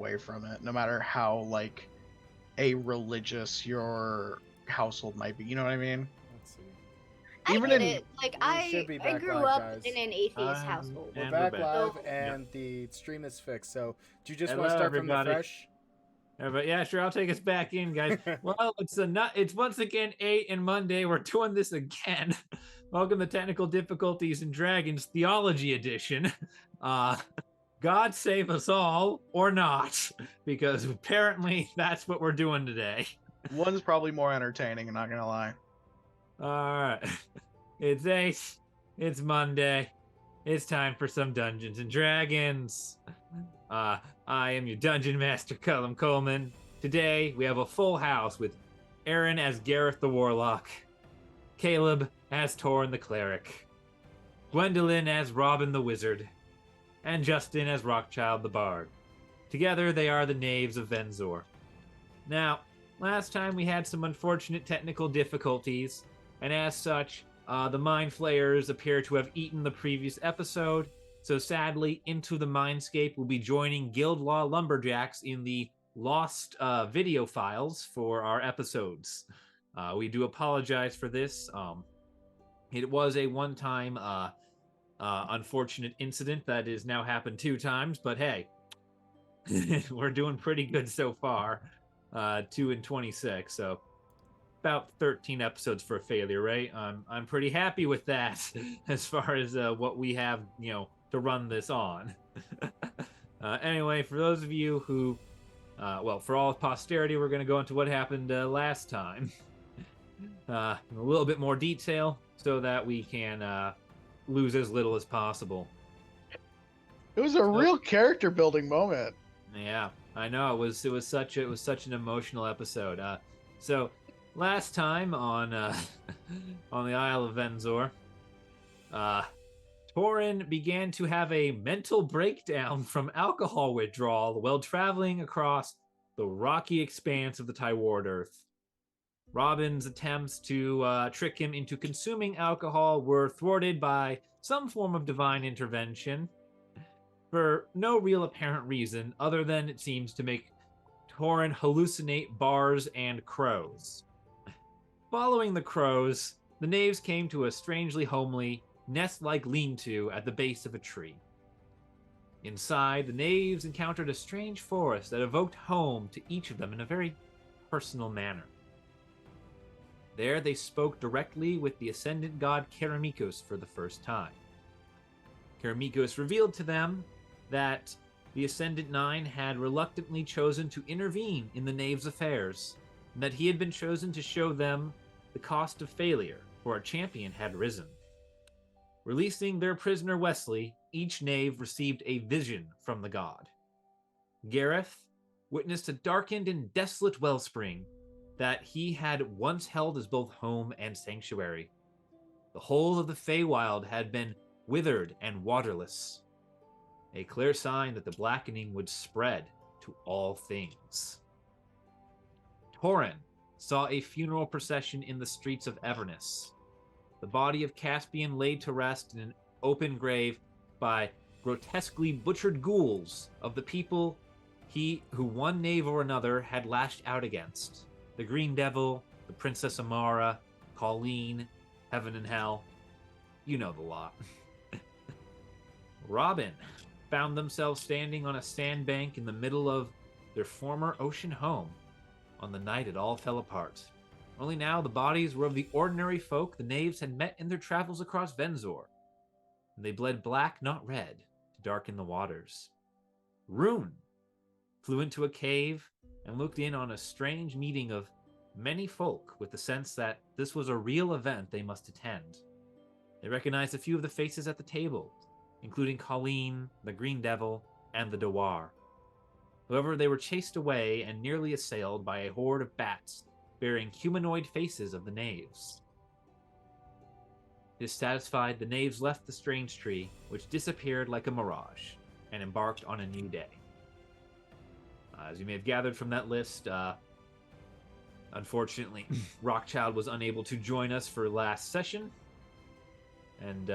away from it, no matter how like a religious your household might be. You know what I mean? Let's see. I Even get in it. Like We should be I back grew live, up guys. in an atheist household. We're And back we're back. live, So- and the stream is fixed. So, do you just Hello, want to start everybody. from the fresh? But yeah, sure, I'll take us back in, guys. Well, it's once again 8 and Monday. We're doing this again. Welcome to Technical Difficulties and Dragons Theology Edition. God save us all, or not, because apparently that's what we're doing today. one's probably more entertaining, I'm not gonna lie. All right. It's 8. It's Monday. It's time for some Dungeons and Dragons. I am your Dungeon Master, Cullum Coleman. Today, we have a full house with Aaron as Gareth the Warlock, Caleb as Torren the Cleric, Gwendolyn as Robin the Wizard, and Justin as Rockchild the Bard. Together, they are the Knaves of Venzor. Now, last time we had some unfortunate technical difficulties, and as such, the Mind Flayers appear to have eaten the previous episode, so sadly, Into the Mindscape will be joining Guild Law Lumberjacks in the lost video files for our episodes. We do apologize for this. It was a one-time unfortunate incident that has now happened 2 times, but hey, we're doing pretty good so far. 2 and 26, so about 13 episodes for a failure, right? I'm pretty happy with that as far as what we have, to run this on. Anyway, for those of you who, for all of posterity, we're going to go into what happened last time in a little bit more detail so that we can lose as little as possible. It was a real character building moment. Yeah, I know, it was such an emotional episode. So last time on on the Isle of Venzor, Torren began to have a mental breakdown from alcohol withdrawal while traveling across the rocky expanse of the Tywardearth. Robin's attempts to trick him into consuming alcohol were thwarted by some form of divine intervention for no real apparent reason other than it seems to make Torren hallucinate bars and crows. Following the crows, the Knaves came to a strangely homely, nest-like lean-to at the base of a tree. Inside, the Knaves encountered a strange forest that evoked home to each of them in a very personal manner. There they spoke directly with the Ascendant God Keramikos for the first time. Keramikos revealed to them that the Ascendant Nine had reluctantly chosen to intervene in the Knaves' affairs, and that he had been chosen to show them the cost of failure, for a champion had risen. Releasing their prisoner Wesley, each Knave received a vision from the god. Gareth witnessed a darkened and desolate wellspring that he had once held as both home and sanctuary. The whole of the Feywild had been withered and waterless, a clear sign that the blackening would spread to all things. Torren saw a funeral procession in the streets of Everness. The body of Caspian laid to rest in an open grave by grotesquely butchered ghouls of the people who one knave or another had lashed out against. The Green Devil, the Princess Amara, Colleen, Heaven and Hell. You know the lot. Robin found themselves standing on a sandbank in the middle of their former ocean home on the night it all fell apart. Only now the bodies were of the ordinary folk the Knaves had met in their travels across Venzor, and they bled black, not red, to darken the waters. Rune flew into a cave and looked in on a strange meeting of many folk with the sense that this was a real event they must attend. They recognized a few of the faces at the table, including Colleen, the Green Devil, and the Dewar. However, they were chased away and nearly assailed by a horde of bats bearing humanoid faces of the Knaves. Dissatisfied, the Knaves left the strange tree, which disappeared like a mirage, and embarked on a new day. As you may have gathered from that list, unfortunately, Rockchild was unable to join us for last session, and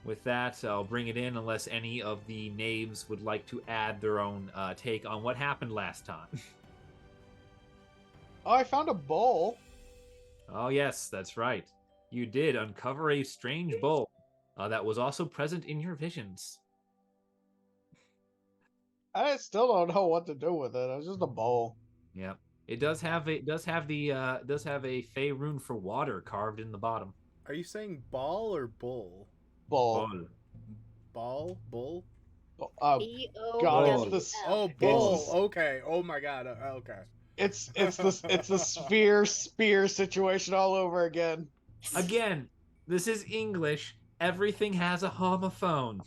with that, I'll bring it in unless any of the knaves would like to add their own take on what happened last time. Oh, I found a bowl. Oh, yes, that's right. You did uncover a strange bowl that was also present in your visions. I still don't know what to do with it. It's just a bowl. Yep. It does have a fey rune for water carved in the bottom. Are you saying ball or bull? Bowl. Ball? Bull? God, B-O-W-L. it's the Oh, bull. Okay. Oh my god. Okay. it's the sphere spear situation all over again. Again, this is English. Everything has a homophone.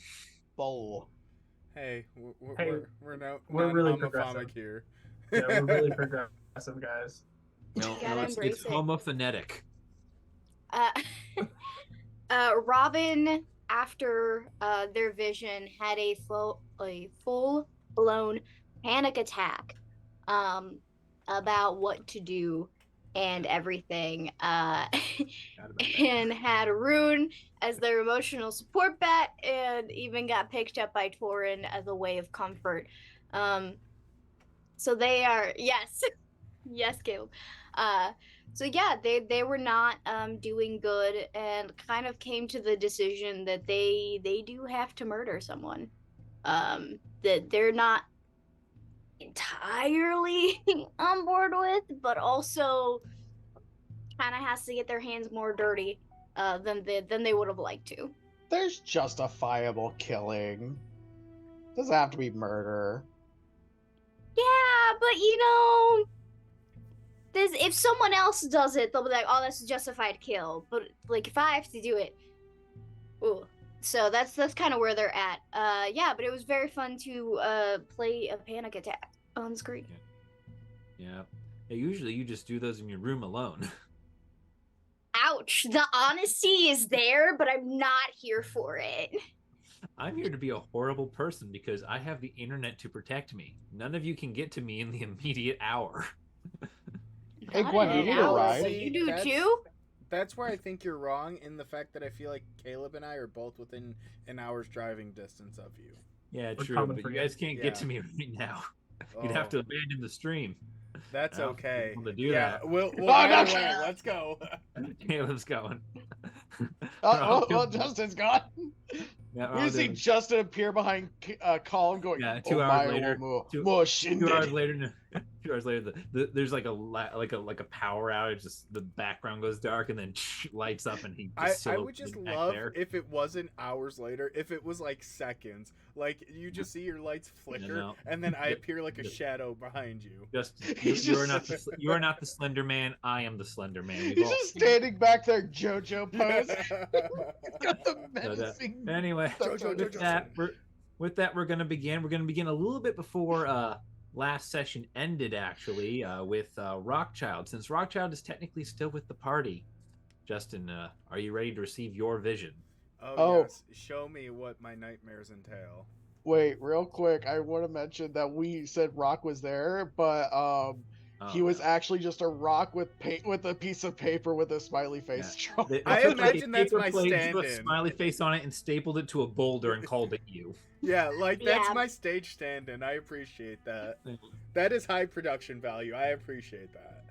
Bowl. Hey, Hey, we're not really homophobic progressive. here. Yeah, we're really progressive, guys. No, You gotta it's embrace it. homophonetic. Robin, after their vision, had a full-blown panic attack about what to do and everything, and had Rune as their emotional support bat, and even got picked up by Torren as a way of comfort. So they are, yes, Caleb. So yeah, they were not doing good, and kind of came to the decision that they do have to murder someone. That they're not entirely on board with, but also kind of has to get their hands more dirty than they would have liked to. There's justifiable killing. Doesn't have to be murder. Yeah, but if someone else does it, they'll be like, "Oh, that's a justified kill." But like, if I have to do it, ooh. So that's kind of where they're at. Yeah, but it was very fun to play a panic attack on screen. Yeah. Usually you just do those in your room alone. Ouch! The honesty is there, but I'm not here for it. I'm here to be a horrible person because I have the internet to protect me. None of you can get to me in the immediate hour. Hey, Not Gwen, in you an need a hour, ride? but you do That's- too? That's where I think you're wrong in the fact that I feel like Caleb and I are both within an hour's driving distance of you. Yeah, We're true, coming but for you you. guys can't get to Yeah. me right now. You'd have to abandon the stream. That's I don't okay. think we'll do Yeah, that. we'll Oh, either no. way. Let's go. Caleb's going. Well, Justin's gone. Yeah, We I'll see do it. Justin appear behind Colin going, Yeah, "Oh, 2 hours my later, old two- more 2 shindig." hours later, 2 hours later, there's like a power outage. Just the background goes dark and then lights up, and he. I Just would just silhouetted back love there. if it wasn't hours later, if it was like seconds. Like you just see your lights flicker, no. and then I Yeah, appear like a just- shadow behind you. Just He's you are just- not the Slender Man. I am the Slender Man. We've He's all just seen it. standing back there, JoJo pose. He's got the So menacing. anyway, Jojo. with that, we're gonna begin. We're gonna begin a little bit before last session ended, actually, with Rockchild. Since Rockchild is technically still with the party, Justin, are you ready to receive your vision? Oh yes, show me what my nightmares entail. Wait, real quick, I want to mention that we said Rock was there, but he was actually just a rock with a piece of paper with a smiley face. They I took, like, a imagine that's paper my plate, drew a stand-in. smiley face on it, and stapled it to a boulder and called it you. Yeah, like that's Yeah. my stage stand-in. I appreciate that. That is high production value. I appreciate that.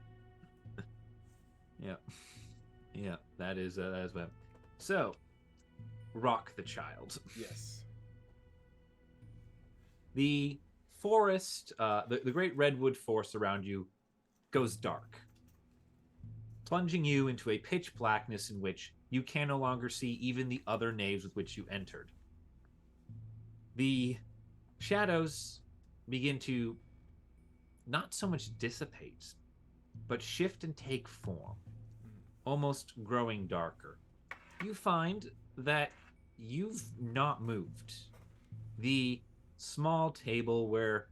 Yeah, that is what. So, Rock the Child. Yes. The forest, the great redwood forest around you, goes dark, plunging you into a pitch blackness in which you can no longer see even the other knaves with which you entered. The shadows begin to not so much dissipate, but shift and take form, almost growing darker. You find that you've not moved. The small table where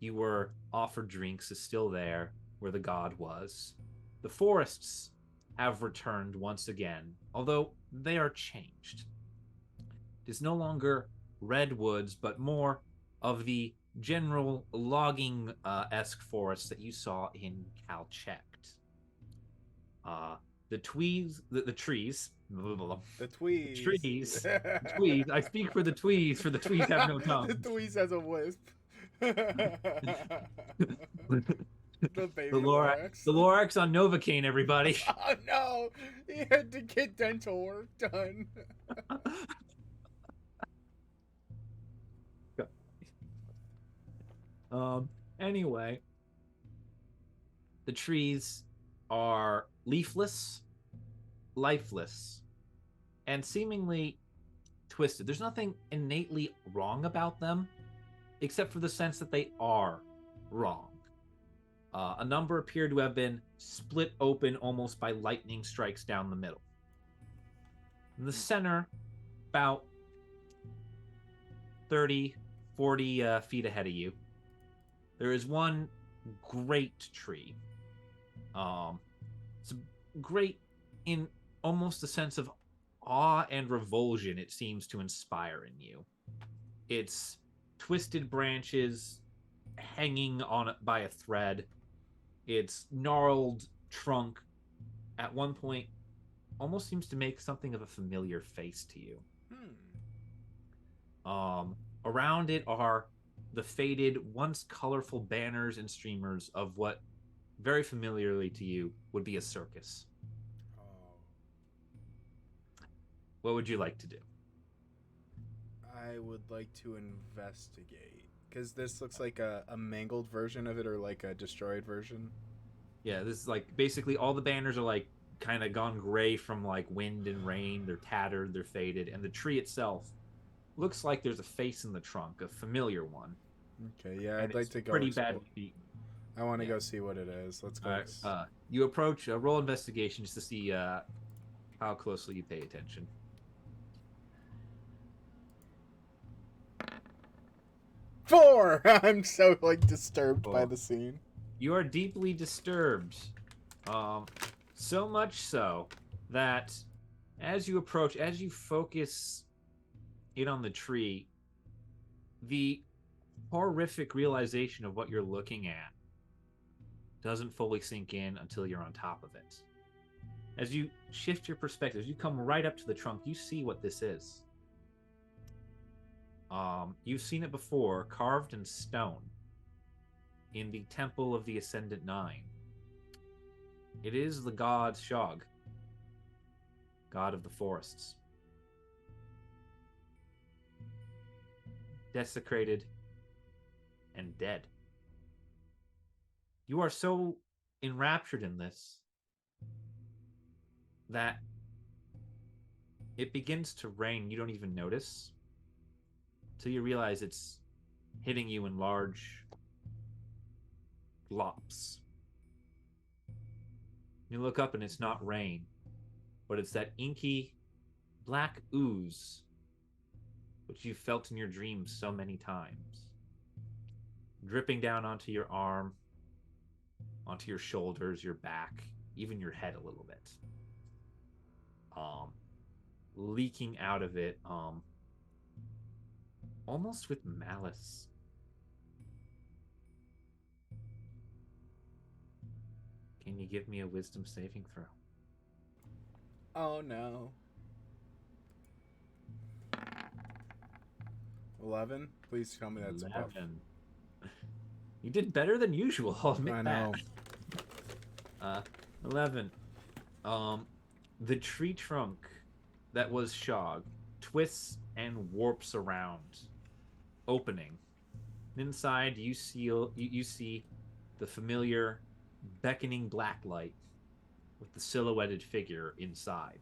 you were offered drinks is still there, where the god was. The forests have returned once again, although they are changed. It is no longer redwoods, but more of the general logging-esque forest that you saw in Calchect. The trees The tweez. Trees. Tweez. I speak for the tweez, for the tweez have no tongue. The tweez has a wisp. The baby Lorax. The Lorax on Novocaine, everybody. Oh no! He had to get dental work done. Anyway, the trees are leafless, lifeless, and seemingly twisted. There's nothing innately wrong about them, except for the sense that they are wrong. A number appear to have been split open almost by lightning strikes down the middle. In the center, about 30, 40 feet ahead of you, there is one great tree. It's great in almost a sense of awe and revulsion it seems to inspire in you. Its twisted branches hanging on by a thread, its gnarled trunk at one point almost seems to make something of a familiar face to you. Around it are the faded, once colorful banners and streamers of what very familiarly to you would be a circus. What would you like to do? I would like to investigate. Because this looks like a mangled version of it, or like a destroyed version. Yeah, this is like basically all the banners are like kind of gone gray from like wind and rain. They're tattered, they're faded, and the tree itself looks like there's a face in the trunk, a familiar one. Okay, yeah, I'd like to go. Pretty bad feet. I want to go see what it is. Let's go. You approach, roll investigation just to see how closely you pay attention. 4! I'm so like disturbed by the scene. You are deeply disturbed. So much so that as you approach, as you focus in on the tree, the horrific realization of what you're looking at doesn't fully sink in until you're on top of it. As you shift your perspective, as you come right up to the trunk, you see what this is. You've seen it before, carved in stone in the Temple of the Ascendant Nine. It is the god Shog, god of the forests. Desecrated and dead. You are so enraptured in this that it begins to rain. You don't even notice till you realize it's hitting you in large glops. You look up and it's not rain, but it's that inky black ooze which you felt in your dreams so many times, dripping down onto your arm, onto your shoulders, your back, even your head a little bit. Leaking out of it, almost with malice. Can you give me a wisdom saving throw? Oh no. 11? Please tell me that's 11. above. You did better than usual, I'll admit I know. that. 11. The tree trunk that was Shog twists and warps around, opening. Inside, you see the familiar, beckoning black light with the silhouetted figure inside.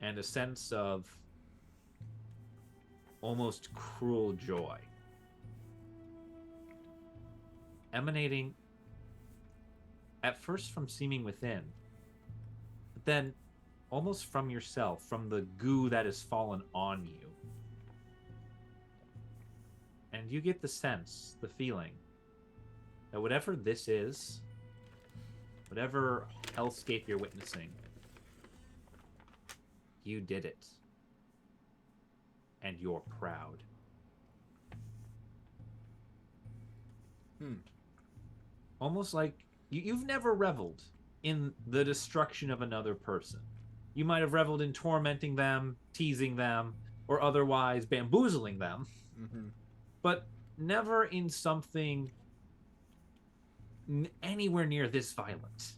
And a sense of almost cruel joy emanating at first from seeming within, but then almost from yourself, from the goo that has fallen on you. And you get the sense, the feeling, that whatever this is, whatever hellscape you're witnessing, you did it. And you're proud. Almost like you've never reveled in the destruction of another person. You might have reveled in tormenting them, teasing them, or otherwise bamboozling them, but never in something anywhere near this violent.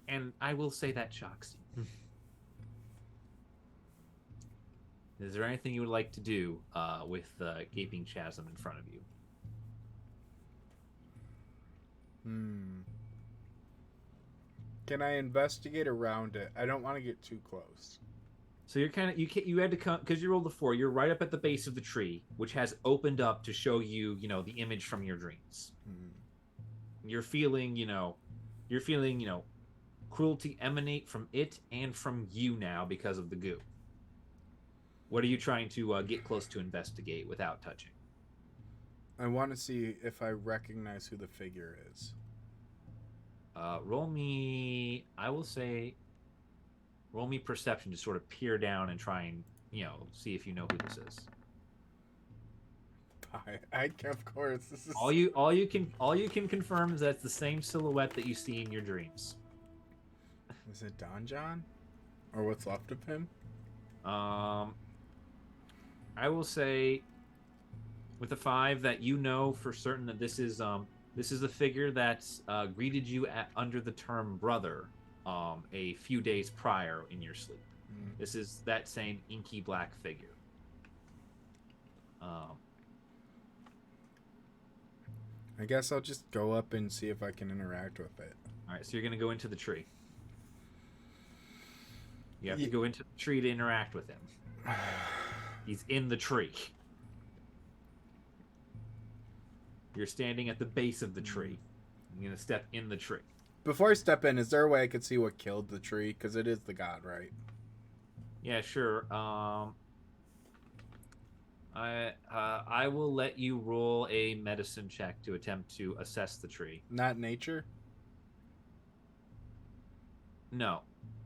And I will say that shocks you. Is there anything you would like to do with the gaping chasm in front of you? Can I investigate around it? I don't want to get too close. So you're kind of you had to come because you rolled a 4. You're right up at the base of the tree, which has opened up to show you, the image from your dreams. You're feeling, cruelty emanate from it and from you now because of the goo. What are you trying to get close to investigate without touching? I want to see if I recognize who the figure is. Roll me perception to sort of peer down and try and, see if you know who this is. Of course. This is... All you can confirm is that it's the same silhouette that you see in your dreams. Is it Don John? Or what's left of him? I will say with a 5 that you know for certain that this is the figure that greeted you under the term brother a few days prior in your sleep. This is that same inky black figure. I guess I'll just go up and see if I can interact with it. All right, so you're going to go into the tree. You have to go into the tree to interact with him. He's in the tree. You're standing at the base of the tree. You're going to step in the tree. Before I step in, is there a way I could see what killed the tree? Because it is the god, right? Yeah, sure. I will let you roll a medicine check to attempt to assess the tree. Not nature? No.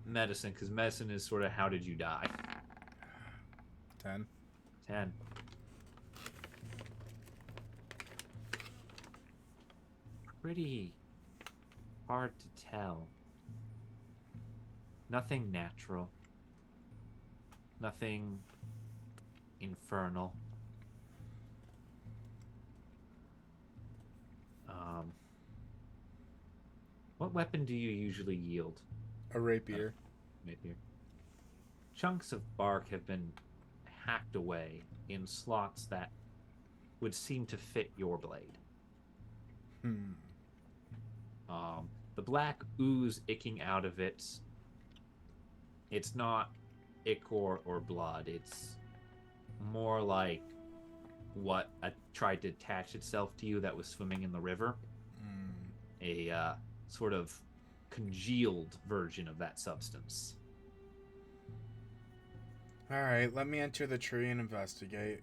Medicine, because medicine is sort of how did you die? 10. Pretty hard to tell. Nothing natural. Nothing infernal. What weapon do you usually yield? A rapier. Rapier. Chunks of bark have been hacked away in slots that would seem to fit your blade. The black ooze icking out of it, it's not ichor or blood. It's more like what tried to attach itself to you that was swimming in the river. A sort of congealed version of that substance. All right, let me enter the tree and investigate.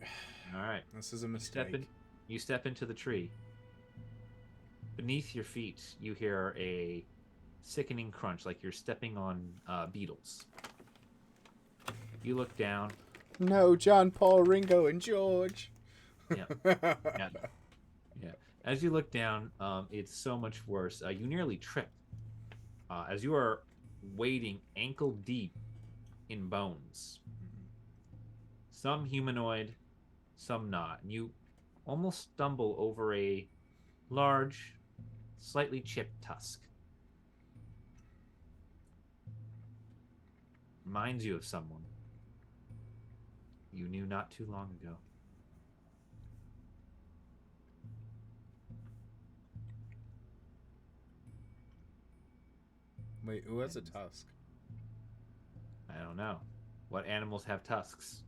All right. This is a mistake. You step into the tree. Beneath your feet, you hear a sickening crunch, like you're stepping on beetles. You look down. No, John, Paul, Ringo, and George. Yeah. As you look down, it's so much worse. You nearly trip as you are wading ankle deep in bones. Some humanoid, some not. And you almost stumble over a large, slightly chipped tusk. Reminds you of someone you knew not too long ago. Wait, who has a tusk? I don't know. What animals have tusks?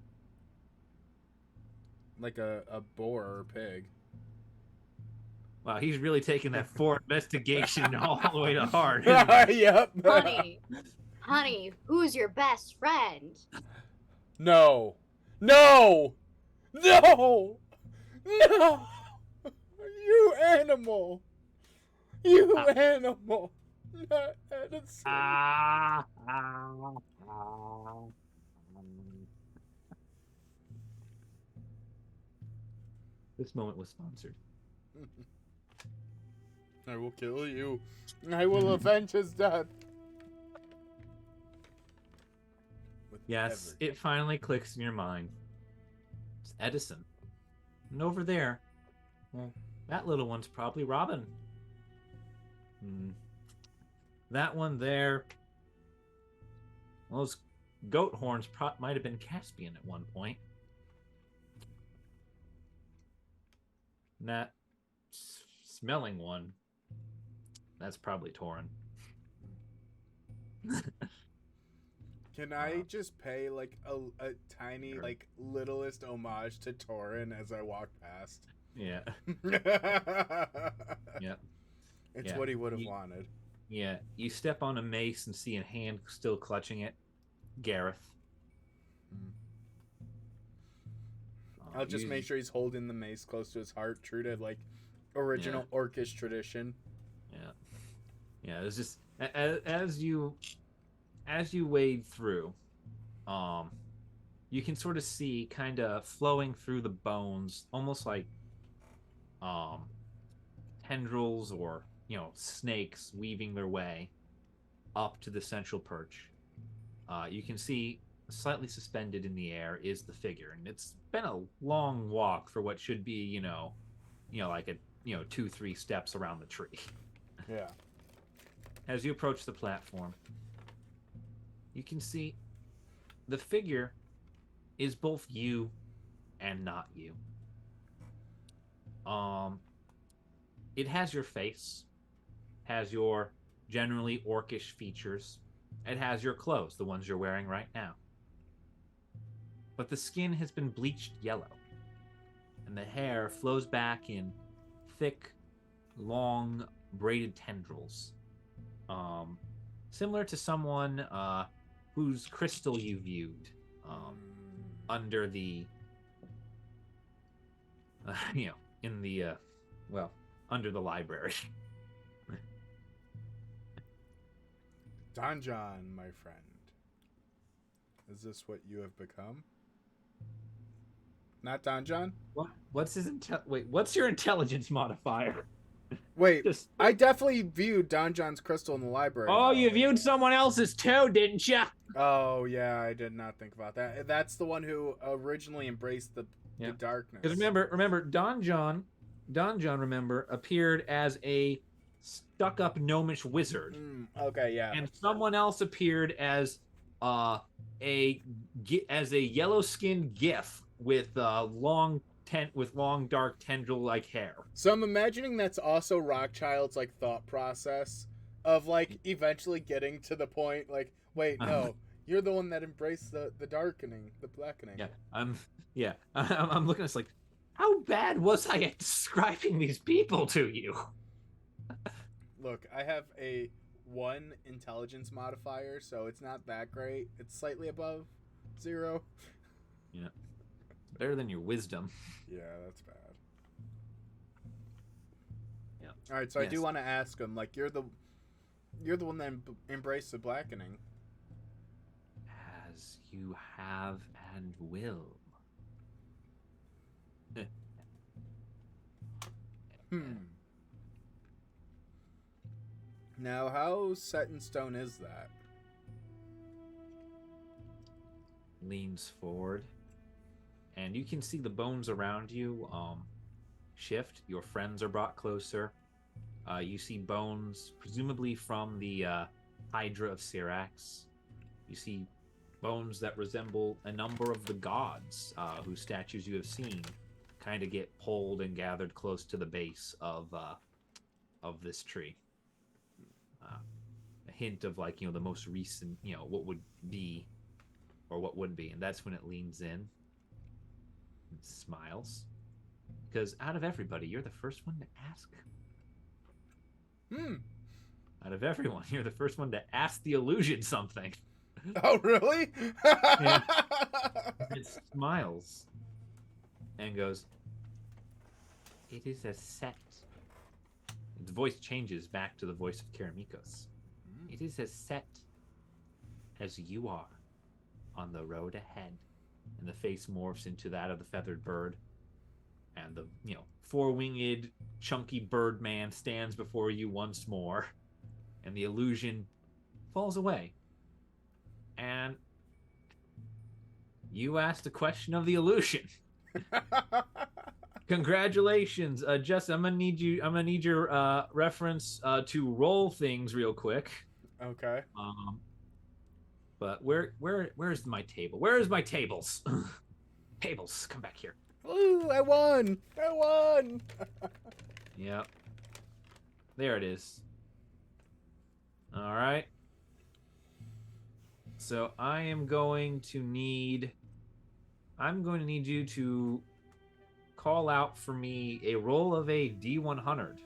Like a boar or a pig. Wow, he's really taking that for investigation all the way to heart. Yep. Honey, who's your best friend? No. You animal. Animal. Not Edison. This moment was sponsored. I will kill you. I will avenge his death. With Yes, every- it finally clicks in your mind. It's Edison. And over there, well, that little one's probably Robin. That one there, well, those goat horns might have been Caspian at one point. And that smelling one, that's probably Torren. Can I just pay like a tiny, like littlest homage to Torren as I walk past? Yeah. Yeah. It's Yeah. what he would have wanted. Yeah. You step on a mace and see a hand still clutching it. Gareth. I'll just make sure he's holding the mace close to his heart, true to like original orcish tradition. Yeah. Yeah, it's just as you wade through, you can sort of see kind of flowing through the bones, almost like tendrils or snakes weaving their way up to the central perch. You can see slightly suspended in the air is the figure, and it's been a long walk for what should be like a 2-3 steps around the tree. Yeah. As you approach the platform, you can see the figure is both you and not you. It has your face, has your generally orcish features. It has your clothes, the ones you're wearing right now. But the skin has been bleached yellow, and the hair flows back in thick, long, braided tendrils. Similar to someone whose crystal you viewed under the, in the, under the library. Don John, my friend. Is this what you have become? Not Don John? What's his what's your intelligence modifier? Wait, I definitely viewed Don John's crystal in the library. Oh, you viewed someone else's too, didn't you? Oh, yeah, I did not think about that. That's the one who originally embraced the darkness. Because remember, Don John, appeared as a stuck-up gnomish wizard. Okay, yeah. And someone else appeared as a yellow-skinned gif with long dark tendril-like hair. So I'm imagining that's also Rockchild's like thought process of like eventually getting to the point like, wait, no, you're the one that embraced the darkening, the blackening. Yeah, I'm looking at this like, how bad was I at describing these people to you? Look, I have a 1 intelligence modifier, so it's not that great. It's slightly above 0. Yeah. Better than your wisdom. Yeah, that's bad. Yeah. All right, so I do want to ask him, like, you're the one that embraced the blackening. As you have and will. Now, how set in stone is that? Leans forward, and you can see the bones around you shift. Your friends are brought closer. You see bones, presumably from the Hydra of Syrax. You see bones that resemble a number of the gods whose statues you have seen kind of get pulled and gathered close to the base of this tree. A hint of like, the most recent, what would be or what would be. And that's when it leans in and smiles. Because out of everybody, you're the first one to ask. Out of everyone, you're the first one to ask the illusion something. Oh, really? Yeah. It smiles and goes, "It is a set." Its voice changes back to the voice of Keramikos. "It is as set as you are on the road ahead." And the face morphs into that of the feathered bird. And the, four-winged, chunky bird man stands before you once more. And the illusion falls away. And you asked the question of the illusion. Congratulations, Justin. I'm gonna need your reference to roll things real quick. Okay. But where's my table? Where's my tables? Tables, come back here. Ooh, I won! I won! Yep. There it is. All right. So I'm going to need you to call out for me a roll of a D100.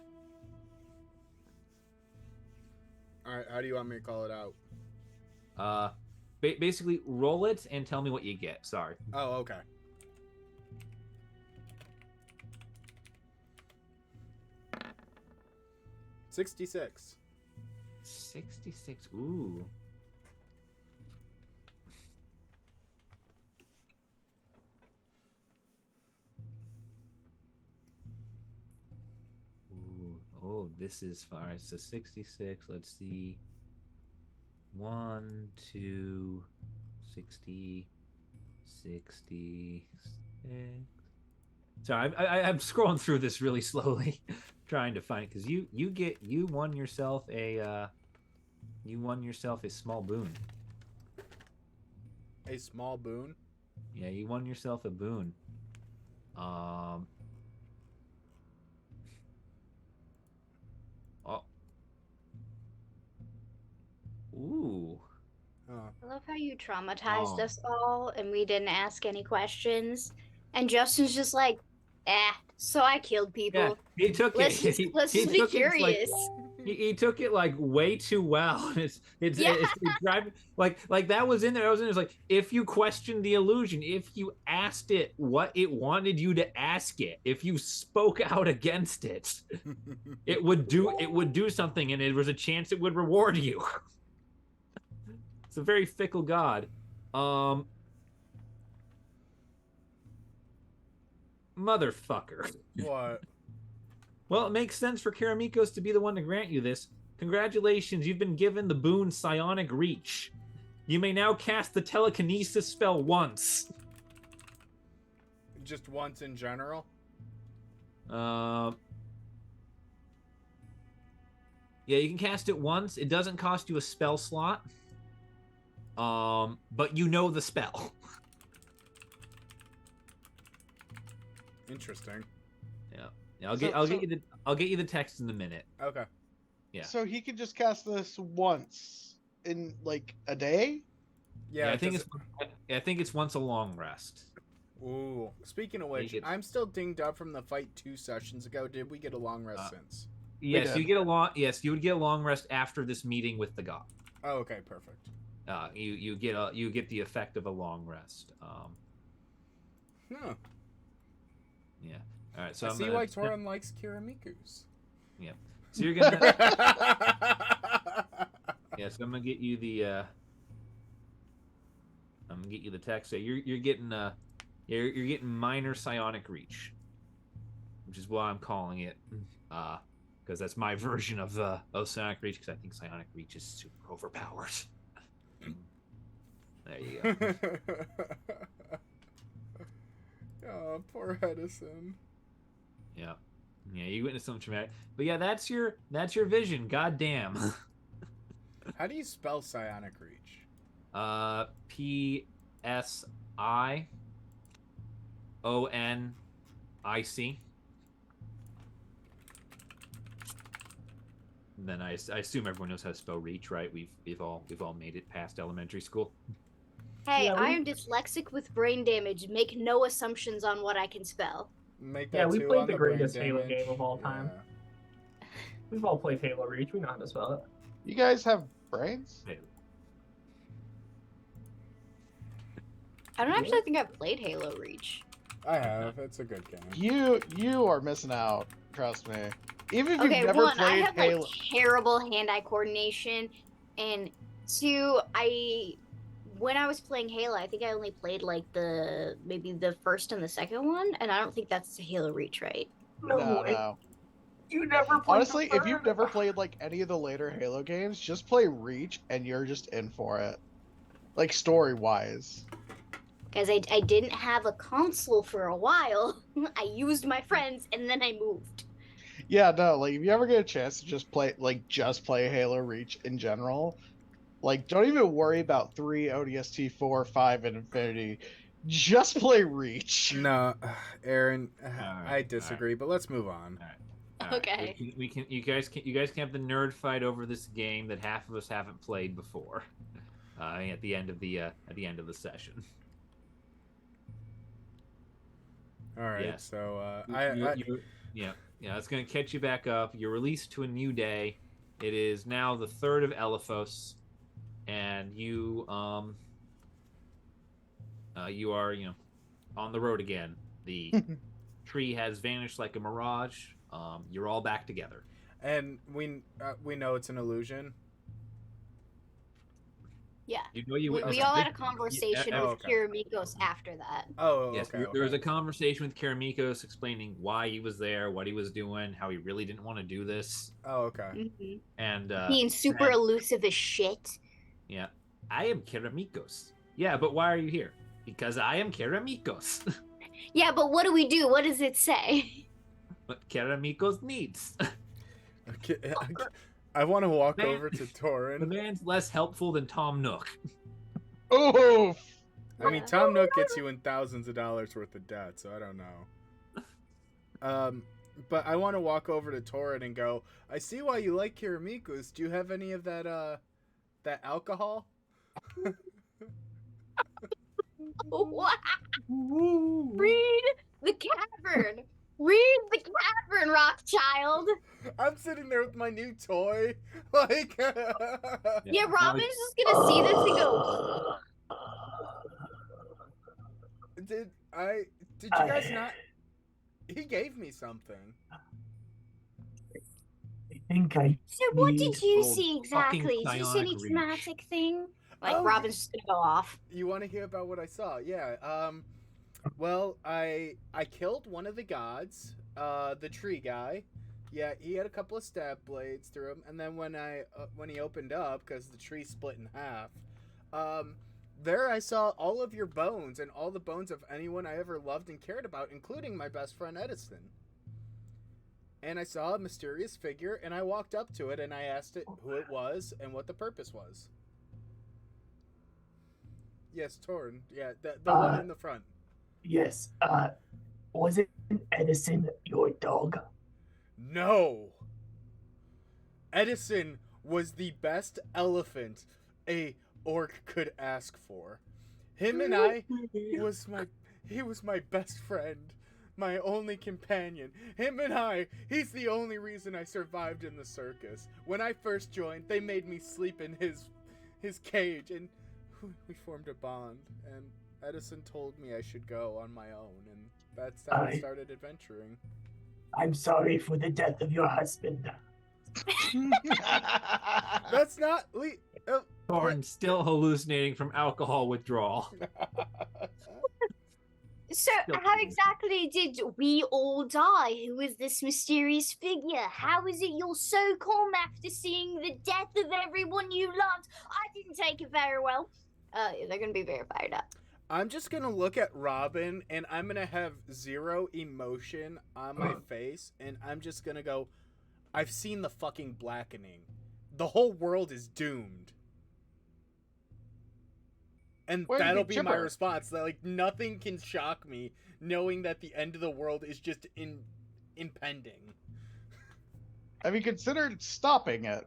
All right, how do you want me to call it out? Basically roll it and tell me what you get. Sorry. Oh, okay. $66. 66. Ooh. Oh, this is far. So 66. Let's see. 1, 2, 60, 66. So I'm scrolling through this really slowly, trying to find it because you won yourself a small boon. A small boon? Yeah, you won yourself a boon. Oh. Ooh. I love how you traumatized us all and we didn't ask any questions. And Justin's just like, so I killed people. Yeah, he took let's it. Let's just be curious. He took it like way too well. It's driving like that was in there. It's like if you questioned the illusion, if you asked it what it wanted you to ask it, if you spoke out against it, it would do something, and it was a chance it would reward you. It's a very fickle god. Motherfucker. What? Well, it makes sense for Keramikos to be the one to grant you this. Congratulations, you've been given the boon Psionic Reach. You may now cast the telekinesis spell once. Just once in general? Yeah, you can cast it once. It doesn't cost you a spell slot. But you know the spell. Interesting. Yeah, I'll get you the text in a minute. Okay. Yeah. So he can just cast this once in like a day? Yeah, I think it's once a long rest. Ooh. Speaking of which, I'm still dinged up from the fight 2 sessions ago. Did we get a long rest since? Yes, you would get a long rest after this meeting with the god. Oh, okay, perfect. You get the effect of a long rest. Huh. Yeah. All right. So I I'm see why Torren likes Keramikos. Yeah. So you're gonna. Yeah. So I'm gonna get you the. I'm gonna get you the text. So you're getting you're getting minor psionic reach, which is why I'm calling it, because that's my version of psionic reach. Because I think psionic reach is super overpowered. There you go. Oh, poor Edison. Yeah, you witnessed something traumatic. But yeah, that's your vision. God damn. How do you spell psionic reach? PSIONIC. Then I assume everyone knows how to spell reach, right? We've all made it past elementary school. Hey, I am dyslexic with brain damage. Make no assumptions on what I can spell. Make that we two played on the brain greatest Halo damage. game of all time. Yeah. We've all played Halo Reach. We know how to spell it. You guys have brains? I don't actually think I've played Halo Reach. I have. It's a good game. You are missing out. Trust me. Even if Okay, you've never one, I played have Halo. like terrible hand-eye coordination, and 2, I when I was playing Halo, I think I only played like maybe the first and the second one, and I don't think that's Halo Reach, right? No. You never played Honestly, the if you've third? never played like any of the later Halo games, just play Reach and you're just in for it. Like story wise. Because I didn't have a console for a while. I used my friends and then I moved. Yeah, no, like if you ever get a chance to just play Halo Reach in general, like don't even worry about 3, ODST 4, 5, and Infinity. Just play Reach. No, Aaron, right, I disagree, but let's move on. All right. Okay. We can. You guys can have the nerd fight over this game that half of us haven't played before. At the end of the session. All right. Yes. So Yeah, it's going to catch you back up. You're released to a new day. It is now the 3rd of Elephos, and you are on the road again. The tree has vanished like a mirage. You're all back together, and we know it's an illusion. Yeah. You know we all had a conversation with Keramikos after that. Oh, yes. Okay, there was a conversation with Keramikos explaining why he was there, what he was doing, how he really didn't want to do this. Oh, okay. Mm-hmm. And being super elusive as shit. Yeah. I am Keramikos. Yeah, but why are you here? Because I am Keramikos. Yeah, but what do we do? What does it say? What Keramikos needs. Okay. I want to walk over to Torren. The man's less helpful than Tom Nook. Oh! I mean, Tom Nook gets you in thousands of dollars worth of debt, so I don't know. But I want to walk over to Torren and go, I see why you like Keramikos. Do you have any of that alcohol? What? Read the cavern. Read the cavern, Rockchild. I'm sitting there with my new toy. Like, yeah, Robin's just gonna see this and go. Did you guys not? He gave me something. I think I. So what did you Old see exactly? Is this any psionic reach. traumatic thing? Like Oh, Robin's just gonna go off. You want to hear about what I saw? Yeah. Well, I killed one of the gods, the tree guy. Yeah, he had a couple of stab blades through him, and then when he opened up, because the tree split in half, there I saw all of your bones and all the bones of anyone I ever loved and cared about, including my best friend Edison. And I saw a mysterious figure, and I walked up to it, and I asked it who it was and what the purpose was. Yes, Torren. Yeah, the one in the front. Yes. Wasn't Edison your dog? No. Edison was the best elephant a orc could ask for. Him and I he was my best friend, my only companion. Him and I, he's the only reason I survived in the circus. When I first joined, they made me sleep in his cage, and we formed a bond, and Edison told me I should go on my own, and that's how I started adventuring. I'm sorry for the death of your husband. That's not Torren still hallucinating from alcohol withdrawal. So, how exactly did we all die? Who is this mysterious figure? How is it you're so calm after seeing the death of everyone you loved? I didn't take it very well. They're gonna be very fired up. I'm just gonna look at Robin, and I'm gonna have zero emotion on my face, and I'm just gonna go, I've seen the fucking blackening. The whole world is doomed. And that'll be my response. That, like, nothing can shock me knowing that the end of the world is just impending. Have you considered stopping it?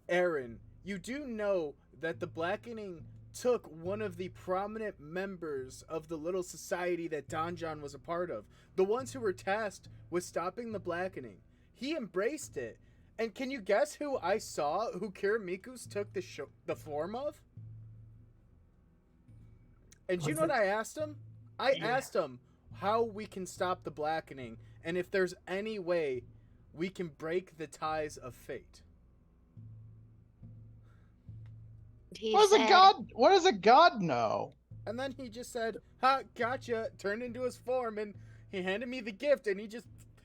Aaron, you do know that the blackening took one of the prominent members of the little society that Donjon was a part of. The ones who were tasked with stopping the blackening. He embraced it. And can you guess who I saw who Keramikos took the form of? And you know what I asked him? I asked him how we can stop the blackening and if there's any way we can break the ties of fate. He What does said, a god? What does a god know? And then he just said, "Ha, gotcha," turned into his form, and he handed me the gift, and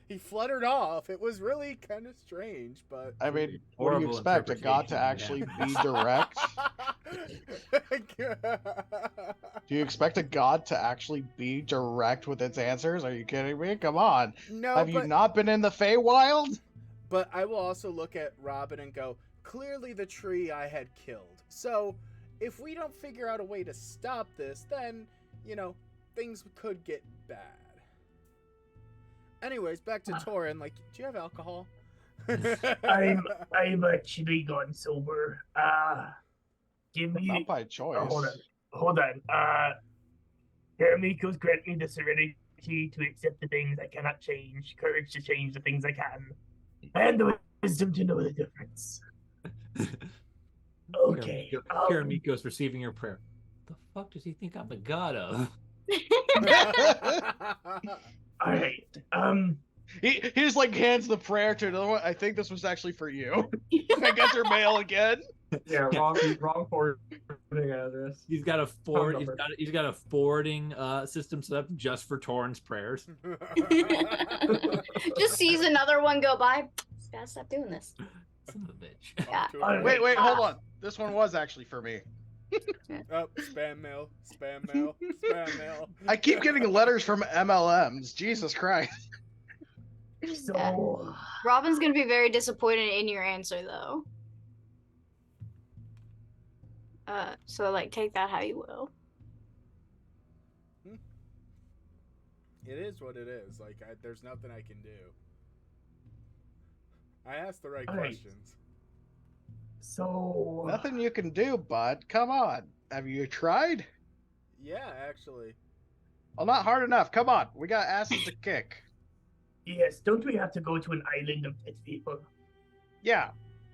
he fluttered off. It was really kind of strange, but... I mean, what do you Horrible expect? A god to interpretation, actually yeah. be direct? Do you expect a god to actually be direct with its answers? Are you kidding me? Come on. No, Have you not been in the Feywild? But I will also look at Robin and go, clearly the tree I had killed. So, if we don't figure out a way to stop this, then, things could get bad. Anyways, back to Torren. Like, do you have alcohol? I'm actually gone sober. Give me. Not by choice. Hold on. Keramikos grant me the serenity to accept the things I cannot change, courage to change the things I can, and the wisdom to know the difference. Okay. Keramikos receiving your prayer. The fuck does he think I'm the god of? All right. He just like hands the prayer to another one. I think this was actually for you. I get your mail again. Yeah, wrong forwarding address. He's got a he's got a forwarding system set up just for Torren's prayers. just sees another one go by. Just gotta stop doing this. Son of a bitch. Yeah. Wait, hold on. This one was actually for me. Oh, spam mail, spam mail, spam mail. I keep getting letters from MLMs. Jesus Christ. So, Robin's gonna be very disappointed in your answer, though. So like, take that how you will. It is what it is. Like, there's nothing I can do. I asked the right questions. So Nothing you can do, bud. Come on. Have you tried? Yeah, actually. Well, not hard enough. Come on. We got asses to kick. yes, don't we have to go to an island of dead people? Yeah.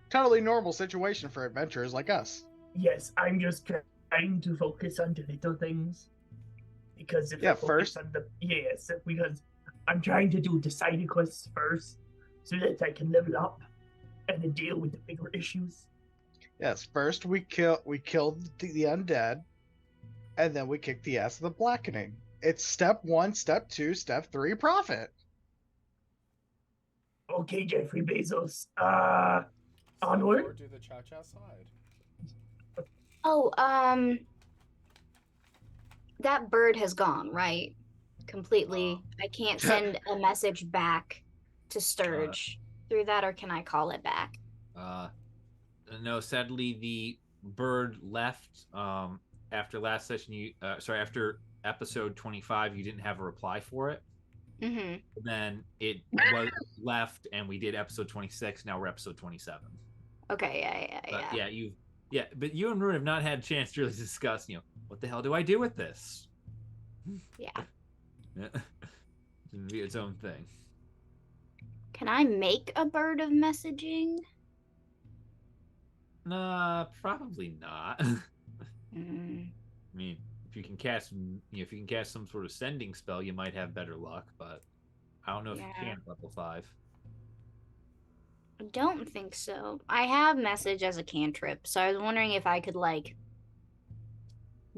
Totally normal situation for adventurers like us. Yes, I'm just trying to focus on the little things. Because if I focus on because I'm trying to do the side quests first so that I can level up and then deal with the bigger issues. Yes, first we killed the undead, and then we kicked the ass of the blackening. It's step 1, step 2, step 3, profit. Okay, Jeffrey Bezos. Step Onward. 4, do the cha-cha slide. Oh, that bird has gone, right? Completely. I can't send a message back to Sturge through that, or can I call it back? No, sadly, the bird left after last session. After episode 25, you didn't have a reply for it. Mm-hmm. Then it was left, and we did episode 26. Now we're episode 27. Okay, yeah. But you and Rune have not had a chance to really discuss, what the hell do I do with this? Yeah. It's gonna be its own thing. Can I make a bird of messaging? Nah, probably not. Mm. I mean, if you can cast some sort of sending spell, you might have better luck, but I don't know if you can at level 5. I don't think so. I have message as a cantrip, so I was wondering if I could like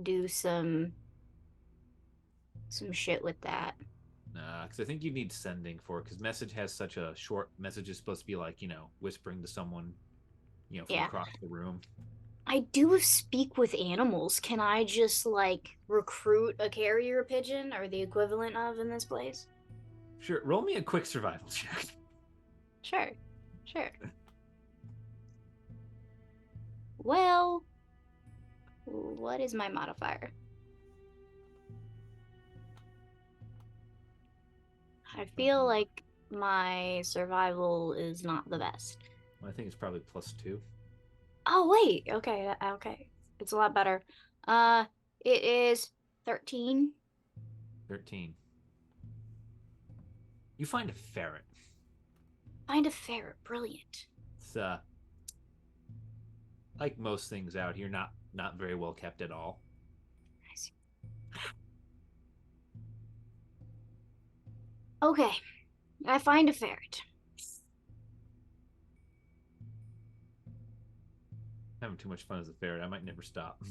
do some shit with that. Nah, because I think you need sending for it, because message has such a short message. Is supposed to be like, whispering to someone, from across the room. I do speak with animals. Can I just like recruit a carrier pigeon or the equivalent of in this place? Sure. Roll me a quick survival check. Sure. Well, what is my modifier? I feel like my survival is not the best. Well, I think it's probably +2. Oh, wait. Okay. It's a lot better. It is 13. 13. You find a ferret. Find a ferret. Brilliant. It's like most things out here, not very well kept at all. Nice. Okay. I find a ferret. having too much fun as a ferret. I might never stop.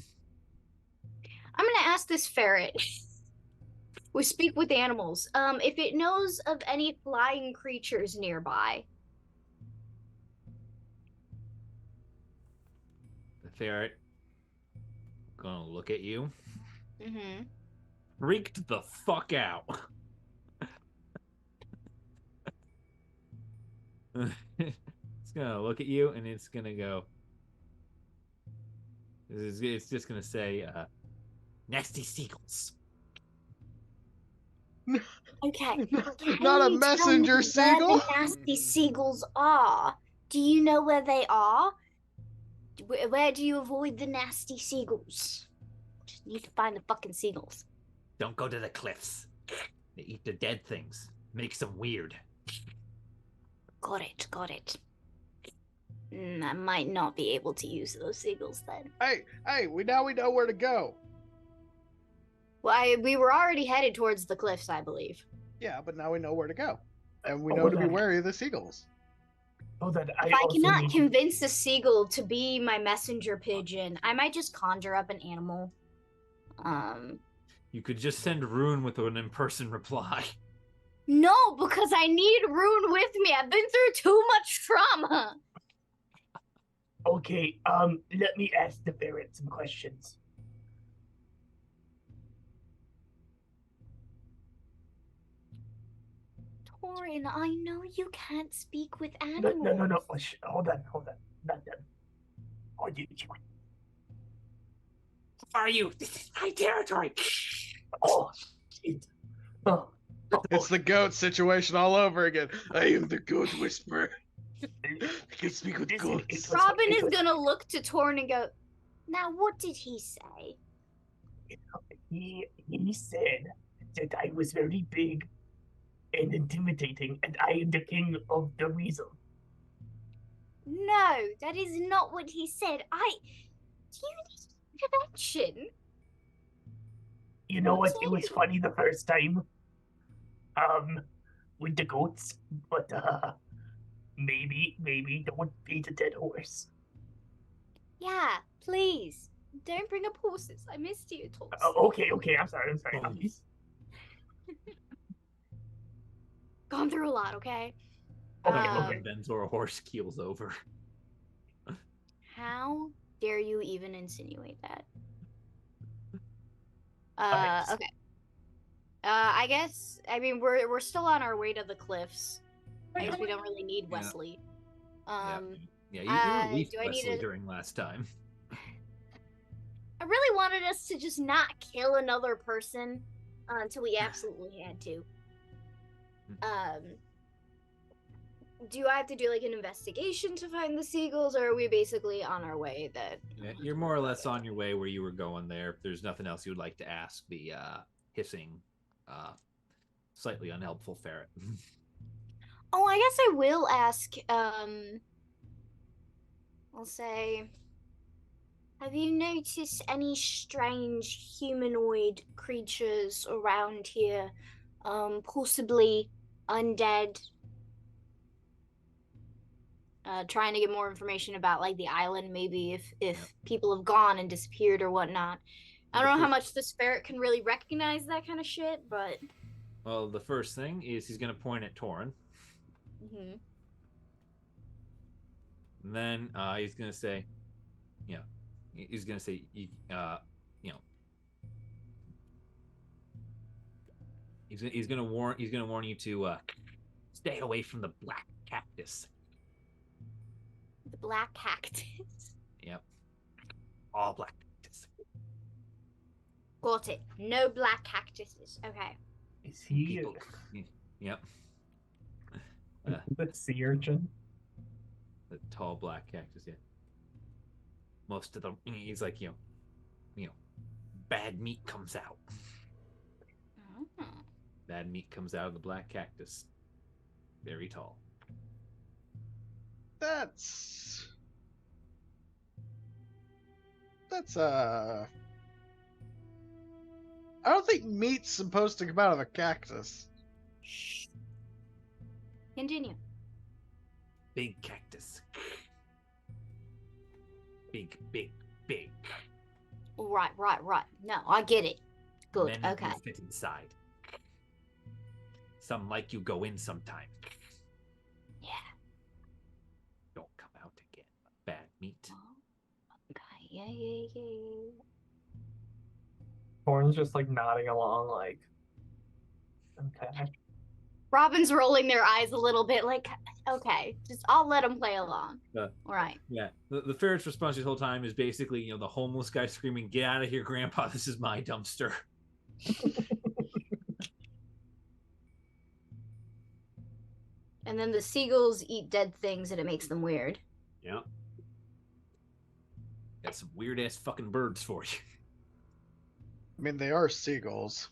I'm gonna ask this ferret. We speak with animals. If it knows of any flying creatures nearby. The ferret gonna look at you. Mm-hmm. Freaked the fuck out. It's gonna look at you and it's gonna go. It's just gonna say, nasty seagulls. Okay. Not a Can you tell me messenger where seagull. the nasty seagulls are? Do you know where they are? Where do you avoid the nasty seagulls? Just need to find the fucking seagulls. Don't go to the cliffs. They eat the dead things. Makes them weird. Got it, got it. I might not be able to use those seagulls then. Hey, we know where to go. Well, we were already headed towards the cliffs, I believe. Yeah, but now we know where to go. And we know to be wary of the seagulls. Oh, that If I cannot convince a seagull to be my messenger pigeon, I might just conjure up an animal. You could just send Rune with an in-person reply. No, because I need Rune with me. I've been through too much trauma. Okay, let me ask the ferret some questions. Torren, I know you can't speak with animals. No. Hold on. Not them. Are you? Who are you? This is my territory. Oh, shit. Oh. It's the goat situation all over again. I am the goat whisperer. I can speak with goats. Robin is gonna look to Torren and go, now what did he say? He said that I was very big and intimidating, and I am the king of the weasel. No, that is not what he said. Do you need connection? You know what? It was funny the first time. With the goats, but maybe don't beat a dead horse. Yeah, please. Don't bring up horses. I missed you, Torren. Okay, I'm sorry. Gone through a lot, okay? Okay. Venzor horse keels over. How dare you even insinuate that? Alright. Okay. I guess, we're still on our way to the cliffs. I guess we don't really need Wesley. Yeah, you released do I need Wesley to- during last time. I really wanted us to just not kill another person until we absolutely had to. Do I have to do like an investigation to find the seagulls, or are we basically on our way? Yeah, you're more or less on your way where you were going there. If there's nothing else you would like to ask the hissing, slightly unhelpful ferret. Oh, I guess I will ask. I'll say, have you noticed any strange humanoid creatures around here? Possibly undead. Trying to get more information about like the island, maybe if people have gone and disappeared or whatnot. I don't know how much this ferret can really recognize that kind of shit, but. Well, the first thing is he's gonna point at Torren. Mm-hmm. And then he's gonna say, he's gonna say, he's gonna warn you to stay away from the black cactus. The black cactus. Yep. All black cactus. Got it. No black cactuses. Okay. Is he People, yep. the sea urchin? The tall black cactus, yeah. Most of them, he's like, bad meat comes out. Oh. Bad meat comes out of the black cactus. Very tall. That's I don't think meat's supposed to come out of a cactus. Shh. Continue. Big cactus. Big, big, big. Right. No, I get it. Good. Many Okay. will fit inside. Some like you go in sometime. Yeah. Don't come out again. Bad meat. Okay. Yeah. Torren's just like nodding along, like, okay. Robin's rolling their eyes a little bit, like, okay, just I'll let them play along. All right. Yeah. The ferret's response this whole time is basically, the homeless guy screaming, "Get out of here, Grandpa! This is my dumpster." And then the seagulls eat dead things, and it makes them weird. Yeah. Got some weird ass fucking birds for you. I mean, they are seagulls.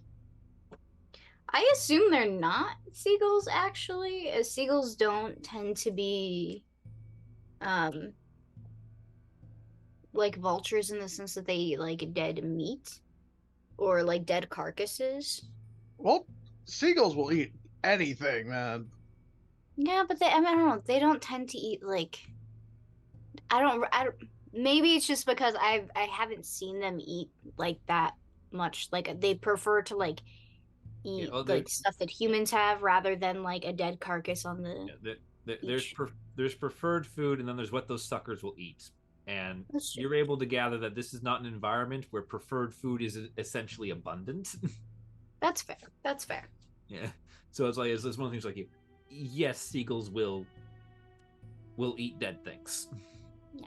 I assume they're not seagulls, actually, as seagulls don't tend to be, like vultures in the sense that they eat, like, dead meat or, like, dead carcasses. Well, seagulls will eat anything, man. Yeah, but I don't know. They don't tend to eat, like, I don't, maybe it's just because I haven't seen them eat, like, that much. Like, they prefer to, like, eat like stuff that humans have rather than like a dead carcass on the there's preferred food, and then there's what those suckers will eat, and you're able to gather that this is not an environment where preferred food is essentially abundant. That's fair. Yeah, so it's one of the things, like, yes, seagulls will eat dead things. Yeah.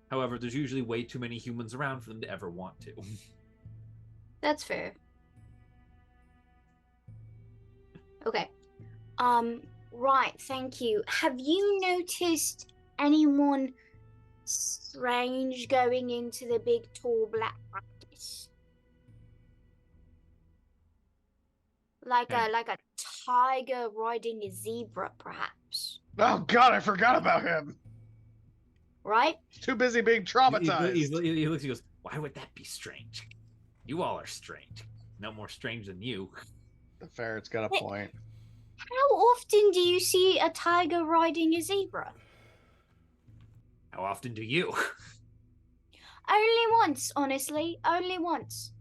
However, there's usually way too many humans around for them to ever want to. That's fair. Okay. Right, thank you. Have you noticed anyone strange going into the big tall black practice? Like a tiger riding a zebra, perhaps. Oh God, I forgot about him. Right? He's too busy being traumatized. He looks. He goes, "Why would that be strange? You all are strange. No more strange than you." The ferret's got a point. How often do you see a tiger riding a zebra? How often do you? Only once, honestly. Only once.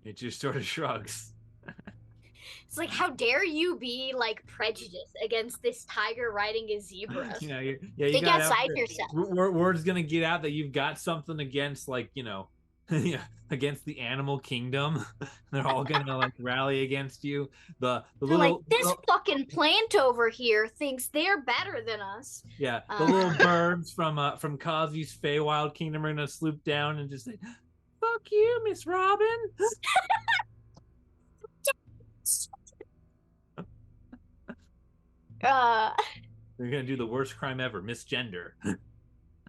It just sort of shrugs. It's like, how dare you be like prejudiced against this tiger riding a zebra? You think outside yourself. Word's gonna get out that you've got something against, like, against the animal kingdom. They're all gonna like rally against you. The little, like, this fucking plant over here thinks they're better than us. Yeah, the little birds from Kazu's Feywild Kingdom are gonna swoop down and just say, "Fuck you, Miss Robin." They're gonna do the worst crime ever, misgender.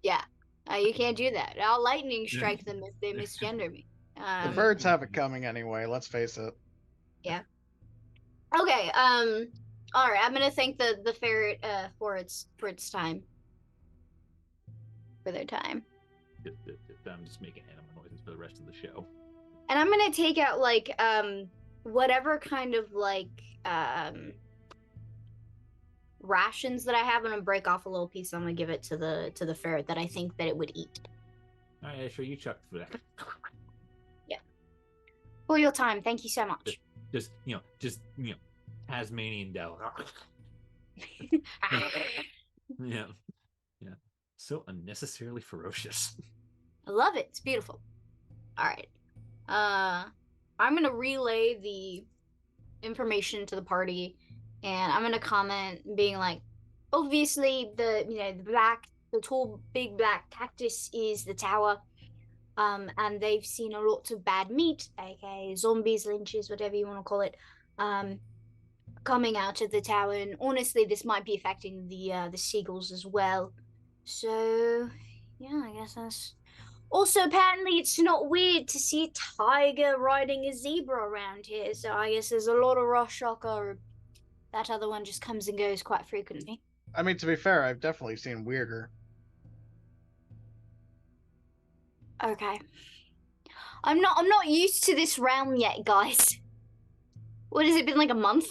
Yeah, you can't do that. I'll lightning strike them if they misgender me. The birds have it coming anyway. Let's face it. Yeah. Okay. All right. I'm gonna thank the ferret for its time. For their time. I'm just making animal noises for the rest of the show. And I'm gonna take out like whatever kind of like rations that I have, and I'm gonna break off a little piece. I'm gonna give it to the ferret that I think that it would eat. All right, sure, you chucked for that. Yeah. For your time, thank you so much. Just Tasmanian devil. Yeah. So unnecessarily ferocious. I love it. It's beautiful. All right. I'm gonna relay the information to the party, and I'm gonna comment being like, obviously the tall big black cactus is the tower, and they've seen a lot of bad meat, aka zombies, lynches, whatever you want to call it, coming out of the tower, and honestly this might be affecting the seagulls as well. So yeah, I guess that's also, apparently it's not weird to see a tiger riding a zebra around here, so I guess there's a lot of rush shocker. That other one just comes and goes quite frequently. I mean, to be fair, I've definitely seen weirder. Okay. I'm not used to this realm yet, guys. What has it been, like a month?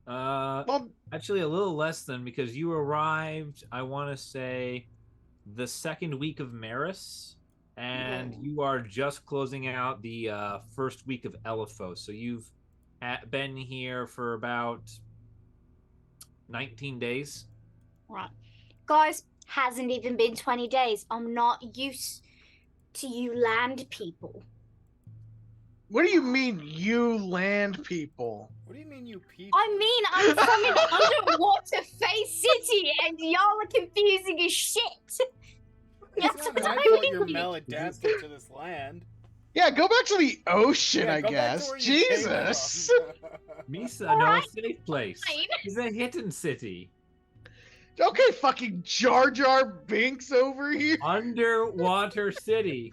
Well, Actually, a little less than, because you arrived, I want to say, the second week of Maris, and Okay. you are just closing out the first week of Eliphos. So you've been here for about 19 days. Right. Guys, hasn't even been 20 days. I'm not used to you land people. what do you mean, you land people? What do you mean, you people? I mean, I'm from an underwater face city, and y'all are confusing as shit. It's That's not what my I fault you're mean. maladapted to this land. Yeah, go back to the ocean, Yeah, I go back to guess. where you came Jesus. from. Misa, no, a Alright, safe place. fine. It's a hidden city. Okay, fucking Jar Jar Binks over here. Underwater city.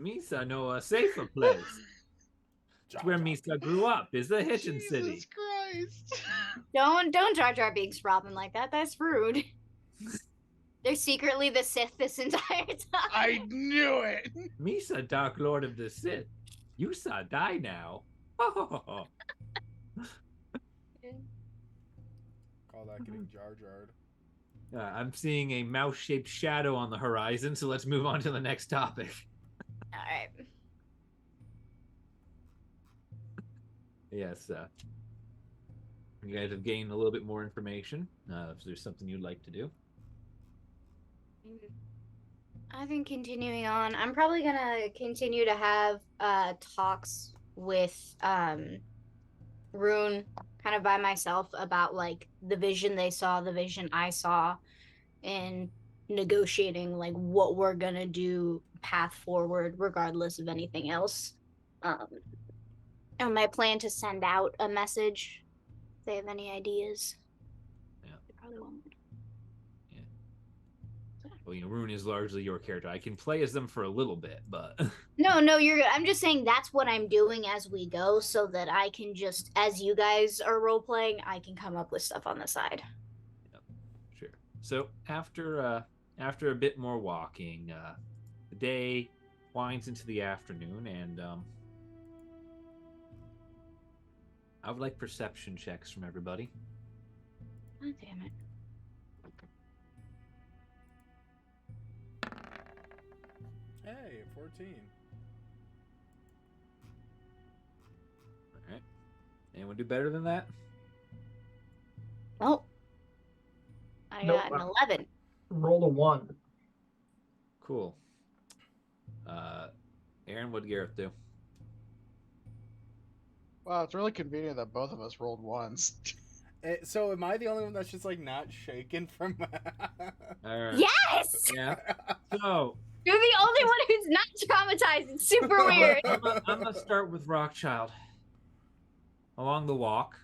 Misa, no, a safer place. It's where Misa grew up, is the hidden city. Jesus Christ. Don't Jar Jar Binks Robin like that. That's rude. They're secretly the Sith this entire time. I knew it. Misa, Dark Lord of the Sith. You saw die now. Call that getting Jar Jarred. I'm seeing a mouse-shaped shadow on the horizon, so let's move on to the next topic. All right. Yes, you guys have gained a little bit more information. If there's something you'd like to do. I think continuing on, I'm probably gonna continue to have talks with Rune kind of by myself about like the vision they saw, the vision I saw, and negotiating like what we're gonna do path forward regardless of anything else. And my plan to send out a message if they have any ideas. Yeah. They probably won't. Well, Rune is largely your character. I can play as them for a little bit, but No, you're good. I'm just saying that's what I'm doing as we go, so that I can just, as you guys are role playing, I can come up with stuff on the side. Yep, sure. So after a bit more walking, the day winds into the afternoon, and I would like perception checks from everybody. Oh, damn it. Hey, 14. All right. Anyone do better than that? Oh. I got an 11. Roll a 1. Cool. Aaron, what'd Gareth do? Wow, it's really convenient that both of us rolled ones. So am I the only one that's just like not shaken from? All right. Yes! Yeah. So You're the only one who's not traumatized. It's super weird. I'm gonna start with Rockchild. Along the walk,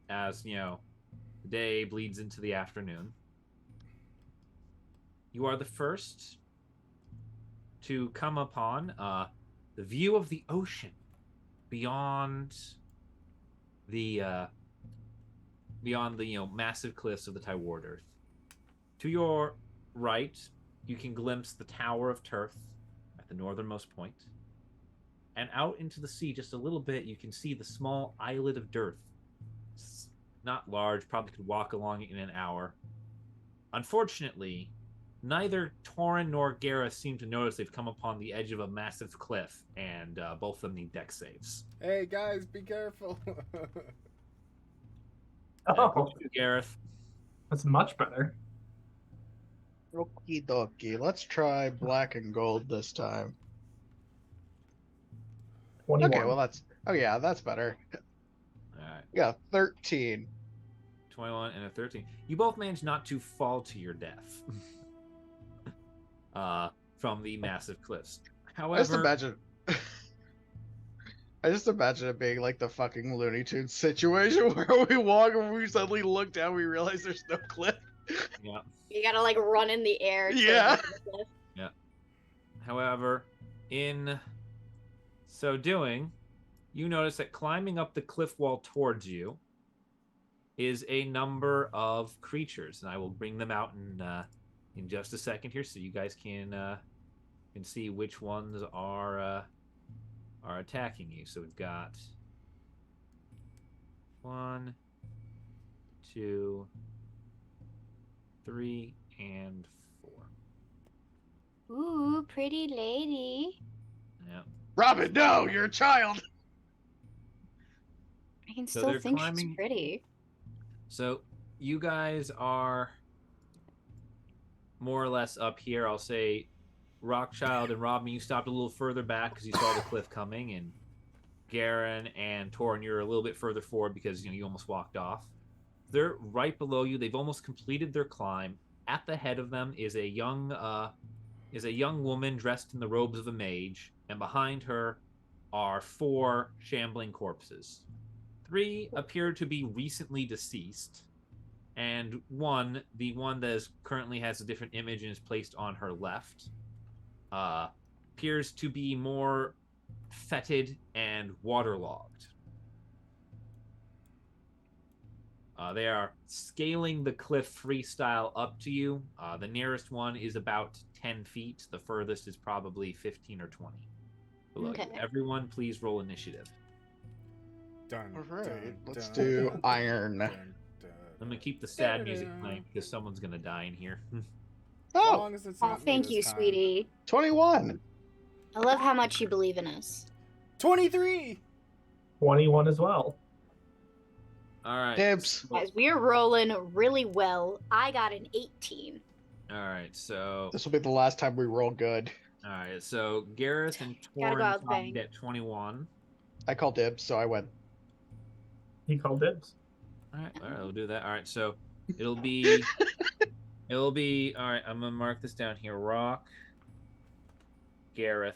as the day bleeds into the afternoon, you are the first to come upon the view of the ocean beyond the massive cliffs of the Tywardearth. To your right, you can glimpse the Tower of Turth at the northernmost point. And out into the sea just a little bit, you can see the small islet of Dearth. It's not large, probably could walk along it in an hour. Unfortunately, neither Torren nor Gareth seem to notice they've come upon the edge of a massive cliff, and both of them need dex saves. Hey guys, be careful. Oh, Gareth. that's much better. Okie dokie. Let's try black and gold this time. 21. Okay, well that's better. All right. Yeah, 13. 21 and a 13. You both managed not to fall to your death from the massive cliffs. However, I just imagine it being like the fucking Looney Tunes situation where we walk and we suddenly look down, we realize there's no cliff. yeah. You gotta like run in the air. Yeah. Yeah. However, in so doing, you notice that climbing up the cliff wall towards you is a number of creatures, and I will bring them out in just a second here, so you guys can see which ones are attacking you. So we've got 1, 2, 3, and 4. Ooh, pretty lady. Yeah. Robin, no, you're a child. I can So still they're think climbing- she's pretty. So you guys are more or less up here. I'll say Rockchild and Robin, you stopped a little further back because you saw the cliff coming, and Garen and Torren, you're a little bit further forward because you almost walked off. They're right below you. They've almost completed their climb. At the head of them is a young woman dressed in the robes of a mage, and behind her are 4 shambling corpses. 3 appear to be recently deceased, and the one that currently has a different image and is placed on her left, appears to be more fetid and waterlogged. They are scaling the cliff freestyle up to you. The nearest one is about 10 feet. The furthest is probably 15 or 20 below Okay. you. Everyone, please roll initiative. Dun, All right, dun, let's dun, do dun, iron. dun, dun. I'm going to keep the sad music playing because someone's going to die in here. As Oh, long as it's Oh, not me thank this you, time. sweetie. 21. I love how much you believe in us. 23. 21 as well. All right. Dibs. Guys, we're rolling really well. I got an 18. All right. So, This will be the last time we roll good. all right. So Gareth and Gotta go Torren out with a tied bang. at 21. I called dibs, so I went. He called dibs. All right, we'll do that. All right, so it'll be, all right, I'm gonna mark this down here. Rock, Gareth,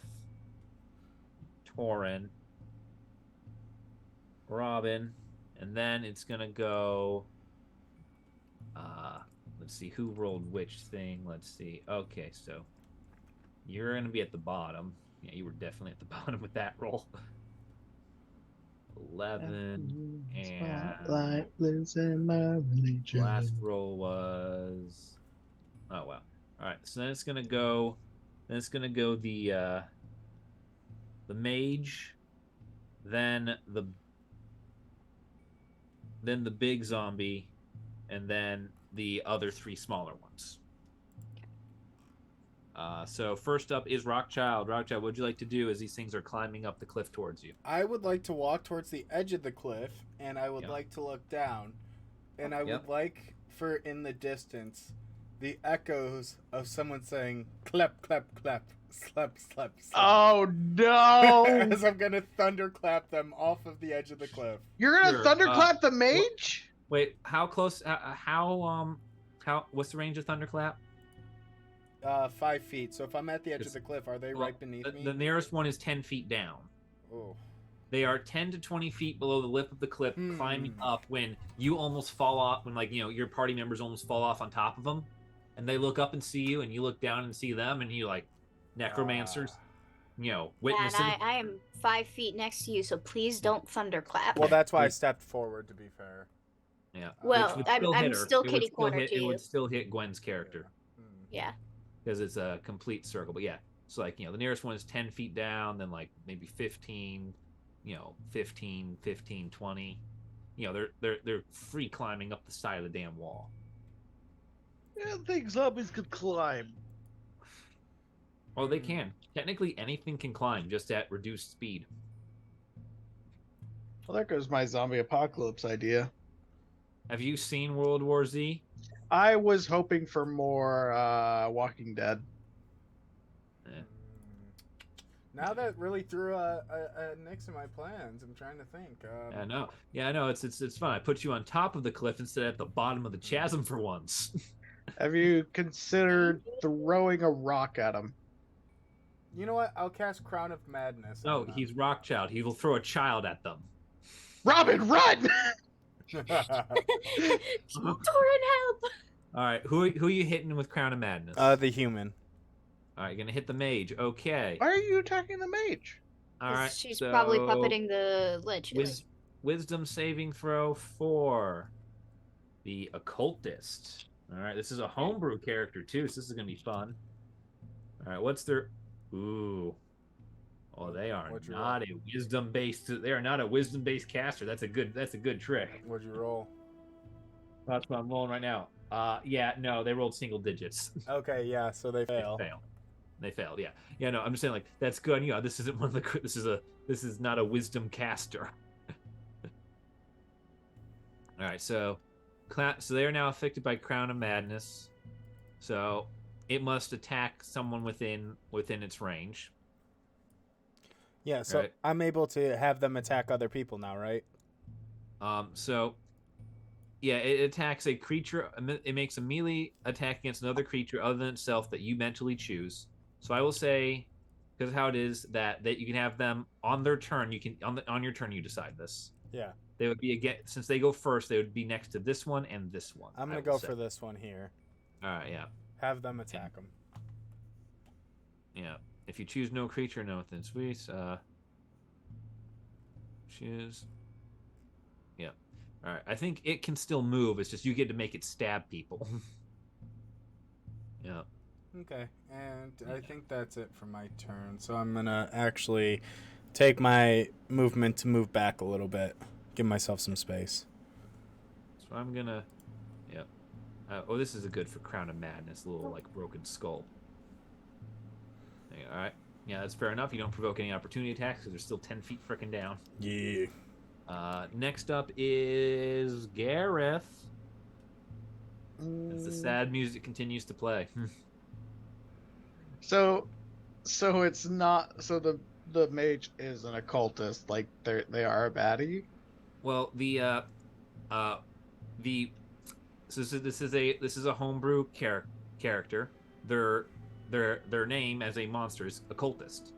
Torren, Robin, and then it's gonna go. Let's see who rolled which thing. Let's see. Okay, so you're gonna be at the bottom. Yeah, you were definitely at the bottom with that roll. 11 and Spotlight lives in my religion. last roll was, oh wow. All right, so then it's gonna go the mage, then the big zombie, and then the other 3 smaller ones. So first up is Rockchild. Rockchild, what would you like to do as these things are climbing up the cliff towards you? I would like to walk towards the edge of the cliff, and I would Yep. like to look down. And I Yep. would like for in the distance the echoes of someone saying clap, clap, clap, slap, slap, slap. Oh no! As I'm gonna thunderclap them off of the edge of the cliff. You're gonna Sure, thunderclap the mage? Wait, how close? What's the range of thunderclap? 5 feet. So if I'm at the edge of the cliff, are they Well, right beneath me? The nearest one is 10 feet down. Oh. They are 10 to 20 feet below the lip of the cliff, climbing up when you almost fall off, when your party members almost fall off on top of them, and they look up and see you, and you look down and see them, and you necromancers, And witnessing. I am 5 feet next to you, so please don't thunderclap. Well, that's why I stepped forward, to be fair. Yeah. Well, which would I'm hit her. still It would kitty still corner hit- to It you. would still hit Gwen's character Yeah. because it's a complete circle. But yeah, so the nearest one is 10 feet down, then maybe 15, 15, 20. They're free climbing up the side of the damn wall. I don't think zombies could climb. Oh, they can. Technically, anything can climb, just at reduced speed. Well, there goes my zombie apocalypse idea. Have you seen World War Z? I was hoping for more Walking Dead. Now that really threw a nix in my plans. I'm trying to think. I know. Yeah, I know. It's fun. I put you on top of the cliff instead of at the bottom of the chasm for once. Have you considered throwing a rock at him? You know what? I'll cast Crown of Madness. No, on them. he's Rockchild. He will throw a child at them. Robin, run! Torren, help! All right, who are you hitting with Crown of Madness? The human. All right, you're gonna hit the mage. Okay. Why are you attacking the mage? All right. She's probably so puppeting the lich. Wisdom saving throw for the occultist. All right, this is a homebrew character too, so this is gonna be fun. All right, what's their? Ooh. Oh, they are What'd you not a wisdom based. They are not a wisdom based caster. That's a good trick. What'd you roll? That's what I'm rolling right now. Yeah, no, they rolled single digits. Okay, yeah, so they fail. They failed. Yeah, yeah. No, I'm just saying like that's good. You know, this isn't one of the. This is not a wisdom caster. All right, so they are now affected by Crown of Madness. So it must attack someone within its range. Yeah, so right? I'm able to have them attack other people now, right? So yeah, it attacks a creature. It makes a melee attack against another creature other than itself that you mentally choose. So I will say, because how it is that you can have them on their turn. You can on your turn you decide this. Yeah. They would be again since they go first. They would be next to this one and this one. I'm gonna go for this one here. All right, yeah. Have them attack them. Yeah. If you choose no creature, no within suites, choose. Yeah. All right. I think it can still move. It's just you get to make it stab people. Yeah. Okay, and I think that's it for my turn. So I'm gonna actually take my movement to move back a little bit, give myself some space. So I'm gonna, yeah. Oh, this is a good for Crown of Madness, a little like broken skull. All right. Yeah, that's fair enough. You don't provoke any opportunity attacks because they're still 10 feet frickin' down. Yeah. Next up is Gareth. As the sad music continues to play. So it's not. So the mage is an occultist. Like they are a baddie. Well, so this is a homebrew character. Their name as a monster is occultist.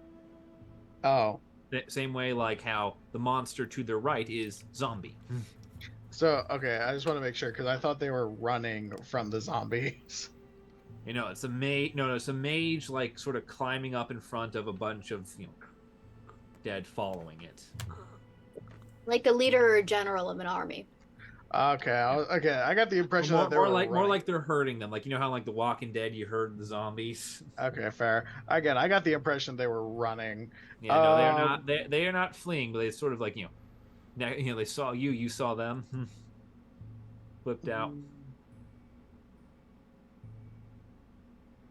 Oh. Same way like how the monster to their right is zombie. So okay, I just want to make sure because I thought they were running from the zombies. You know, it's a mage. No, it's a mage like sort of climbing up in front of a bunch of dead following it. Like a leader or general of an army. Okay, I got the impression that they were more like they're hurting them. Like you know how like The Walking Dead you herd the zombies. Okay, fair. Again, I got the impression they were running. Yeah, no, they are not. They are not fleeing, but they sort of like they saw you saw them. Flipped out.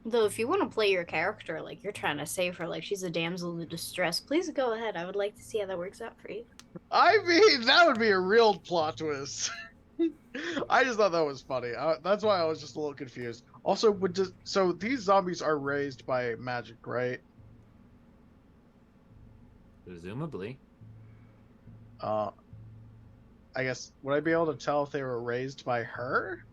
Though if you want to play your character like you're trying to save her like she's a damsel in distress, please go ahead. I would like to see how that works out for you. I mean, that would be a real plot twist. I just thought that was funny. That's why I was just a little confused. Also, so these zombies are raised by magic, right? Presumably. I guess would I be able to tell if they were raised by her?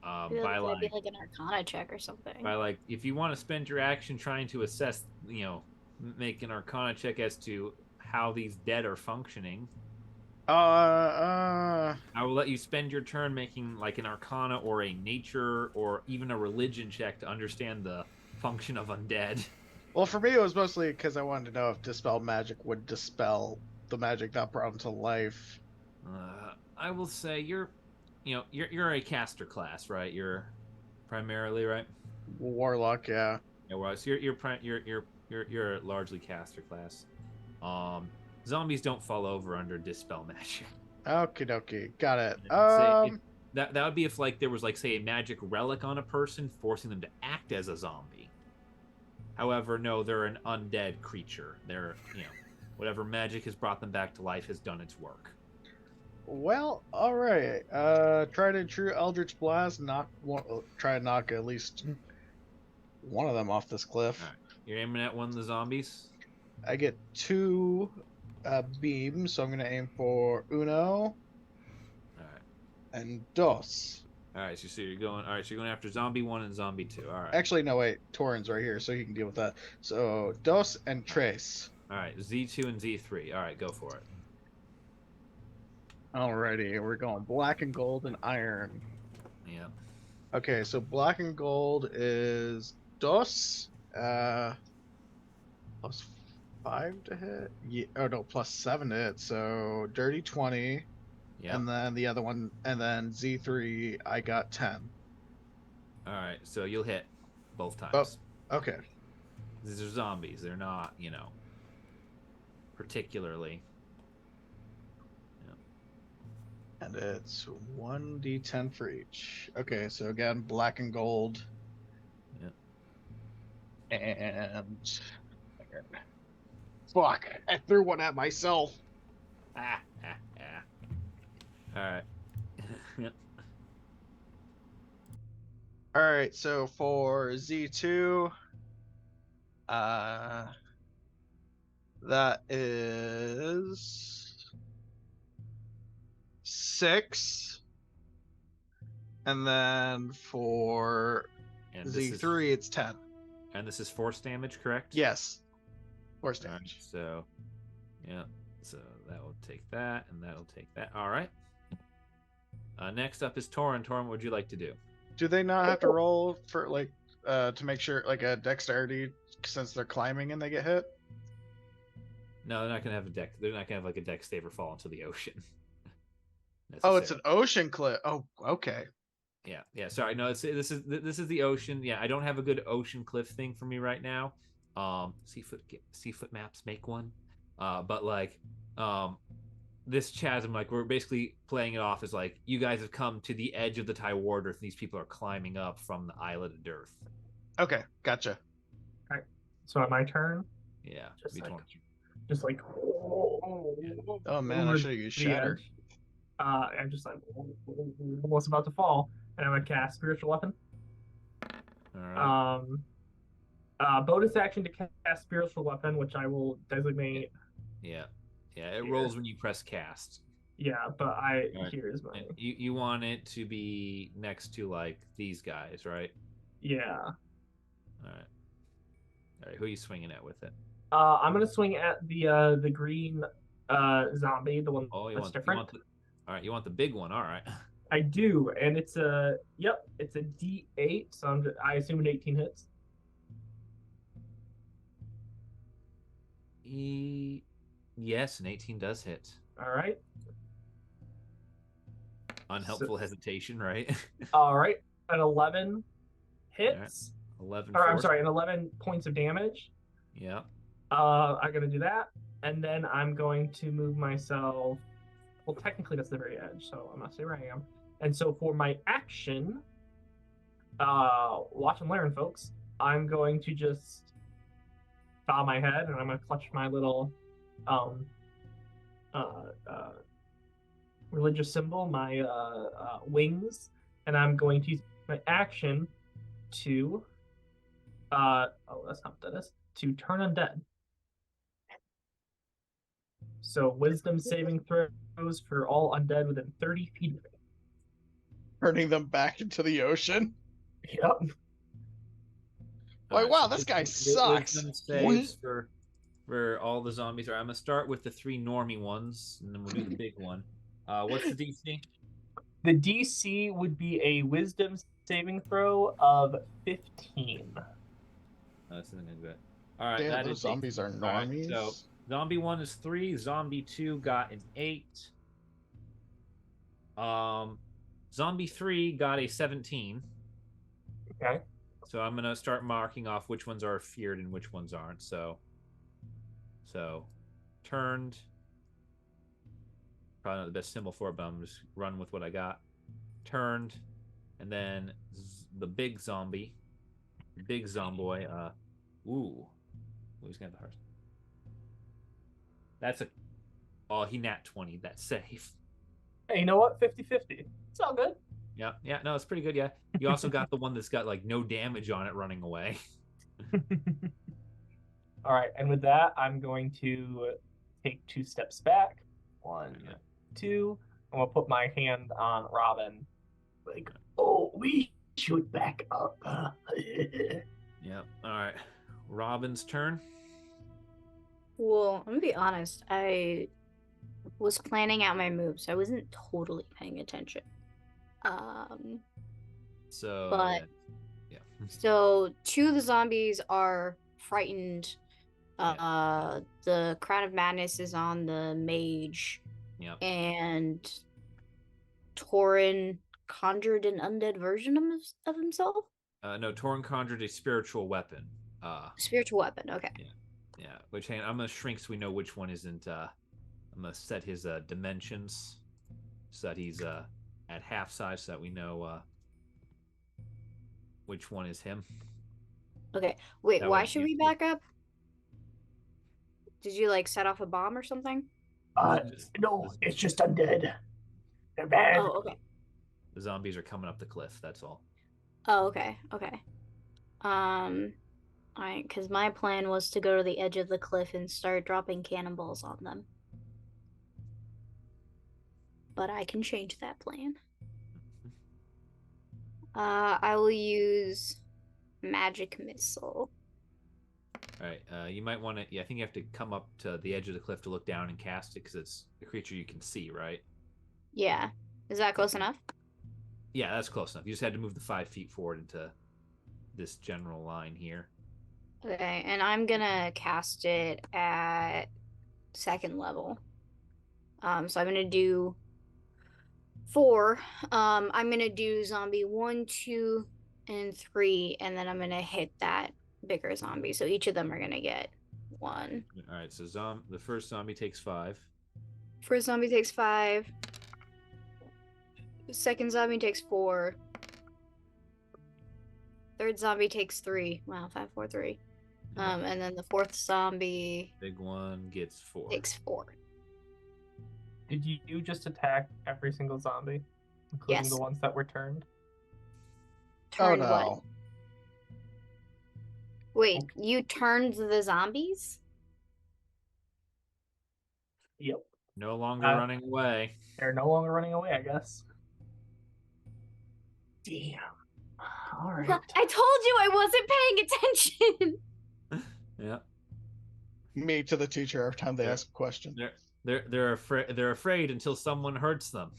By like, be like an Arcana check or something. By like, if you want to spend your action trying to assess, make an Arcana check as to how these dead are functioning. I will let you spend your turn making like an Arcana or a Nature or even a Religion check to understand the function of undead. Well, for me, it was mostly because I wanted to know if Dispel Magic would dispel the magic that brought them to life. I will say you're a caster class, right? You're primarily right. Warlock, yeah. Yeah, well, so you're largely caster class. Zombies don't fall over under Dispel Magic. Okie dokie, got it. That would be if like there was like say a magic relic on a person forcing them to act as a zombie. However, no, they're an undead creature. They're whatever magic has brought them back to life has done its work. Well, all right. Try to true Eldritch Blast. Try to knock at least one of them off this cliff. All right. You're aiming at one of the zombies. I get 2 beams, so I'm gonna aim for uno. All right. And dos. All right. So you're going. All right. So you're going after zombie 1 and zombie 2. All right. Actually, no, wait. Torren's right here, so he can deal with that. So dos and tres. All right. Z2 and Z3. All right. Go for it. Alrighty, we're going black and gold and iron. Yeah. Okay, so black and gold is dos, plus 5 to hit. Yeah, oh no, plus 7 to hit. So dirty 20. Yeah. And then the other one, and then Z3, I got 10. All right, so you'll hit both times. Oh, okay. These are zombies. They're not, particularly. And it's 1d10 for each. Okay, so again, black and gold. Yeah. And fuck, I threw one at myself. All right. All right, so for Z2, that is 6. And then for Z3, it's 10. And this is force damage, correct? Yes. Force damage. Right, so, yeah. So that will take that, and that'll take that. All right. Next up is Torren. Torren, what would you like to do? Do they not have to roll for, like, to make sure, like, a dexterity since they're climbing and they get hit? No, they're not going to have a dex. They're not going to have, like, a dex save or fall into the ocean. Oh, it's an ocean cliff. Oh, okay. Yeah. Sorry, no. This is the ocean. Yeah, I don't have a good ocean cliff thing for me right now. Seafoot maps make one. But like, this chasm, like we're basically playing it off as like you guys have come to the edge of the Tywardearth, and these people are climbing up from the islet of Dearth. Okay, gotcha. All right. So at my turn. Yeah. Just like. Oh man, I should have used Shatter. I'm just like almost about to fall, and I'm gonna cast Spiritual Weapon. All right. Bonus action to cast Spiritual Weapon, which I will designate. Yeah. It rolls when you press cast. Yeah, but here's my. You want it to be next to like these guys, right? Yeah. All right. Who are you swinging at with it? I'm gonna swing at the green zombie, the one that's different. All right, you want the big one. All right. I do, and it's a D8, so I assume an 18 hits. Yes, an 18 does hit. All right. Unhelpful hesitation, right? All right, an 11 hits. Right. 11. I'm sorry, an 11 points of damage. Yeah. I'm gonna do that, and then I'm going to move myself. Well, technically that's the very edge, so I'm not saying where I am. And so for my action, watch and learn, folks. I'm going to just bow my head, and I'm gonna clutch my little religious symbol, my wings, and I'm going to use my action to that's not what that is. To turn undead. So wisdom saving throws for all undead within 30 feet of me. Turning them back into the ocean? Yep. Like, wow, this guy sucks. Wisdom saves for all the zombies. I'm going to start with the 3 normie ones, and then we'll do the big one. What's the DC? The DC would be a wisdom saving throw of 15. That's not good. All right, damn, those zombies are normies. Right, so zombie 1 is 3. Zombie 2 got an 8. Zombie 3 got a 17. Okay. So I'm gonna start marking off which ones are feared and which ones aren't. So turned. Probably not the best symbol for it, but I'm just running with what I got. Turned, and then the big zombie, big zomboy. Who's gonna have the heart? That's he nat 20. That's safe. Hey, you know what? 50-50. It's all good. Yeah, no, it's pretty good. Yeah, you also got the one that's got like no damage on it running away. All right, and with that, I'm going to take 2 steps back. 1, 2. I'm gonna put my hand on Robin, like, oh, we should back up. Yeah. All right, Robin's turn. Well, I'm gonna be honest. I was planning out my moves. I wasn't totally paying attention. So. But yeah. So 2 of the zombies are frightened. The Crown of Madness is on the mage. Yeah. And Torren conjured an undead version of himself. No, Torren conjured a spiritual weapon. Spiritual weapon. Okay. Yeah. I'm gonna shrink so we know which one isn't. I'm gonna set his dimensions. so that he's at half size, so that we know which one is him. Okay. Wait, That why way should you- we back up? Did you like set off a bomb or something? No, it's just undead. They're bad. Oh, okay. The zombies are coming up the cliff. That's all. Oh, okay. Okay. Alright, because my plan was to go to the edge of the cliff and start dropping cannonballs on them. But I can change that plan. I will use magic missile. All right. You might want to. Yeah, I think you have to come up to the edge of the cliff to look down and cast it because it's a creature you can see, right? Yeah. Is that close enough? Yeah, that's close enough. You just had to move the 5 feet forward into this general line here. Okay, and I'm gonna cast it at 2nd level. So I'm gonna do 4. I'm gonna do zombie 1, 2, and 3, and then I'm gonna hit that bigger zombie. So each of them are gonna get 1. All right. So the first zombie takes 5. First zombie takes 5. The second zombie takes 4. Third zombie takes 3. Wow, 5, 4, 3. And then the fourth zombie Big one gets 4. takes 4. Did you just attack every single zombie, including Yes. the ones that were turned? Turned oh what? no. Wait, you turned the zombies? Yep. No longer Uh, running away. They're no longer running away, I guess. Damn. All right. I told you I wasn't paying attention. Yeah. Me to the teacher every time they Yeah. ask a question. They're afraid until someone hurts them.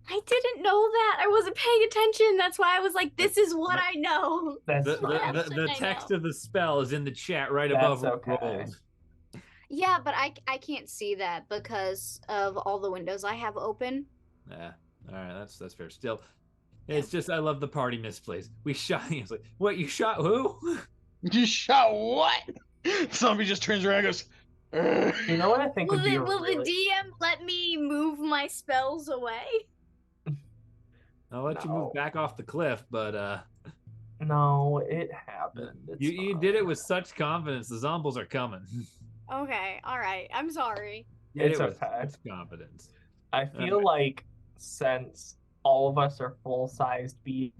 I didn't know that. I wasn't paying attention. That's why I was like, this is what I know. That's What else The should I text know? of the spell is in the chat right That's above what okay. rolled. Yeah, but I can't see that because of all the windows I have open. Yeah. All right, that's fair. Still, it's just I love the party misplays. We shot. It's like, what? You shot who? You shot what? Zombie just turns around and goes, "Ugh." You know what I think would be a Will really... the DM let me move my spells away? I'll let you move No. back off the cliff, but No, it happened. It's you fine. did it with such confidence. The zombies are coming. Okay, all right. I'm sorry. You did It's it with okay. such confidence. I feel like since all of us are full-sized beings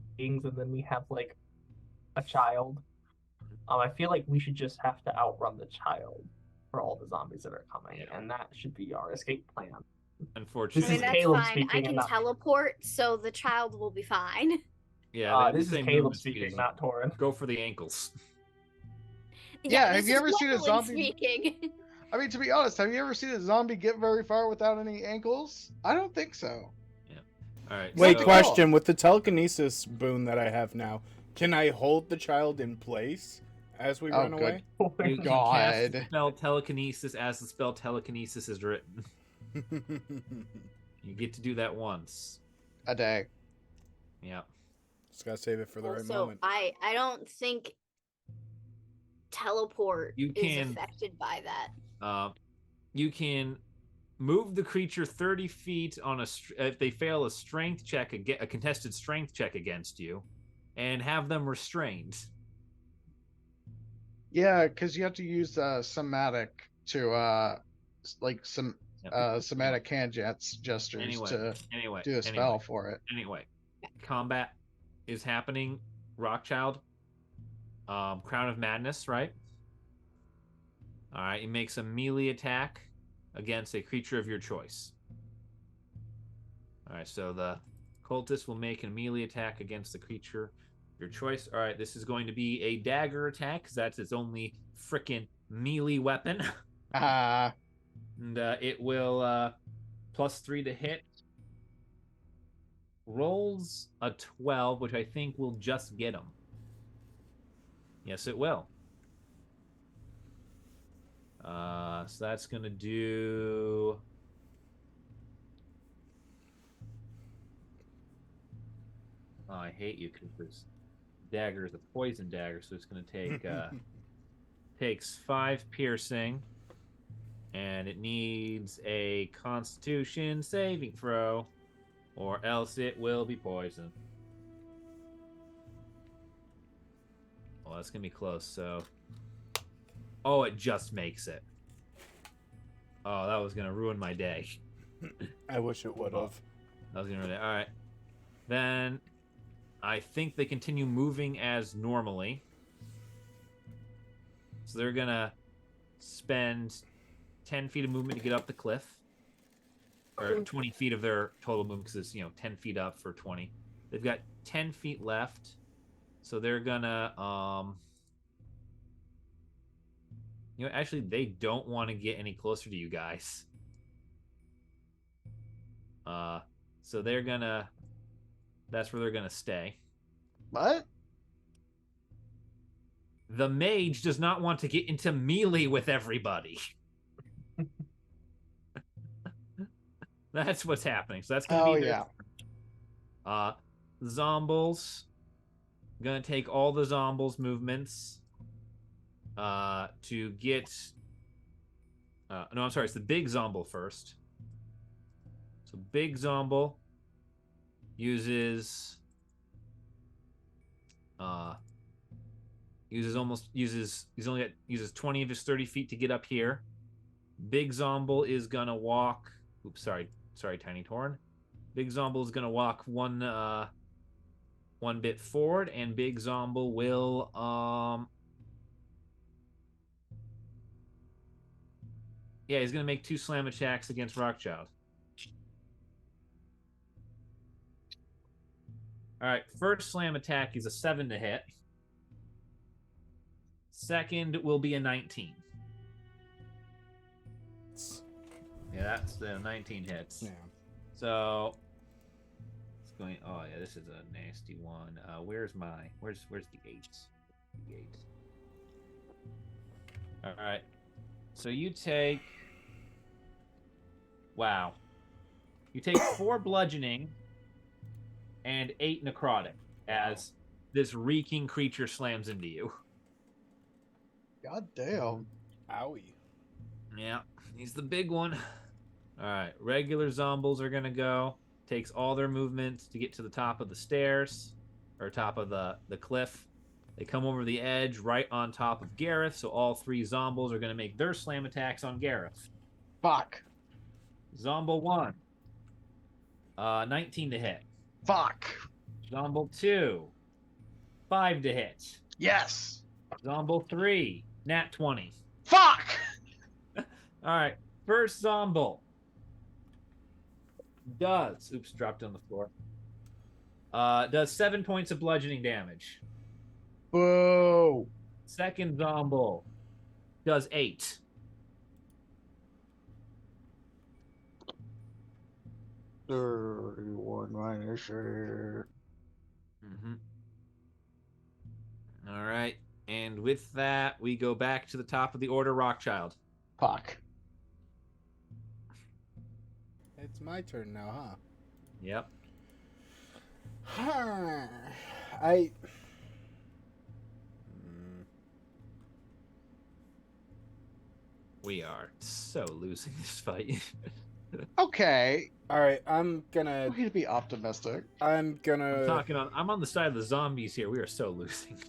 and then we have like a child, I feel like we should just have to outrun the child for all the zombies that are coming, Yeah. and that should be our escape plan. Unfortunately, This I is mean, that's Caleb fine. speaking I and can not- teleport, so the child will be fine. yeah. This is same Caleb movement speed speaking, as- not Torren. Go for the ankles. Yeah, this have you is ever seen a Gwendolyn zombie- speaking? I mean, to be honest, have you ever seen a zombie get very far without any ankles? I don't think so. All right. Wait, so- question. With the telekinesis boon that I have now, can I hold the child in place as we Oh, run away? You God. cast the spell telekinesis as the spell telekinesis is written. You get to do that once. A day. Yeah. Just gotta save it for the right Also, moment. I don't think teleport You is can- affected by that. You can move the creature 30 feet on if they fail a strength check, a contested strength check against you, and have them restrained. Yeah, because you have to use somatic to like some Yep. somatic hand gestures to Anyway, do a spell for it. Anyway, combat is happening. Rockchild, Crown of Madness, right? All right, he makes a melee attack against a creature of your choice. All right, so the cultist will make a melee attack against the creature of your choice. All right, this is going to be a dagger attack because that's its only frickin' melee weapon. And it will +3 to hit. Rolls a 12, which I think will just get him. Yes, it will. So that's going to do... Oh, I hate you because this dagger is a poison dagger, so it's going to take... takes 5 piercing. And it needs a Constitution saving throw, or else it will be poisoned. Well, that's going to be close, so... Oh, it just makes it. Oh, that was going to ruin my day. I wish it would have. That was going to ruin it. All right. Then I think they continue moving as normally. So they're going to spend 10 feet of movement to get up the cliff. Or 20 feet of their total movement because it's, 10 feet up for 20. They've got 10 feet left. So they're going to... actually, they don't want to get any closer to you guys. So they're going to... That's where they're going to stay. What? The mage does not want to get into melee with everybody. That's what's happening. So that's going to be their Zombles. Going to take all the Zombles movements to get... no, I'm sorry. It's the big Zomble first. So big Zomble uses... uses 20 of his 30 feet to get up here. Big Zomble is gonna walk. Oops, sorry, Tiny Torren. Big Zomble is gonna walk one bit forward, and Big Zomble will he's gonna make 2 slam attacks against Rockchild. All right, first slam attack is a 7 to hit. Second will be a 19. Yeah, that's the 19 hits. Yeah. So it's going. Oh yeah, this is a nasty one. Where's the 8? The 8. All right. So you take. Wow. You take 4 bludgeoning and 8 necrotic as this reeking creature slams into you. God damn. Owie. Yeah, he's the big one. All right, regular Zombles are going to go. Takes all their movement to get to the top of the stairs, or top of the cliff. They come over the edge right on top of Gareth, so all 3 Zombles are going to make their slam attacks on Gareth. Fuck. Zomble 1. 19 to hit. Fuck. Zomble 2. 5 to hit. Yes. Zomble 3. Nat 20. Fuck! All right. First Zomble does... Oops, dropped on the floor. Does 7 points of bludgeoning damage. Boo! Second Zomble does 8. -1 -8. Mm-hmm. All right. And with that, we go back to the top of the order, Rockchild. Fuck. It's my turn now, huh? Yep. We are so losing this fight. Okay. All right, I'm gonna We need to be optimistic. I'm I'm on the side of the zombies here. We are so losing.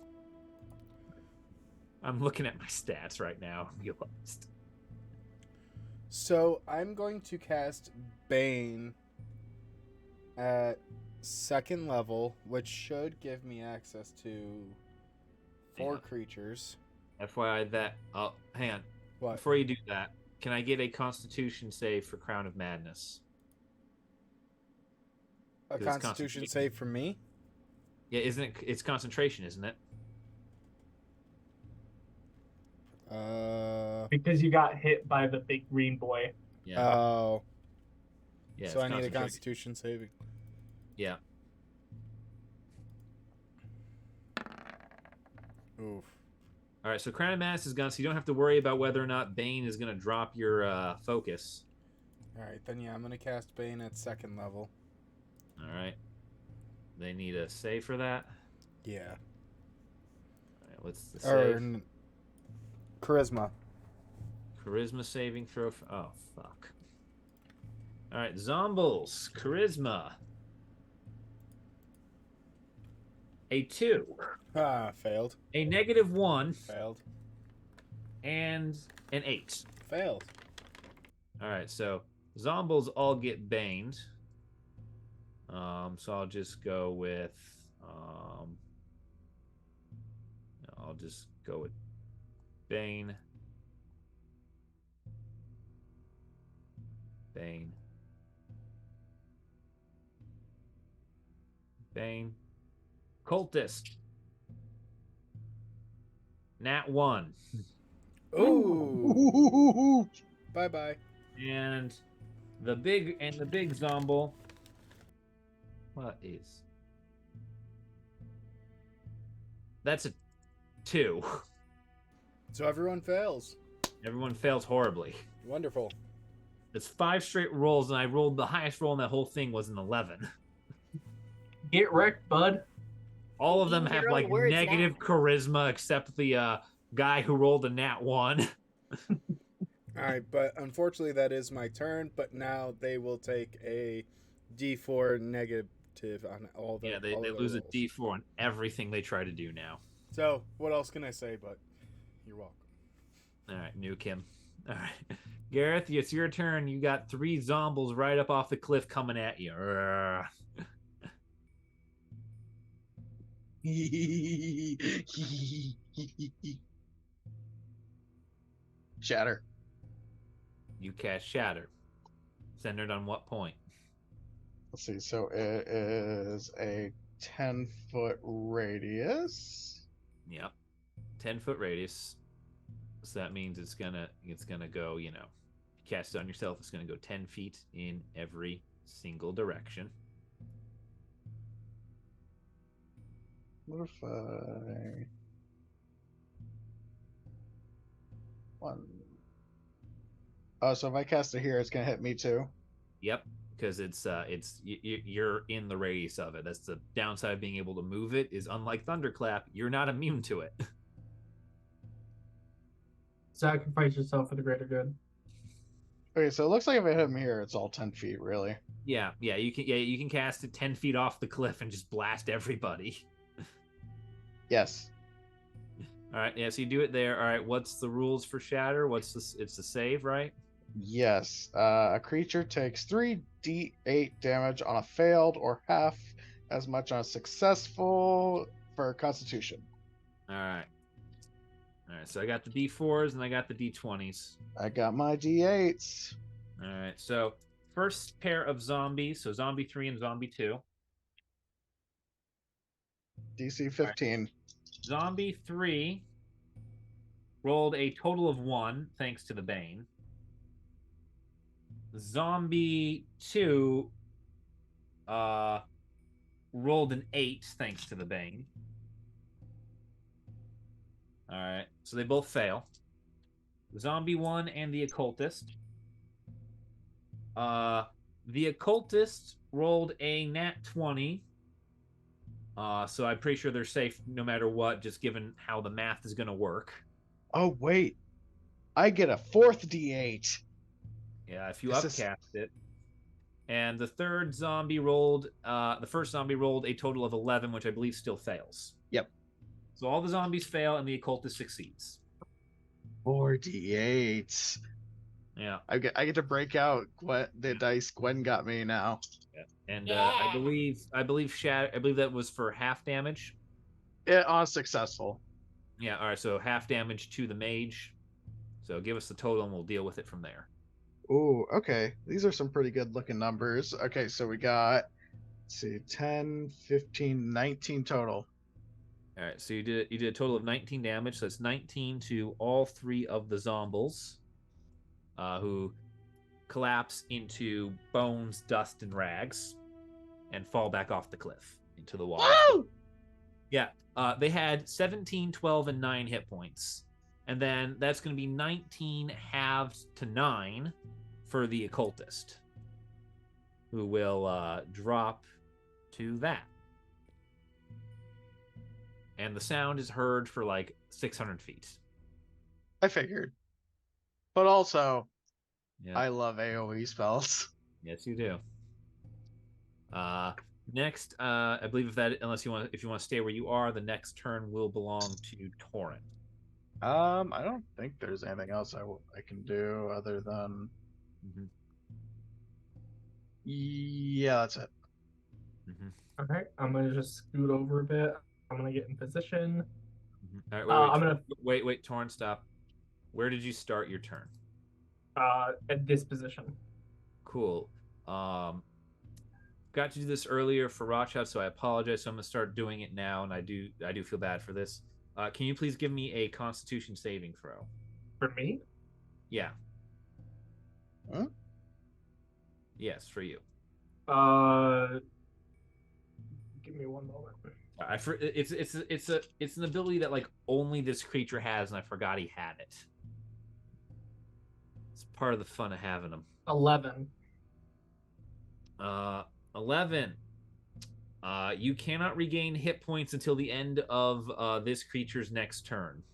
I'm looking at my stats right now. Realized. So I'm going to cast Bane at 2nd level, which should give me access to 4 creatures. FYI that... Oh, hang on. What? Before you do that, can I get a Constitution save for Crown of Madness? A Constitution save for me? Yeah, isn't it? It's concentration, isn't it? Because you got hit by the big green boy. Yeah. Oh. Yeah. So I need a Constitution saving. Yeah. Oof. All right. So Crown of Madness is gone, so you don't have to worry about whether or not Bane is going to drop your focus. All right, then yeah, I'm gonna cast Bane at 2nd level. All right. They need a save for that. Yeah. All right. What's the save? Charisma. Charisma saving throw. Oh, fuck. All right, Zombles. Charisma. A 2. Failed. A -1. Failed. And an 8. Failed. All right, so Zombles all get baned. So I'll just go with Bane. Bane. Cultist. Nat 1. Ooh. Bye-bye. And the big Zomble. What is? That's a 2. So everyone fails. Everyone fails horribly. Wonderful. It's 5 straight rolls, and I rolled the highest roll in that whole thing was an 11. Get wrecked, bud. All of them Use have your own like words negative now. charisma, except the guy who rolled a nat 1. All right, but unfortunately that is my turn. But now they will take a D4 negative on all the. Yeah, they all of their lose a rolls. D4 on everything they try to do now. So what else can I say? But you're welcome. All right, nuke him. All right, Gareth, it's your turn. You got 3 zombies right up off the cliff coming at you. Shatter. You cast Shatter. Centered on what point? Let's see. So it is a 10-foot radius. Yep, 10-foot radius. So that means it's gonna go. You know, if you cast it on yourself, it's gonna go 10 feet in every single direction. What if I... One. Oh, so if I cast it here, it's gonna hit me too. Yep, because you're in the radius of it. That's the downside of being able to move it. Is unlike Thunderclap, you're not immune to it. Sacrifice yourself for the greater good. Okay, so it looks like if I hit him here, it's all 10 feet, really. Yeah, you can cast it 10 feet off the cliff and just blast everybody. Yes. All right, yeah, so you do it there. All right, what's the rules for Shatter? It's the save, right? Yes. A creature takes 3d8 damage on a failed or half as much on a successful for Constitution. All right, so I got the D4s and I got the D20s. I got my d8s. All right, so first pair of zombies, so Zombie 3 and Zombie 2. DC 15. Right. Zombie 3 rolled a total of 1, thanks to the Bane. Zombie 2 rolled an 8, thanks to the Bane. All right, so they both fail. Zombie 1 and the Occultist. The Occultist rolled a nat 20. So I'm pretty sure they're safe no matter what, just given how the math is going to work. Oh, wait. I get a 4th d8. Yeah, if you upcast it. And the third zombie rolled, the first zombie rolled a total of 11, which I believe still fails. Yep. So all the zombies fail and the Occultist succeeds. 4 d8s. Yeah. I get to break out the dice Gwen got me now. Yeah. And I believe that was for half damage. Yeah, on successful. Yeah, all right, so half damage to the mage. So give us the total and we'll deal with it from there. Ooh, okay. These are some pretty good looking numbers. Okay, so we got, let's see, 10, 15, 19 total. All right, so you did a total of 19 damage. So it's 19 to all 3 of the zombies, who collapse into bones, dust, and rags, and fall back off the cliff into the water. Woo! Yeah, they had 17, 12, and 9 hit points. And then that's going to be 19 halved to 9 for the Occultist, who will drop to that. And the sound is heard for like 600 feet. I figured. But also, Yeah. I love AoE spells. Yes, you do. Next, I believe if you want to stay where you are, the next turn will belong to Torren. I don't think there's anything else I can do other than. Mm-hmm. Yeah, that's it. Mm-hmm. Okay, I'm gonna just scoot over a bit. I'm gonna get in position. Mm-hmm. All right, I'm gonna wait, Torren, stop. Where did you start your turn? at this position. Cool. Got to do this earlier for Rothschild, so I apologize. So I'm gonna start doing it now, and I do feel bad for this. Can you please give me a Constitution saving throw? For me? Yeah. Huh? Yes, for you. Give me one moment. It's an ability that like only this creature has, and I forgot he had it. It's part of the fun of having them. 11. 11. You cannot regain hit points until the end of this creature's next turn.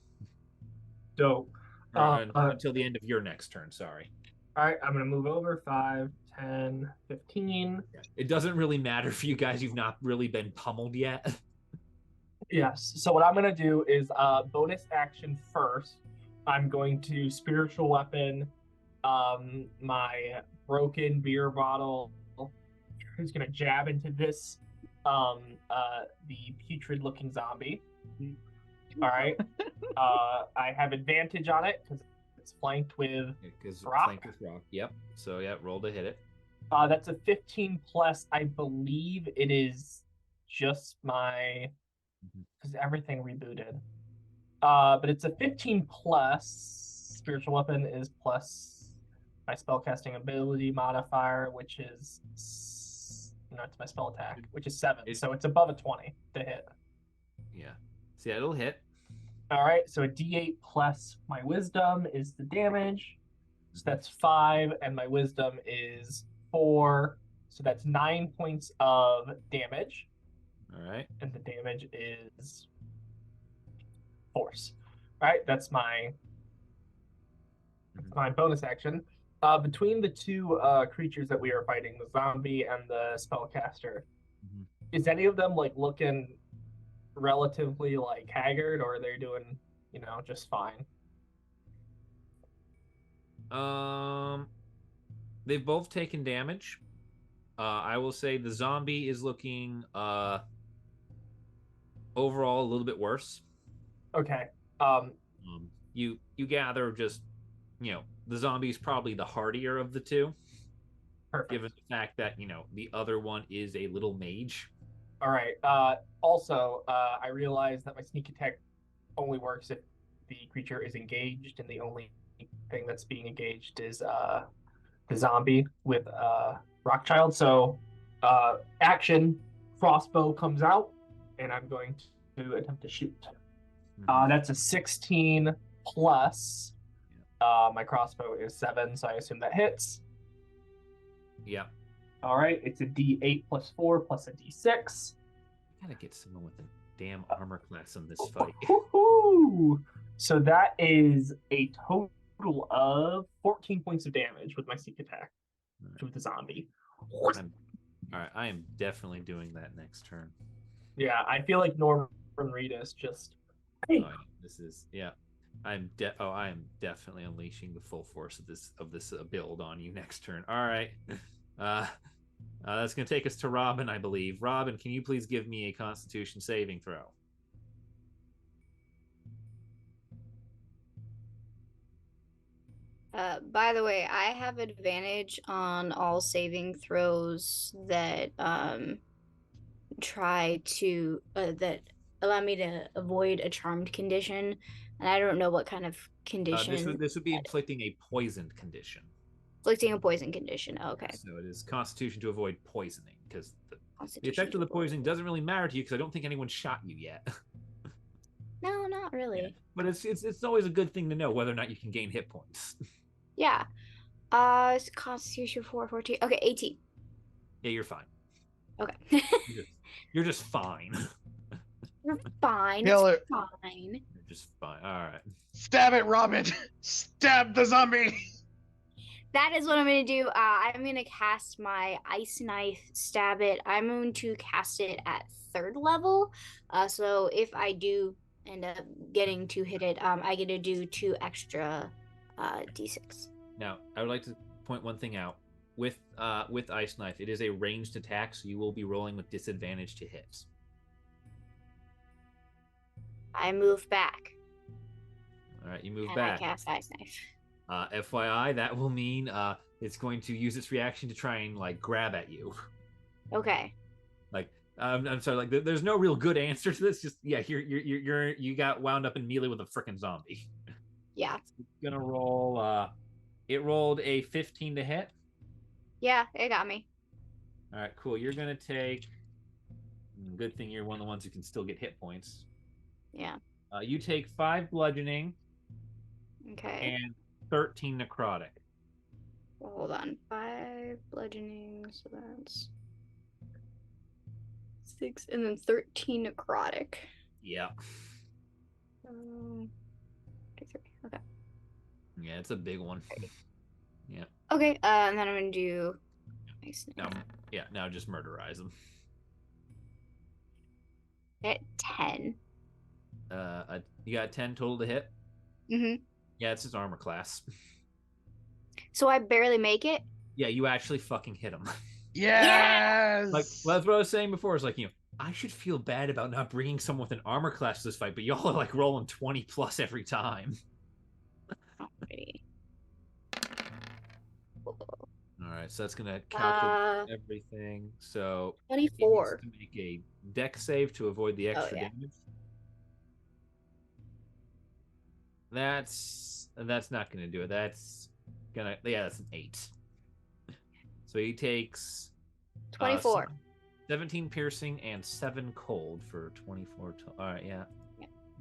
Dope. Until the end of your next turn, sorry. All right, I'm going to move over 5, 10, 15. It doesn't really matter for you guys. You've not really been pummeled yet. Yes. So what I'm going to do is bonus action first. I'm going to spiritual weapon my broken beer bottle. Who's going to jab into this the putrid looking zombie. All right. I have advantage on it because it's flanked with rock. Flanked with rock. Yep. So yeah, roll to hit it. That's a 15 plus. I believe it is just my because everything rebooted. But it's a 15 plus. Spiritual weapon is plus my spellcasting ability modifier, which is it's my spell attack, which is 7. So it's above a 20 to hit. Yeah. So yeah, it'll hit. All right. So a D8 plus my wisdom is the damage. So that's 5, and my wisdom is 4. So that's 9 points of damage. All right. And the damage is force. All right. That's my bonus action. Between the two creatures that we are fighting, the zombie and the spellcaster, is any of them like looking relatively like haggard, or are they doing, just fine? They've both taken damage. I will say the zombie is looking overall a little bit worse. Okay. You gather just, the zombie is probably the hardier of the two. Perfect. Given the fact that, the other one is a little mage. All right. Also, I realize that my sneak attack only works if the creature is engaged, and the only thing that's being engaged is the zombie with Rockchild. So, action, crossbow comes out, and I'm going to attempt to shoot. That's a 16 plus. My crossbow is 7, so I assume that hits. Yeah. All right, it's a D8 plus 4 plus a D6. Gotta get someone with a damn armor class in this fight. So that is a total of 14 points of damage with my sneak attack to the zombie. All right, I am definitely doing that next turn. Yeah, I feel like Norman Reedus just. This is I am definitely unleashing the full force of this build on you next turn. All right. That's going to take us to Robin, I believe. Robin, can you please give me a Constitution saving throw? By the way, I have advantage on all saving throws that try to that allow me to avoid a charmed condition, and I don't know what kind of condition. This would be inflicting a poisoned condition. Inflicting a poison condition. Oh, okay. So it is Constitution to avoid poisoning, because the effect of the poisoning doesn't really matter to you, because I don't think anyone shot you yet. No, not really. Yeah. But it's always a good thing to know whether or not you can gain hit points. Yeah. Constitution 14. Okay, 18. Yeah, you're fine. Okay. You're just fine. You're fine. Taylor, it's fine. just fine. All right. Stab it, Robin! Stab the zombie! That is what I'm going to do. I'm going to cast my Ice Knife, stab it. I'm going to cast it at 3rd level. So if I do end up getting to hit it, I get to do 2 extra d6. Now, I would like to point one thing out. With Ice Knife, it is a ranged attack, so you will be rolling with disadvantage to hits. I move back. All right, you move and back. I cast Ice Knife. FYI, that will mean it's going to use its reaction to try and like grab at you. Okay. Like, I'm sorry. Like, there's no real good answer to this. Just you got wound up in melee with a freaking zombie. Yeah. It's gonna roll. It rolled a 15 to hit. Yeah, it got me. All right, cool. You're gonna take. Good thing you're one of the ones who can still get hit points. Yeah. You take 5 bludgeoning. Okay. And 13 necrotic. Well, hold on. 5 bludgeoning, so that's 6, and then 13 necrotic. Yeah. 23. Okay. Yeah, it's a big one. Yeah. Okay, and then I'm gonna do. Now just murderize them. At 10. You got 10 total to hit? Mm-hmm. Yeah, it's his armor class. So I barely make it? Yeah, you actually fucking hit him. Yes! Like, that's what I was saying before. It's like, I should feel bad about not bringing someone with an armor class to this fight, but y'all are like rolling 20 plus every time. Alrighty. Alright, so that's gonna calculate everything. So 24. to make a deck save to avoid the extra damage. That's not gonna do it. That's an 8. So he takes 24. 17 piercing and 7 cold for 24. All right, yeah.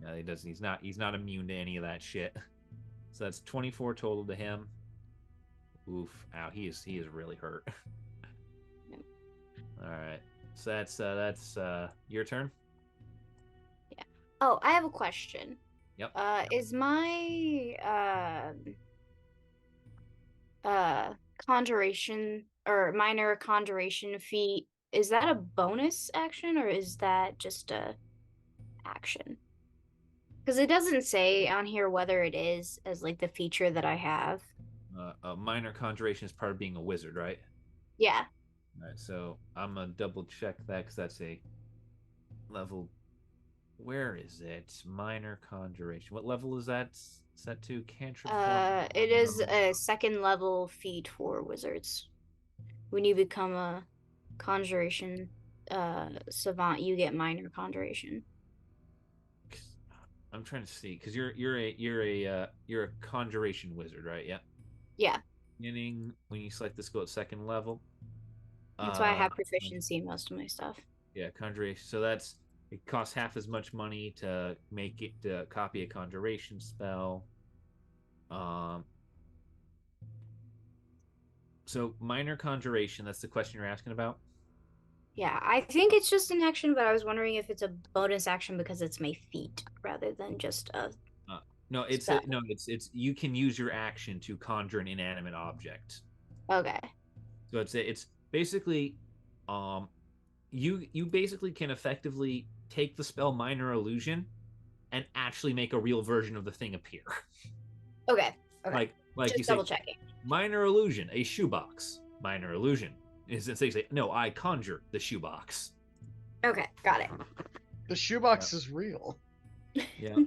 Yeah, he doesn't. He's not immune to any of that shit. So that's 24 total to him. Oof! Ow, he is really hurt. All right, so that's your turn. Yeah. Oh, I have a question. Yep. Is my conjuration or minor conjuration feat, is that a bonus action or is that just a action? Because it doesn't say on here whether it is as like the feature that I have. A minor conjuration is part of being a wizard, right? Yeah. All right, so I'm gonna double check that because that's a level. Where is it? Minor conjuration. What level is that set to? Cantrip. It is a 2nd level feat for wizards. When you become a conjuration savant, you get minor conjuration. I'm trying to see because you're a conjuration wizard, right? Yeah. Yeah. Beginning when you select this, go at 2nd level. That's why I have proficiency in most of my stuff. Yeah, conjuration. So it costs half as much money to make it to copy a conjuration spell. So minor conjuration. That's the question you're asking about. Yeah, I think it's just an action, but I was wondering if it's a bonus action because it's my feat rather than just a. No, it's you can use your action to conjure an inanimate object. Okay. So it's basically, you basically can effectively take the spell minor illusion, and actually make a real version of the thing appear. Okay. Okay. Like just you double say, checking. Minor illusion, a shoebox. Minor illusion is it say no, I conjure the shoebox. Okay, got it. The shoebox is real. Yeah.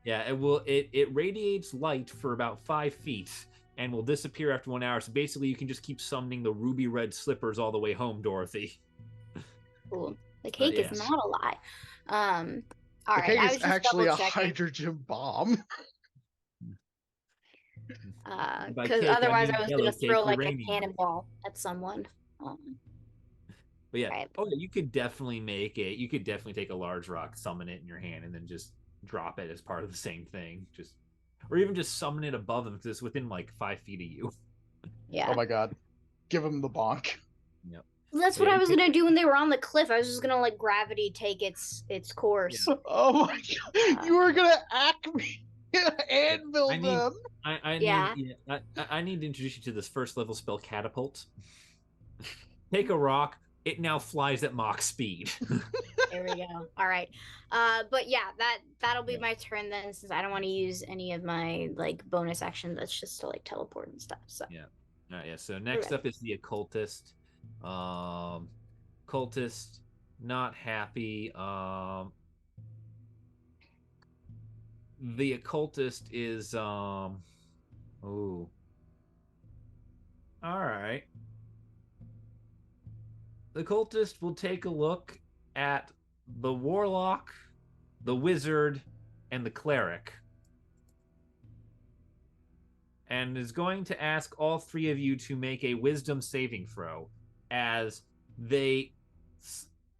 Yeah, it radiates light for about 5 feet and will disappear after 1 hour. So basically you can just keep summoning the ruby red slippers all the way home, Dorothy. Cool. The cake is not a lie. All the right. cake I is was just actually a double-checking. hydrogen bomb. Because otherwise I was going to throw like uranium. a cannonball at someone. But yeah, right. you could definitely make it. You could definitely take a large rock, summon it in your hand, and then just drop it as part of the same thing. Or even just summon it above them because it's within like 5 feet of you. Yeah. Oh my god. Give him the bonk. Yep. That's what Yeah, I you was could- gonna do when they were on the cliff. I was just gonna let gravity take its course. Oh my god! You were gonna acme anvil I need- them. I Yeah. need I need to introduce you to this first level spell, Catapult. Take a rock. It now flies at Mach speed. There we go. All right. But yeah, that'll be my turn then, since I don't want to use any of my like bonus action. That's just to like teleport and stuff. So Yeah. All right, yeah. So next up is the occultist. Cultist, not happy. The occultist is ooh. All right. The cultist will take a look at the warlock, the wizard, and the cleric, and is going to ask all three of you to make a wisdom saving throw as they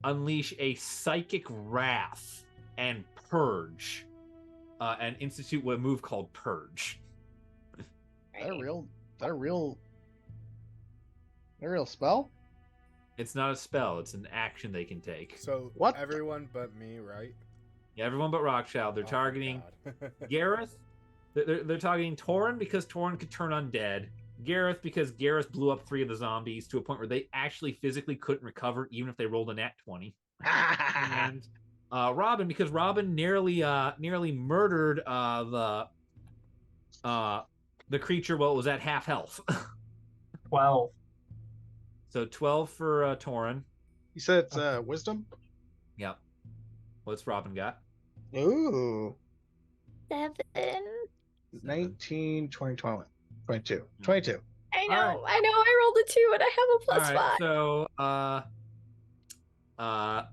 unleash a psychic wrath and purge and institute a move called Purge. Is that a real spell? It's not a spell, it's an action they can take. So What? Everyone but me, right? Yeah, everyone but Rockchild. They're Oh my targeting God. Gareth. They're targeting Torren because Torren could turn undead. Gareth because Gareth blew up 3 of the zombies to a point where they actually physically couldn't recover even if they rolled a nat 20. And Robin because Robin nearly murdered the creature while it was at half health. 12. So 12 for Torren. You said it's wisdom? Yep. What's Robin got? Ooh. 7. 19, 20, 21, 22. 22. I know. All right. I know. I rolled a 2 and I have a plus All right, 5. so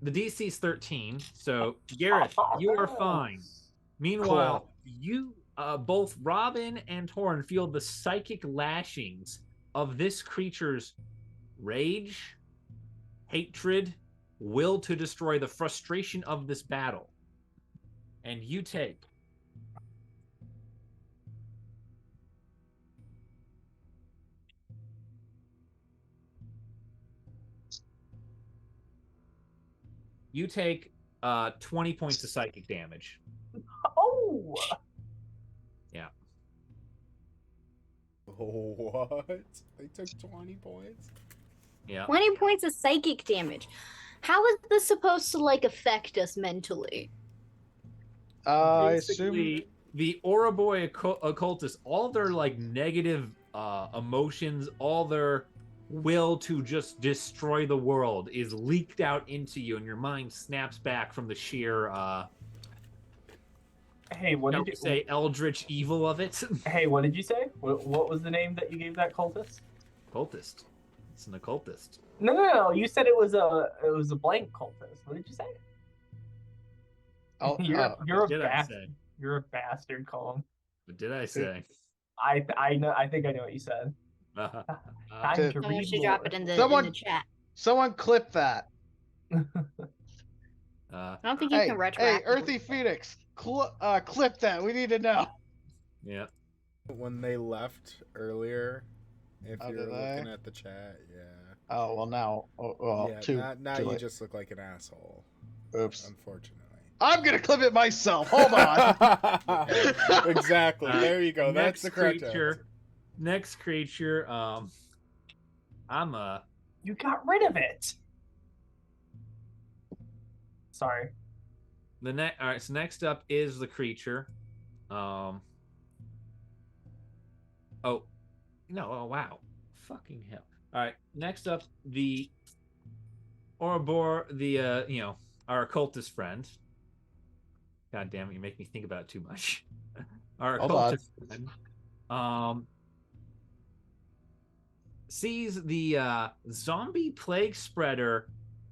the DC is 13. So Gareth, you are fine. Meanwhile, you both Robin and Torren feel the psychic lashings of this creature's rage, hatred, will to destroy, the frustration of this battle. And you take You take 20 points of psychic damage. Oh! Yeah. What? They took 20 points? Yeah. 20 points of psychic damage. How is this supposed to like affect us mentally? I Basically, assume the Ouroboy occultists, all their like negative emotions, all their will to just destroy the world is leaked out into you, and your mind snaps back from the sheer Hey, what did you say? Eldritch evil of it. Hey, what did you say? What was the name that you gave that cultist? Occultist. It's an occultist. No. You said it was a blank cultist. What did you say? Oh, You're a did I bastard. say? You're a bastard, Colin. What did I say? I know. I think I know what you said. Time to Someone read should more. drop it in the chat. someone clip that. I don't think you Hey, can hey, retroact. Earthy Phoenix, clip that. We need to know. Yeah. When they left earlier, if Oh, you're did looking they? at the chat, yeah. Oh well, now, Yeah, now too you late. just look like an asshole. Oops. Unfortunately. I'm gonna clip it myself. Hold on. Exactly. There you go. That's the correct creature. answer. Next creature. You got rid of it. Sorry. All right. So next up is the creature. Oh no! Oh wow! Fucking hell! All right. Next up, the Ouroboros, our occultist friend. God damn it! You make me think about it too much. Our Hold on. occultist friend. Sees the zombie plague spreader.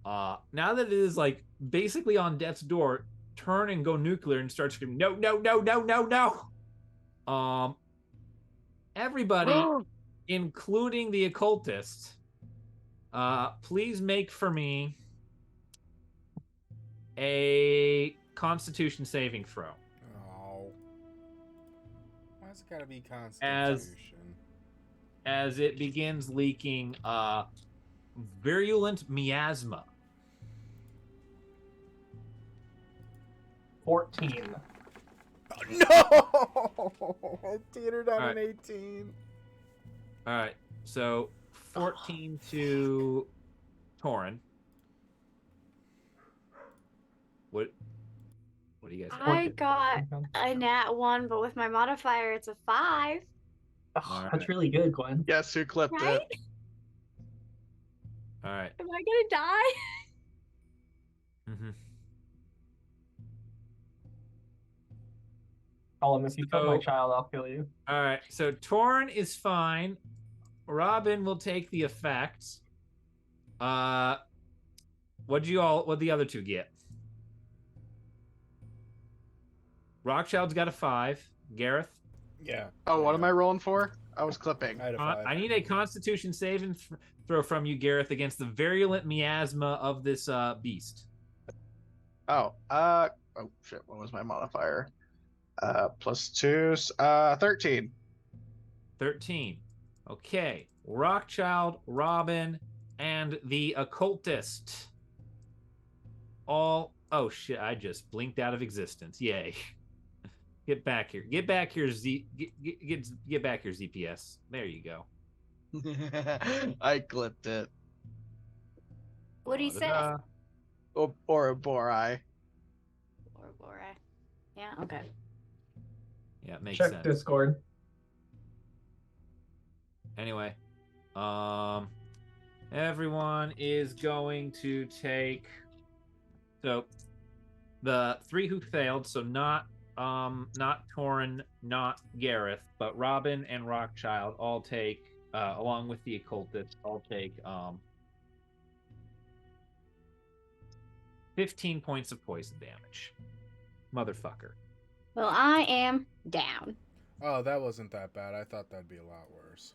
Now that it is like basically on death's door, turn and go nuclear and start screaming, no, no, no, no, no, no. Everybody, including the occultist, please make for me a Constitution saving throw. Oh. Why's it gotta be Constitution? As it begins leaking virulent miasma. 14. No! It teetered on All an right. 18. All right, so 14 to Torren. What do you guys have? I got a nat 1, but with my modifier, it's a 5. Oh, All that's right. really good, Gwen. Guess who clipped Right? it? All right. Am I gonna die? Mm-hmm. Tell him if you kill my So- child, I'll kill you. All right, so Torren is fine. Robin will take the effect. What'd the other two get? Rockchild's got a 5. Gareth? Yeah. Oh, what am I rolling for? I was clipping. I had a 5. I need a Constitution saving throw from you, Gareth, against the virulent miasma of this beast. Oh, shit, what was my modifier? +2, 13. 13. Okay. Rockchild, Robin, and the occultist. All. Oh shit! I just blinked out of existence. Yay! Get back here. Get back here, get back here, ZPS. There you go. I clipped it. What'd he say? Or a Borai. Or yeah, okay. Yeah, it makes Check sense. Discord. Anyway, everyone is going to take. So, the 3 who failed. So not Torren, not Gareth, but Robin and Rockchild all take, along with the occultist, all take 15 points of poison damage. Motherfucker. Well, I am down. Oh, that wasn't that bad. I thought that'd be a lot worse.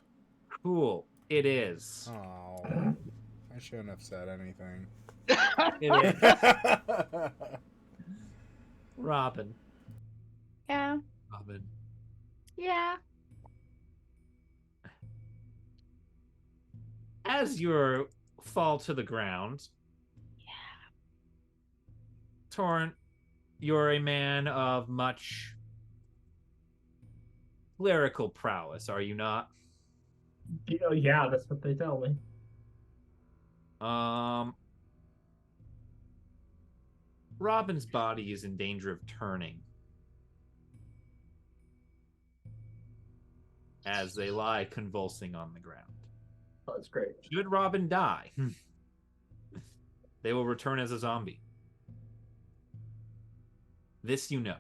Cool. It is. Oh, I shouldn't have said anything. It is. Robin. Yeah. Robin. Yeah. As you fall to the ground, Torren, you're a man of much clerical prowess, are you not? Oh, yeah, that's what they tell me. Robin's body is in danger of turning as they lie convulsing on the ground. Oh, that's great. Should Robin die, they will return as a zombie. This you know.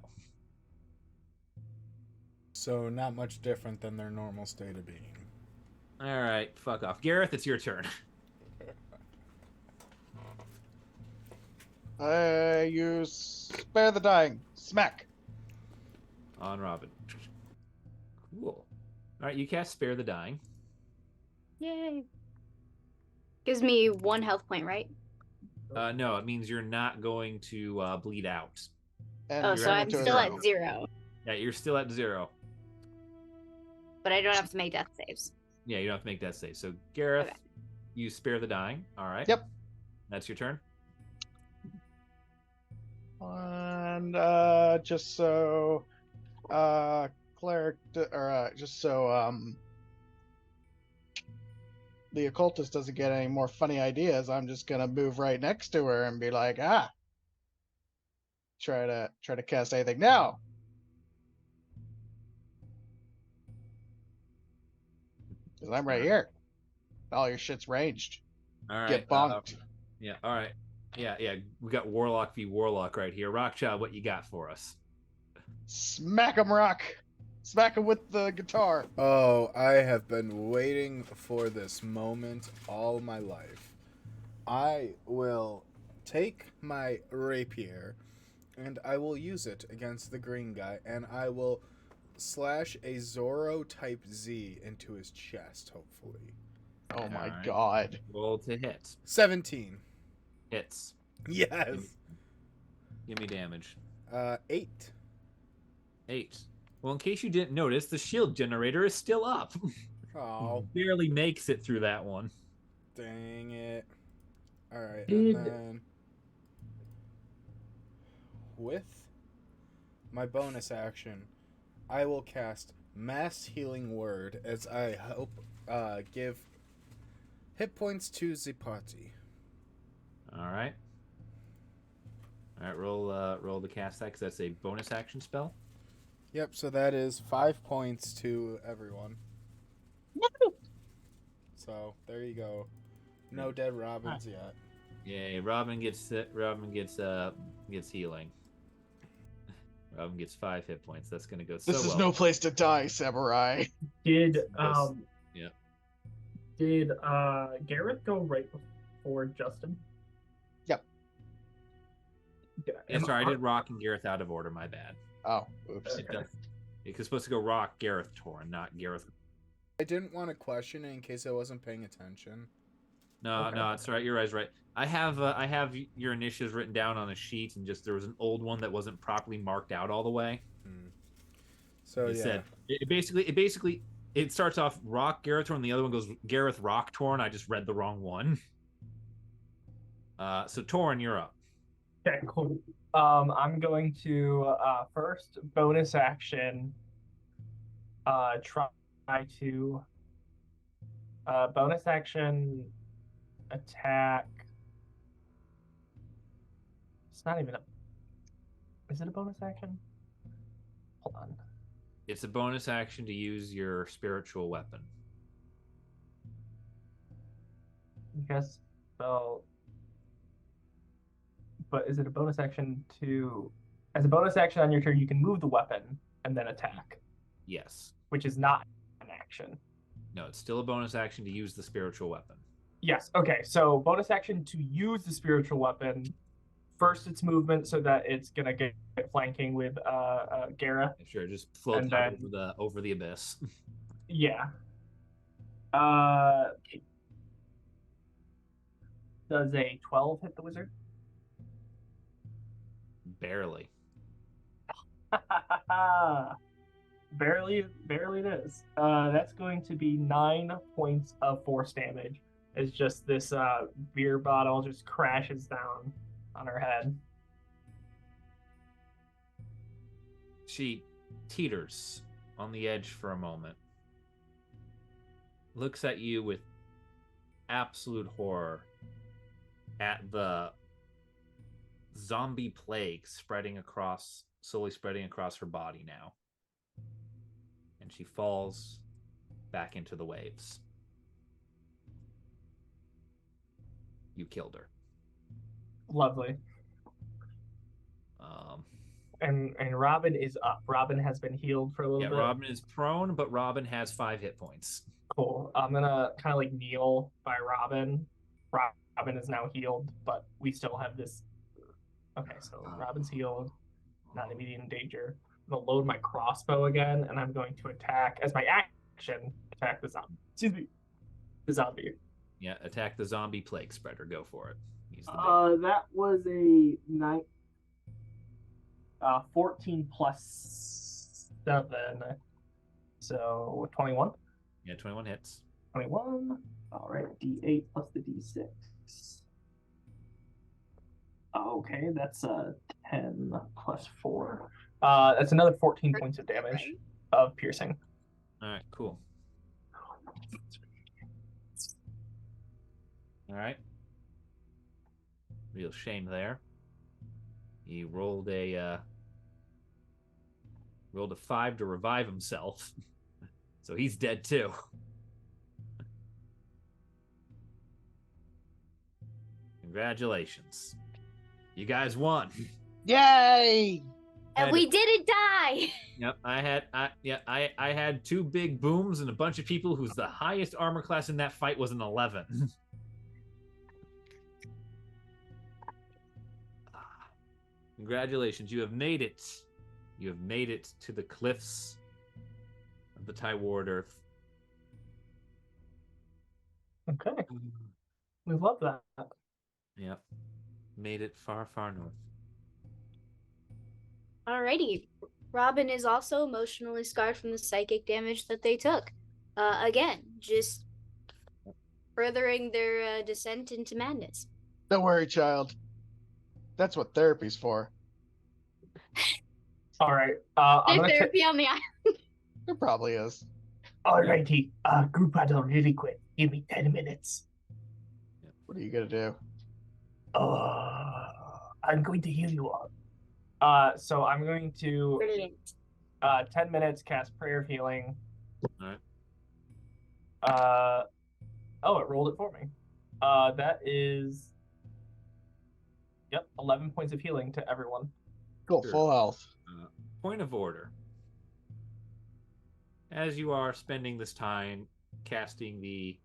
So not much different than their normal state of being. All right, fuck off. Gareth, it's your turn. I use Spare the Dying. Smack. On Robin. Cool. All right, you cast Spare the Dying. Yay. Gives me 1 health point, right? No, it means you're not going to bleed out. And Oh, you're so I'm into a still zero. at 0. Yeah, you're still at 0. But I don't have to make death saves. Yeah, you don't have to make that save. So, Gareth, Okay. you Spare the Dying. All right. Yep. That's your turn. And just so cleric just so the occultist doesn't get any more funny ideas, I'm just gonna move right next to her and be like, try to cast anything now. Cause I'm right here. All your shit's ranged. All right. Get bonked. Yeah. All right. Yeah. We got Warlock v Warlock right here. Rockchild, what you got for us? Smack 'em, Rock. Smack 'em with the guitar. Oh, I have been waiting for this moment all my life. I will take my rapier and I will use it against the green guy, and I will slash a Zorro type Z into his chest, hopefully. Oh my Alright. god. Roll to hit. 17. Hits. Yes. Give me damage. 8. 8. Well, in case you didn't notice, the shield generator is still up. Oh. Barely makes it through that one. Dang it. Alright, Did- and then with my bonus action, I will cast Mass Healing Word as I help give hit points to the party. All right. All right, roll the cast that because that's a bonus action spell. Yep, so that is 5 points to everyone. So there you go. No dead Robins yet. Yay! Robin gets healing. Robin gets 5 hit points. That's gonna go so This is well. no place to die, samurai. Did Yeah. Did Gareth go right before Justin? Yep. Yeah, sorry, I did Rock and Gareth out of order. My bad. Oh, oops. It does. It's supposed to go Rock, Gareth, Torren, not Gareth. I didn't want to question it in case I wasn't paying attention. No, Okay. no, it's right. Your eyes right. I have your initiatives written down on a sheet, and just there was an old one that wasn't properly marked out all the way. So It yeah. said it basically it starts off Rock, Gareth, Torren, and the other one goes Gareth, Rock, Torren. I just read the wrong one. So Torren, you're up. Okay, cool. I'm going to first bonus action. Try to bonus action attack. It's not even a. Is it a bonus action? Hold on. It's a bonus action to use your spiritual weapon. You guys spell. But is it a bonus action to? As a bonus action on your turn, you can move the weapon and then attack, Yes. which is not an action. No, it's still a bonus action to use the spiritual weapon. Yes. Okay. So bonus action to use the spiritual weapon. First, it's movement, so that it's gonna get flanking with Gareth. Sure, just float And out then- over the abyss. Yeah. Does a 12 hit the wizard? Barely. barely it is. That's going to be 9 points of force damage. It's just this beer bottle just crashes down on her head. She teeters on the edge for a moment, looks at you with absolute horror at the zombie plague slowly spreading across her body now. And she falls back into the waves. You killed her. Lovely. And Robin is up. Robin has been healed for a little bit. Robin is prone, but Robin has 5 hit points. Cool. I'm gonna kind of like kneel by Robin. Robin is now healed, but we still have this. Okay, so Robin's healed, not immediate in danger. I'm gonna load my crossbow again, and I'm going to attack as my action. Attack the zombie. Excuse me, the zombie. Yeah, attack the zombie plague spreader. Go for it. He's the big That was a 14 plus 7, so 21. Yeah, 21 hits. 21. All right, D8 plus the D6. Okay, that's 10 plus 4. That's another 14 points of damage of piercing. All right, cool. All right. Real shame there. He rolled a 5 to revive himself. So he's dead too. Congratulations. You guys won. Yay! And we didn't die. Yep, I had 2 big booms and a bunch of people whose the highest armor class in that fight was an 11. Congratulations, you have made it. You have made it to the cliffs of the Tywardearth. Okay. We love that. Yep. Made it far, far north. Alrighty. Robin is also emotionally scarred from the psychic damage that they took. Again, just furthering their descent into madness. Don't worry, child. That's what therapy's for. All right. I'm There's gonna therapy on the island. There probably is. Alrighty, group huddle really quick. Give me 10 minutes. What are you gonna do? I'm going to heal you all. So I'm going to Brilliant. 10 minutes cast prayer of healing. All right. Oh, it rolled it for me. That is 11 points of healing to everyone. Cool, Sure. full health. Point of order. As you are spending this time casting the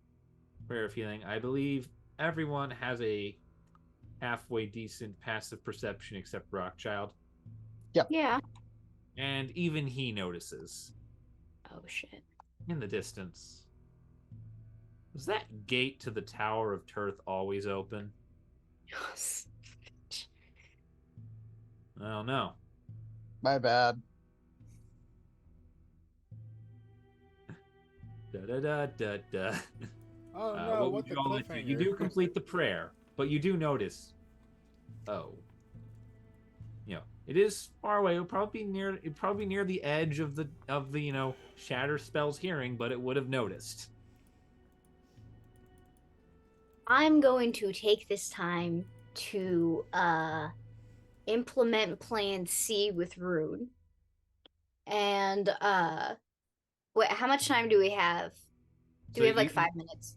prayer of healing, I believe everyone has a halfway decent passive perception except Rockchild. Yeah. And even he notices Oh shit. in the distance. Was that gate to the Tower of Tirth always open? I don't know. My bad. Da. Oh no! What What would the you all like to do? cliffhanger? You do complete the prayer, but you do notice. Oh, it is far away. It'd probably be near the edge of the shatter spells hearing, but it would have noticed. I'm going to take this time to implement Plan C with Rune. And wait, how much time do we have? Do we have like 5 minutes?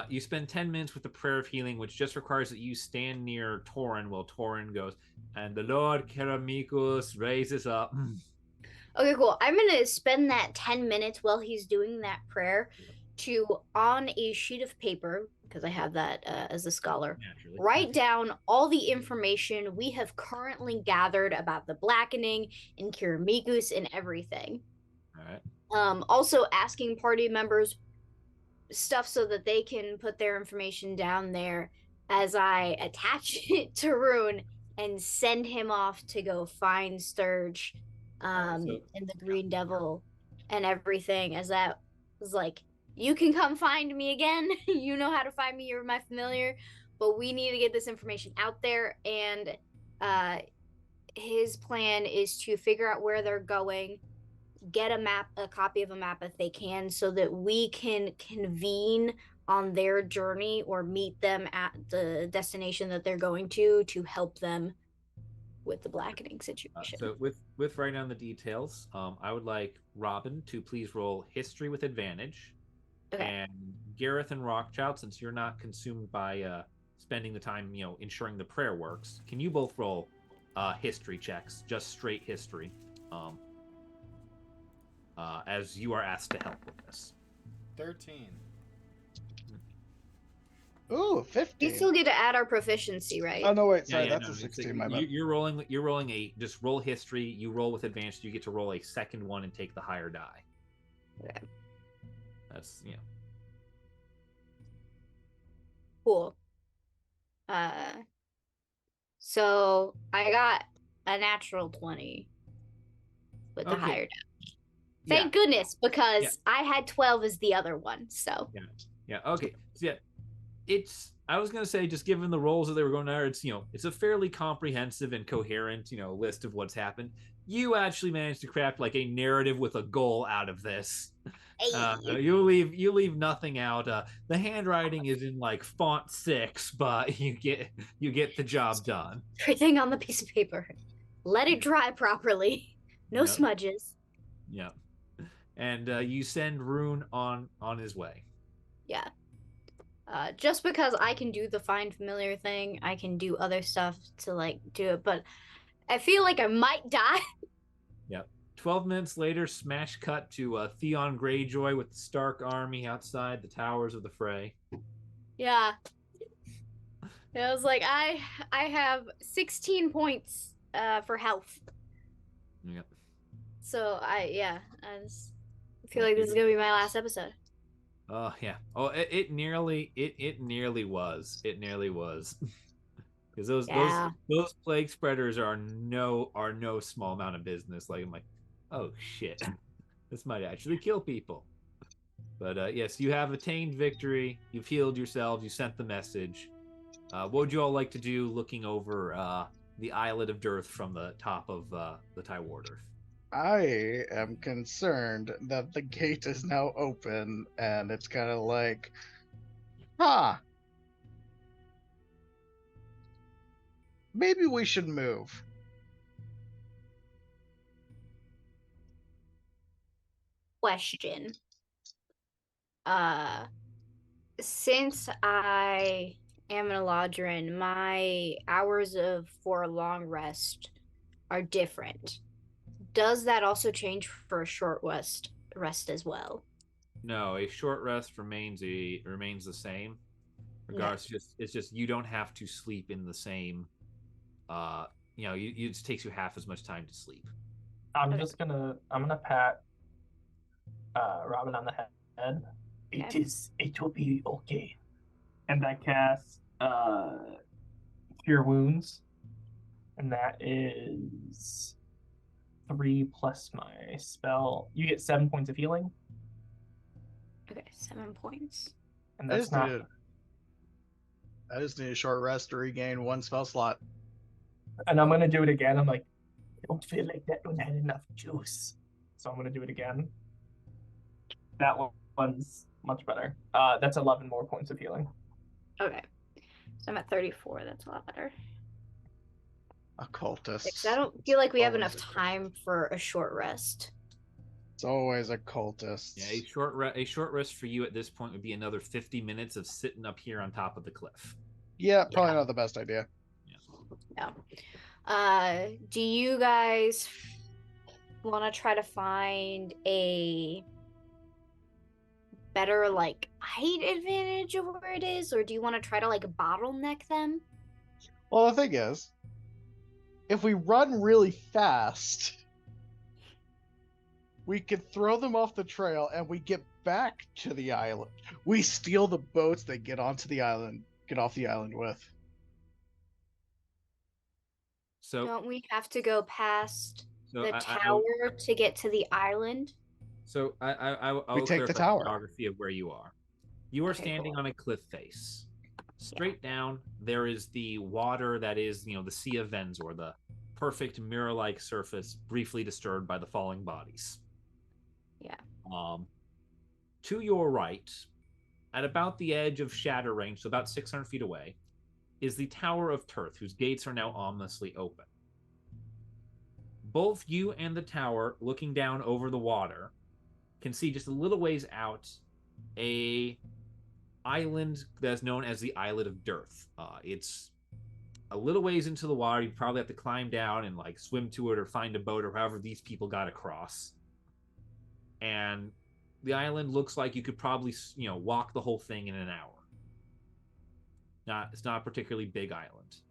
You spend 10 minutes with the prayer of healing, which just requires that you stand near Torren while Torren goes, and the Lord Keramikos raises up. Okay, cool. I'm going to spend that 10 minutes while he's doing that prayer to, on a sheet of paper, because I have that as a scholar, Naturally. write down all the information we have currently gathered about the blackening and Keramikos and everything. All right. Also asking party members stuff so that they can put their information down there as I attach it to Rune and send him off to go find Sturge and the Green Devil and everything, as that was like, you can come find me again. You know how to find me. You're my familiar. But we need to get this information out there. And his plan is to figure out where they're going, get a copy of a map if they can, so that we can convene on their journey or meet them at the destination that they're going to help them with the blackening situation. So with writing down the details, I would like Robin to please roll history with advantage. Okay. And Gareth and Rockchild, since you're not consumed by spending the time, ensuring the prayer works, can you both roll history checks, just straight history, as you are asked to help with this. 13. Ooh, 15. We still get to add our proficiency, right? Oh no, wait, sorry, Yeah, that's a 16. My bad. You're rolling a just roll history. You roll with advantage. You get to roll a second one and take the higher die. Okay. That's Cool. So I got a natural 20 with the higher die. Thank goodness, because I had 12 as the other one. So yeah. Okay. So I was gonna say, just given the roles that they were going there, it's a fairly comprehensive and coherent list of what's happened. You actually managed to craft like a narrative with a goal out of this. You leave nothing out. The handwriting is in like font 6, but you get the job done. Everything on the piece of paper. Let it dry properly. No smudges. Yeah. And you send Rune on his way. Yeah. Just because I can do the find familiar thing, I can do other stuff to like do it, but I feel like I might die. Yep. 12 minutes later, smash cut to Theon Greyjoy with the Stark army outside the towers of the fray. Yeah. It was like, I have 16 points for health. Yep. So I feel like this is gonna be my last episode. Oh yeah. Oh, it nearly was. It nearly was. Because those plague spreaders are no small amount of business. Like I'm like, oh shit, this might actually kill people. But yes, you have attained victory. You've healed yourselves. You sent the message. What would you all like to do looking over the Islet of Dearth from the top of the Tywardearth? I am concerned that the gate is now open, and it's kind of like, huh, maybe we should move. Question. Since I am an Eladrin, my hours for a long rest are different. Does that also change for a short rest as well? No, a short rest remains the same. Regardless, it's just you don't have to sleep in the same. It takes you half as much time to sleep. I'm gonna pat Robin on the head. Okay. It will be okay. And I cast Cure Wounds, and that is 3 plus my spell. You get 7 points of healing. Okay, 7 points. And that's not. I just need a short rest to regain 1 spell slot. And I'm gonna do it again. I'm like, I don't feel like that one had enough juice, so I'm gonna do it again. That one's much better. That's 11 more points of healing. Okay, so I'm at 34. That's a lot better. Occultist. I don't feel like we have enough time for a short rest. It's always a cultist. Yeah, a short rest for you at this point would be another 50 minutes of sitting up here on top of the cliff. Yeah, probably not the best idea. Yeah. Do you guys want to try to find a better height advantage of where it is, or do you want to try to bottleneck them? Well, the thing is, if we run really fast, we could throw them off the trail and we get back to the island. We steal the boats they get off the island with. So don't we have to go past the tower to get to the island? So I'll take the tower. The geography of where you are. You are standing on a cliff face. Straight down, there is the water that is, the Sea of Venzor, the perfect mirror-like surface, briefly disturbed by the falling bodies. Yeah. To your right, at about the edge of shatter range, so about 600 feet away, is the Tower of Tirth, whose gates are now ominously open. Both you and the tower, looking down over the water, can see just a little ways out a island that's known as the Islet of Dearth. It's a little ways into the water. You probably have to climb down and swim to it or find a boat or however these people got across. And the island looks like you could probably walk the whole thing in an hour. It's not a particularly big island.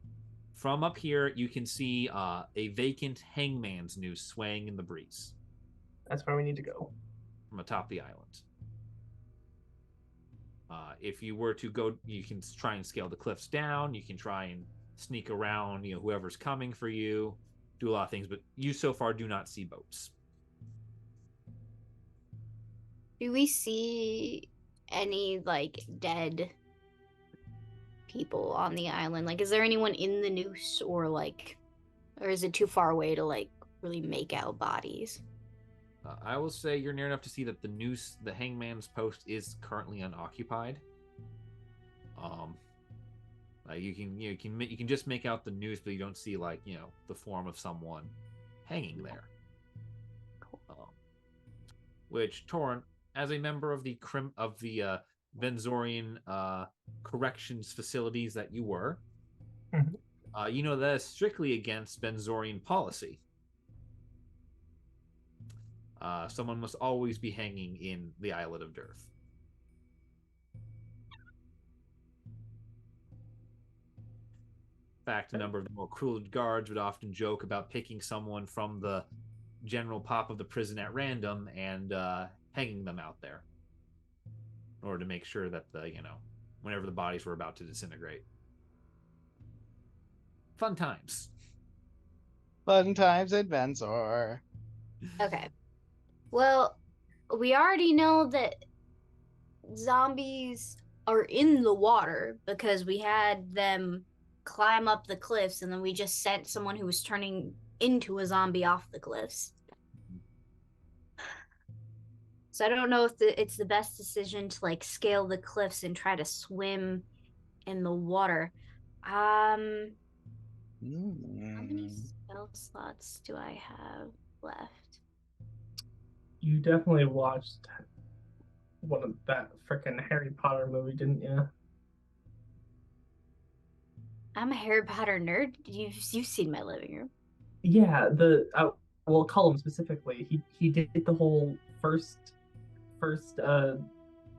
From up here, you can see a vacant hangman's noose swaying in the breeze. That's where we need to go. From atop the island. If you were to go, you can try and scale the cliffs down. You can try and sneak around, whoever's coming for you. Do a lot of things, but you so far do not see boats. Do we see any dead people on the island? Is there anyone in the noose, or is it too far away to really make out bodies? I will say you're near enough to see that the noose, the hangman's post, is currently unoccupied. You can just make out the noose, but you don't see the form of someone hanging there. Which Torren, as a member of the Venzorian corrections facilities that you were, that is strictly against Venzorian policy. Someone must always be hanging in the Islet of Dearth. In fact, a number of the more cruel guards would often joke about picking someone from the general pop of the prison at random and hanging them out there in order to make sure that whenever the bodies were about to disintegrate. Fun times. Fun times at Venzor. Okay. Well, we already know that zombies are in the water because we had them climb up the cliffs and then we just sent someone who was turning into a zombie off the cliffs. So I don't know if it's the best decision to like scale the cliffs and try to swim in the water. How many spell slots do I have left? You definitely watched one of that freaking Harry Potter movie, didn't you? I'm a Harry Potter nerd. You've seen my living room. Yeah, well, Cullum specifically. He did the whole first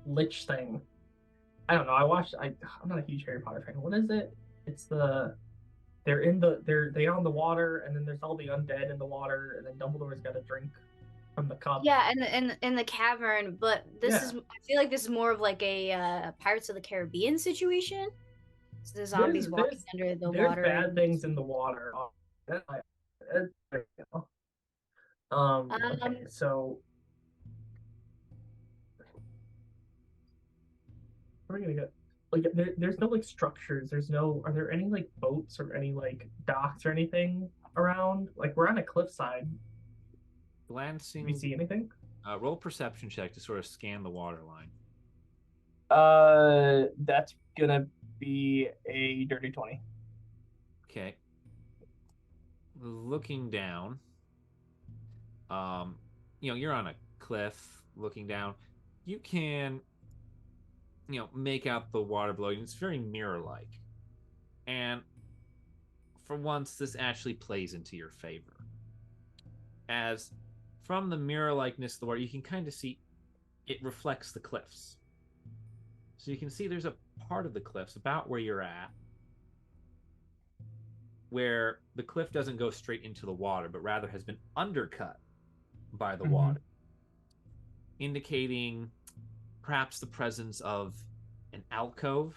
lich thing. I don't know. I'm not a huge Harry Potter fan. What is it? It's they're on the water, and then there's all the undead in the water, and then Dumbledore's got a drink from the cup. Yeah, and in the cavern, but I feel like this is more of like a Pirates of the Caribbean situation. So the zombies walking under the water. There's bad things in the water. Okay, so where are we gonna go? Like, there's no like structures. Are there any like boats or any like docks or anything around? Like, we're on a cliffside. Glancing. Do you see anything? Roll perception check to sort of scan the waterline. That's gonna be a dirty 20. Okay. Looking down, you're on a cliff looking down. You can, make out the water below you. It's very mirror-like. And for once, this actually plays into your favor. As from the mirror-likeness of the water, you can kind of see it reflects the cliffs. So you can see there's a part of the cliffs about where you're at where the cliff doesn't go straight into the water, but rather has been undercut by the water, indicating perhaps the presence of an alcove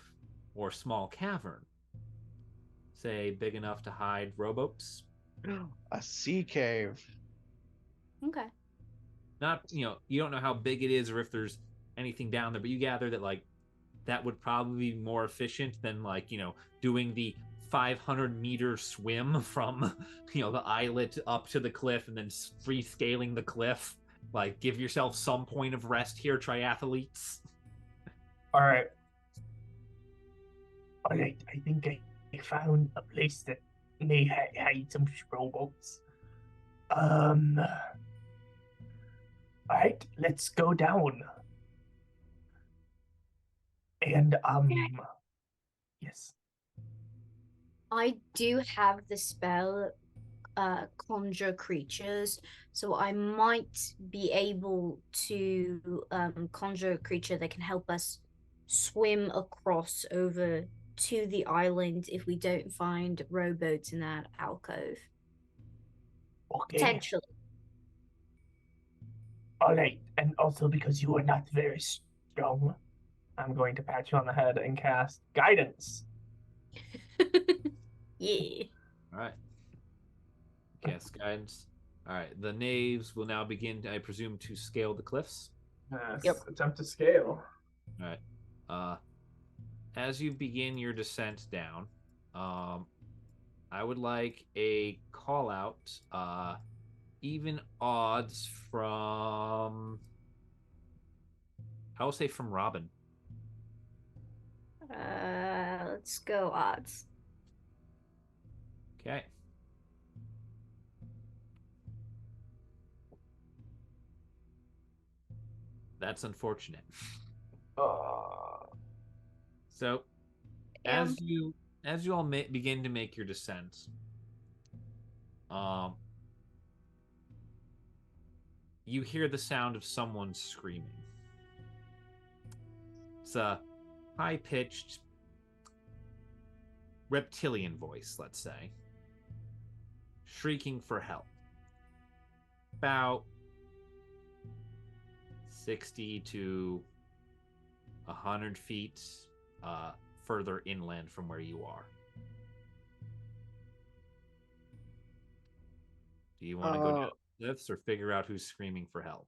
or small cavern, say big enough to hide rowboats. A sea cave. Okay. Not, you don't know how big it is or if there's anything down there, but you gather that like that would probably be more efficient than like, doing the 500-meter swim from, the islet up to the cliff and then free scaling the cliff. Like, give yourself some point of rest here, triathletes. All right. I think I found a place that may hide some rowboats. All right, let's go down. And yes. I do have the spell conjure creatures, so I might be able to conjure a creature that can help us swim across over to the island if we don't find rowboats in that alcove. Okay. Potentially. All right, and also because you are not very strong, I'm going to pat you on the head and cast guidance. Yeah. All right. Cast guidance. All right. The Knaves will now begin, I presume, to scale the cliffs. Yep. Attempt to scale. All right. As you begin your descent down, I would like a call out. Even odds from. I will say from Robin. Let's go odds. Okay. That's unfortunate. So, as you all begin to make your descent, you hear the sound of someone screaming. It's a high-pitched reptilian voice, let's say, shrieking for help. About 60 to 100 feet further inland from where you are. Do you want to go down the cliffs or figure out who's screaming for help?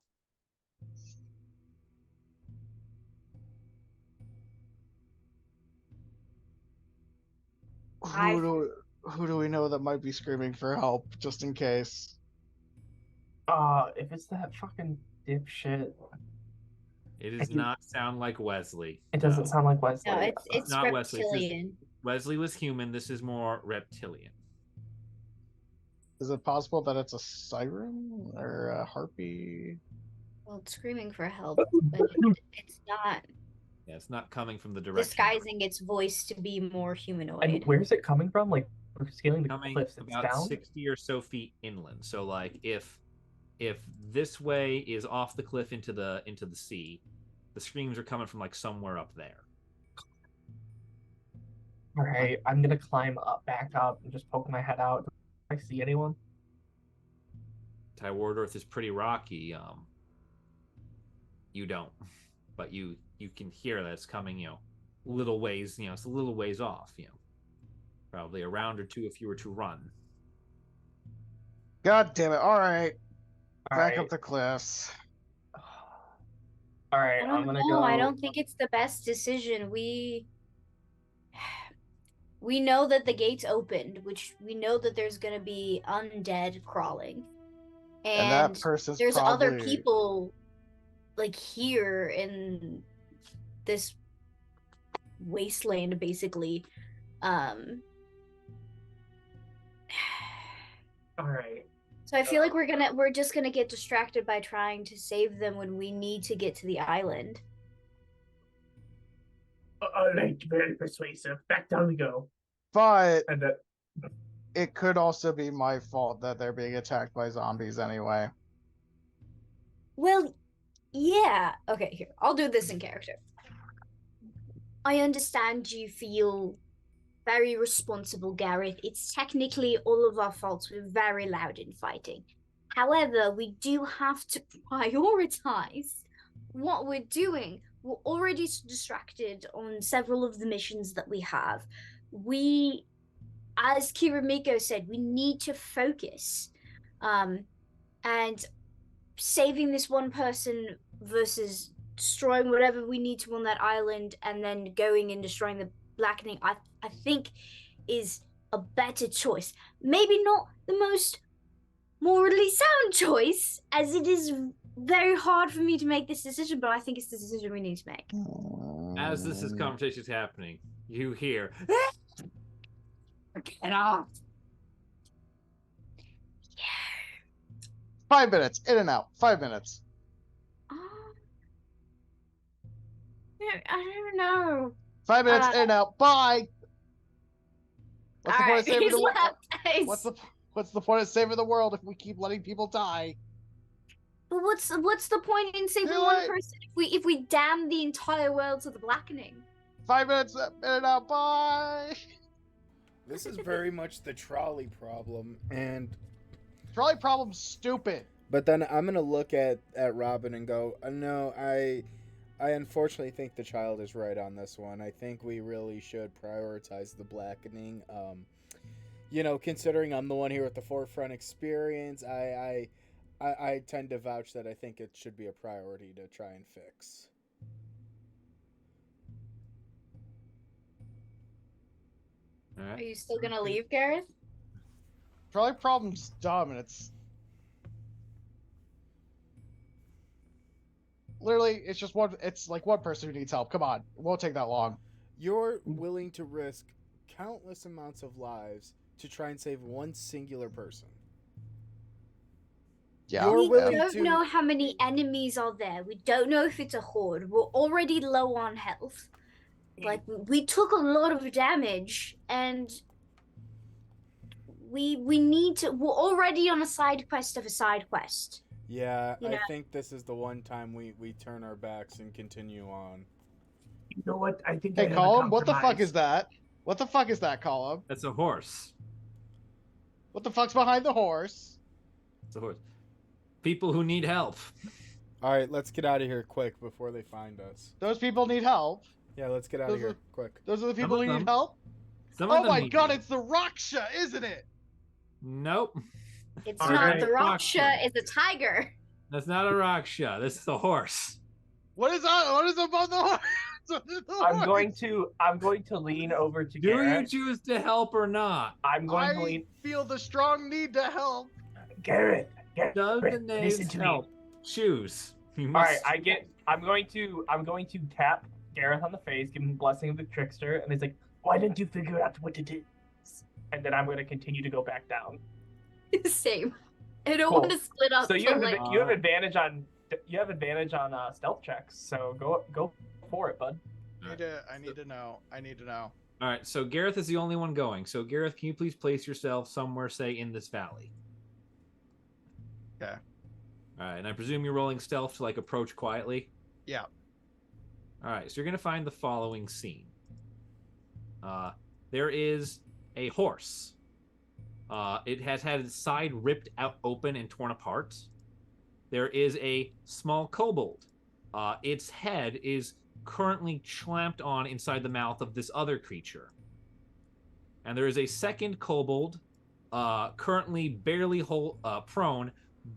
Who do we know that might be screaming for help, just in case? If it's that fucking dipshit. It does not sound like Wesley. It doesn't sound like Wesley. No, it's not reptilian. Wesley was human. This is more reptilian. Is it possible that it's a siren or a harpy? Well, it's screaming for help, but it's not. Yeah, it's not coming from the direction. Disguising its voice to be more humanoid. And where's it coming from? Like, we're scaling the cliffs. It's about down? 60 or so feet inland. So, like, if this way is off the cliff into the sea, the screams are coming from like somewhere up there. All right, I'm gonna climb back up, and just poke my head out. Do I see anyone? Tywardearth is pretty rocky. You don't, but you can hear that it's coming. Little ways. It's a little ways off. Probably a round or two if you were to run. God damn it! All right, back All up the cliffs. All right, I'm gonna go. I don't think it's the best decision. We know that the gates opened, which we know that there's gonna be undead crawling, and that person's there's probably... other people like here in this wasteland, basically. All right. So I feel like we're just gonna get distracted by trying to save them when we need to get to the island. All right, very persuasive. Back down we go. But And it could also be my fault that they're being attacked by zombies anyway. Well, yeah. Okay, here. I'll do this in character. I understand you feel very responsible, Gareth. It's technically all of our faults. We're very loud in fighting. However, we do have to prioritize what we're doing. We're already distracted on several of the missions that we have. We, as Keramikos said, we need to focus. And saving this one person versus destroying whatever we need to on that island and then going and destroying the blackening, I think is a better choice. Maybe not the most morally sound choice, as it is very hard for me to make this decision, but I think it's the decision we need to make. As this conversation is happening, you hear, "Get off!" 5 minutes, in and out. 5 minutes. I don't know. 5 minutes, in and out. Bye. What's the point of saving the world? What's the point of saving the world if we keep letting people die? But what's the point in saving one person if we damn the entire world to the blackening? 5 minutes, in and out. Bye. This is very much the trolley problem, and trolley problem's stupid. But then I'm gonna look at Robin and go, no, I unfortunately think the child is right on this one. I think we really should prioritize the blackening. Considering I'm the one here with the forefront experience, I tend to vouch that I think it should be a priority to try and fix. All right. Are you still gonna leave, Gareth? Trolley problem's dumb, and it's literally, it's just one. It's like one person who needs help. Come on, it won't take that long. You're willing to risk countless amounts of lives to try and save one singular person. Yeah, we don't know how many enemies are there. We don't know if it's a horde. We're already low on health. Like, we took a lot of damage, and we need to. We're already on a side quest of a side quest. Yeah, I think this is the one time we turn our backs and continue on. You know what? I think. Hey, Colum, what the fuck is that? What the fuck is that, Colum? That's a horse. What the fuck's behind the horse? It's a horse. People who need help. All right, let's get out of here quick before they find us. Those people need help. Yeah, let's get out of here quick. Those are the people who need help? Oh my god, it's the Raksha, isn't it? Nope. It's not. The Raksha is a tiger. That's not a Raksha. This is a horse. What is above the horse? I'm going to lean over to Do you Gareth. choose to help or not? I'm going to lean. feel the strong need to help. Gareth, Does the listen Knaves to me. help? Choose. You All right, must. I'm going to tap Gareth on the face, give him the blessing of the trickster, and he's like, "Why didn't you figure out what it is?" And then I'm going to continue to go back down. Same. I don't Cool. want to split up. So you have like, you have advantage on stealth checks. So go for it, bud. I need to know. All right, so Gareth is the only one going. So Gareth, can you please place yourself somewhere, say, in this valley? Okay. All right, and I presume you're rolling stealth to like approach quietly. Yeah. All right, so you're gonna find the following scene. There is a horse. It has had its side ripped out open and torn apart. There is a small kobold. Its head is currently clamped on inside the mouth of this other creature. And there is a second kobold, currently barely prone,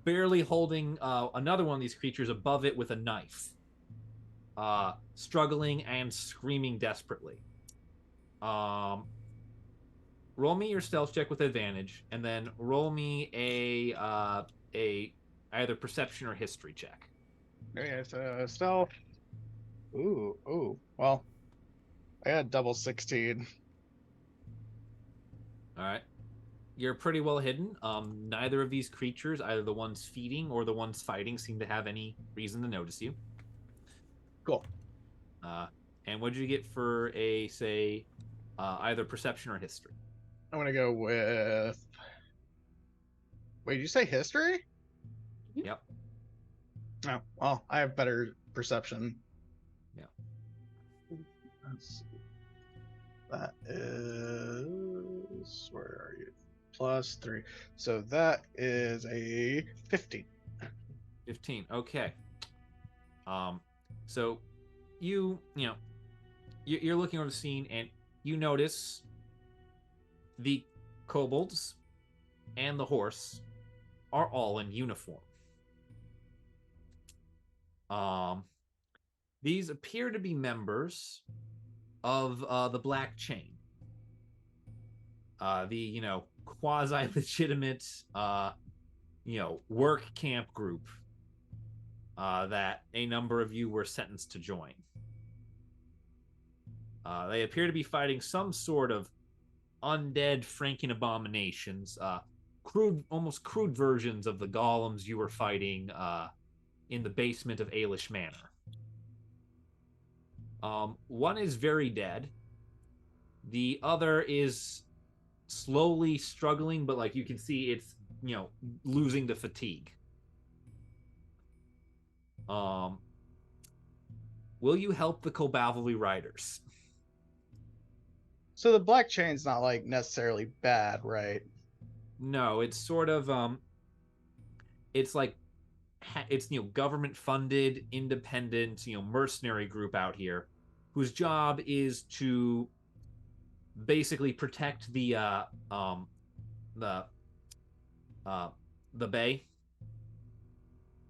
barely holding another one of these creatures above it with a knife, struggling and screaming desperately. Roll me your stealth check with advantage, and then roll me a either perception or history check. Okay, so stealth. Ooh. Well, I got double 16. All right. You're pretty well hidden. Neither of these creatures, either the ones feeding or the ones fighting, seem to have any reason to notice you. Cool. And what did you get for a, say, either perception or history? I'm gonna go with. Wait, did you say history? Yep. Oh, well, I have better perception. Yeah. Let's see. That is. Where are you? +3. So that is a 15. 15. Okay. So you're looking over the scene and you notice the kobolds and the horse are all in uniform. These appear to be members of the Black Chain. The quasi-legitimate work camp group that a number of you were sentenced to join. They appear to be fighting some sort of undead Franken abominations, almost crude versions of the golems you were fighting in the basement of Ailish Manor. One is very dead. The other is slowly struggling, but like you can see it's losing to fatigue. Will you help the Cavalry Riders? So the Black Chain's not like necessarily bad, right? No, it's sort of it's like it's government funded, independent, mercenary group out here whose job is to basically protect the bay.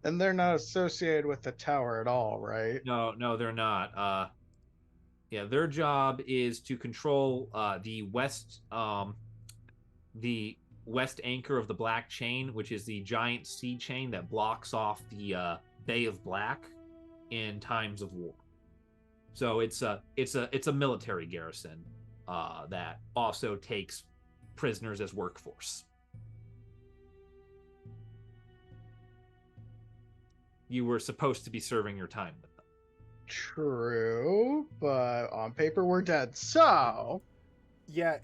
And they're not associated with the tower at all, right? No, they're not. Their job is to control the west anchor of the Black Chain, which is the giant sea chain that blocks off the Bay of Black in times of war. So it's a military garrison that also takes prisoners as workforce. You were supposed to be serving your time with them. True, but on paper we're dead. So yeah,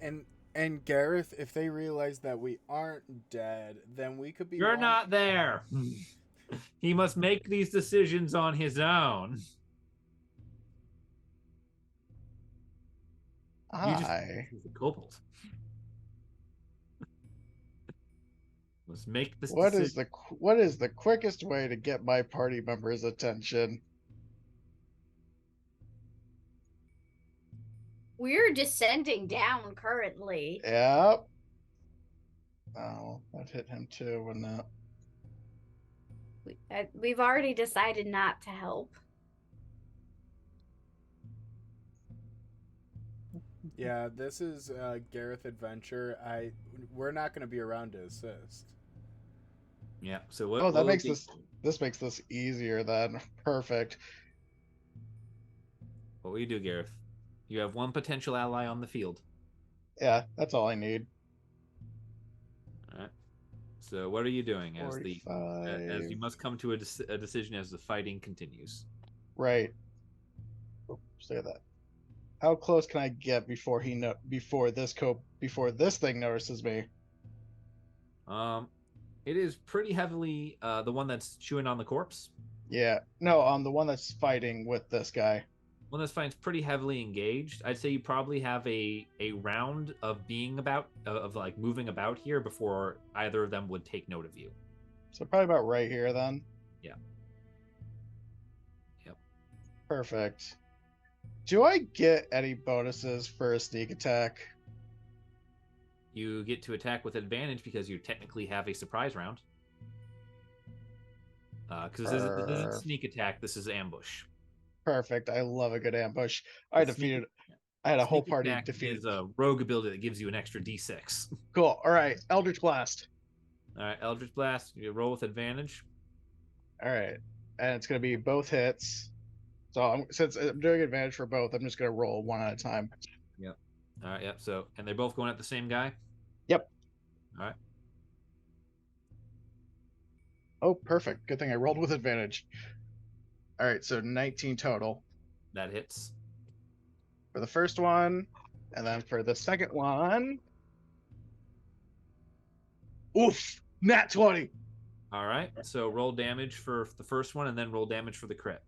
and Gareth, if they realize that we aren't dead, then we could be. You're not there. He must make these decisions on his own. He's a kobold. Let's make this decision. What is the quickest way to get my party members' attention? We're descending down currently. Yep. Oh, that hit him too, wouldn't it? We've already decided not to help. Yeah, this is Gareth Adventure. We're not going to be around to assist. Yeah. So what? Oh, that what makes this makes this easier then. Perfect. What will you do, Gareth? You have one potential ally on the field. Yeah, that's all I need. All right. So what are you doing as 45. as you must come to a decision as the fighting continues? Right. Oops, say that. How close can I get before before this thing notices me? It is pretty heavily the one that's chewing on the corpse. Yeah. No, the one that's fighting with this guy. One that's fighting's pretty heavily engaged. I'd say you probably have a round of being about of like moving about here before either of them would take note of you. So probably about right here then. Yeah. Yep. Perfect. Do I get any bonuses for a sneak attack? You get to attack with advantage because you technically have a surprise round. Because this isn't sneak attack, this is ambush. Perfect. I love a good ambush. I had a whole party defeated. Is a rogue ability that gives you an extra d6. Cool. All right. Eldritch Blast. All right, Eldritch Blast. You roll with advantage. All right. And it's going to be both hits. So since I'm doing advantage for both, I'm just going to roll one at a time. Yep. All right. Yep. So, and they're both going at the same guy? Yep. All right. Oh, perfect. Good thing I rolled with advantage. All right. So 19 total. That hits. For the first one. And then for the second one. Oof. Nat 20. All right. So roll damage for the first one and then roll damage for the crit.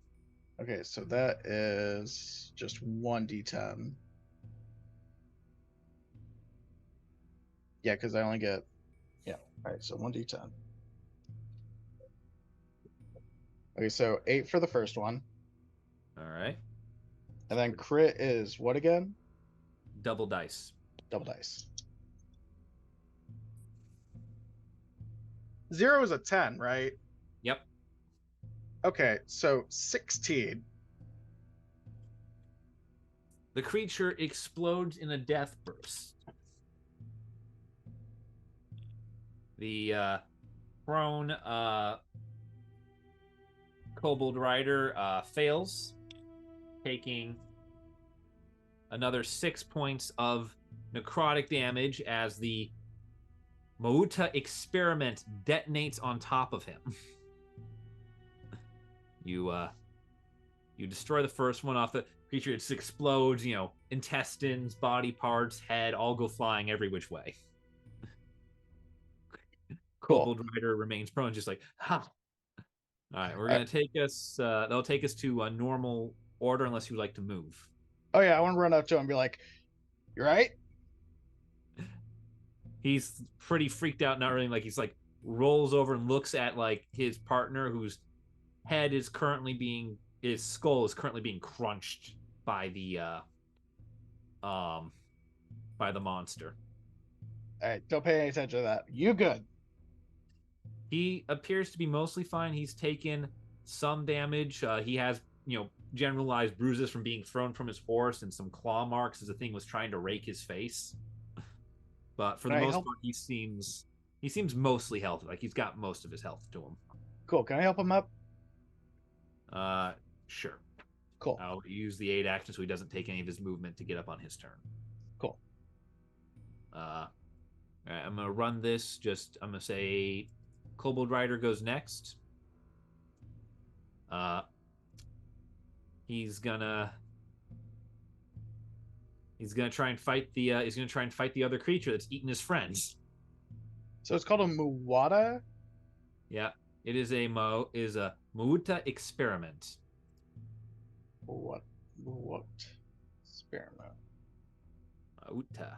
Okay. So that is just 1d10. Yeah, because I only get. Yeah. All right. So 1d10. Okay. So 8 for the first one. All right. And then crit is what again? Double dice. Double dice. 0 is a 10, right? Yep. Okay, so 16. The creature explodes in a death burst. The prone kobold rider fails, taking another 6 points of necrotic damage as the Mauta experiment detonates on top of him. You destroy the first one off the creature. It just explodes, intestines, body parts, head, all go flying every which way. Cool. Kobold rider remains prone, just like, ha. All right, we're gonna take us. They'll take us to a normal order unless you like to move. Oh yeah, I want to run up to him and be like, "You right?" He's pretty freaked out, not really. Like he's like rolls over and looks at like his partner, whose head is currently his skull is currently being crunched by the monster. All right, don't pay any attention to that. You good? He appears to be mostly fine. He's taken some damage. He has, generalized bruises from being thrown from his horse and some claw marks as the thing was trying to rake his face. But for the most part, he seems mostly healthy. Like he's got most of his health to him. Cool. Can I help him up? Sure. Cool. I'll use the 8 action so he doesn't take any of his movement to get up on his turn. Cool. All right, I'm gonna run this. I'm gonna say Kobold Rider goes next. He's gonna try and fight the other creature that's eaten his friends. So it's called a Muwata? Yeah. It is a Mauta experiment. What experiment? Mauta.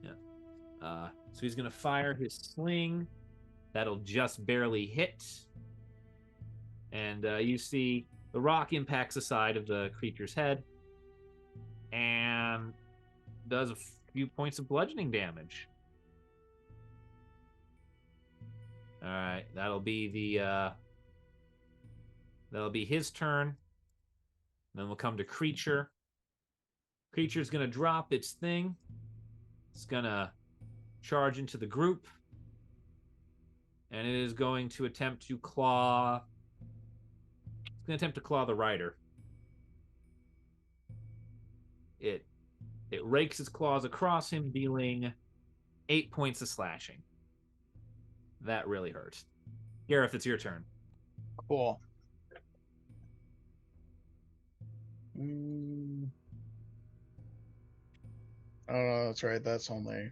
Yeah. So he's gonna fire his sling. That'll just barely hit. And you see the rock impacts the side of the creature's head and does a few points of bludgeoning damage. All right, that'll be his turn. Then we'll come to creature. Creature's going to drop its thing. It's going to charge into the group. And it is going to attempt to claw. It's going to attempt to claw the rider. It rakes its claws across him, dealing 8 points of slashing. That really hurts. Gareth, it's your turn. Cool. Oh, that's right. That's only.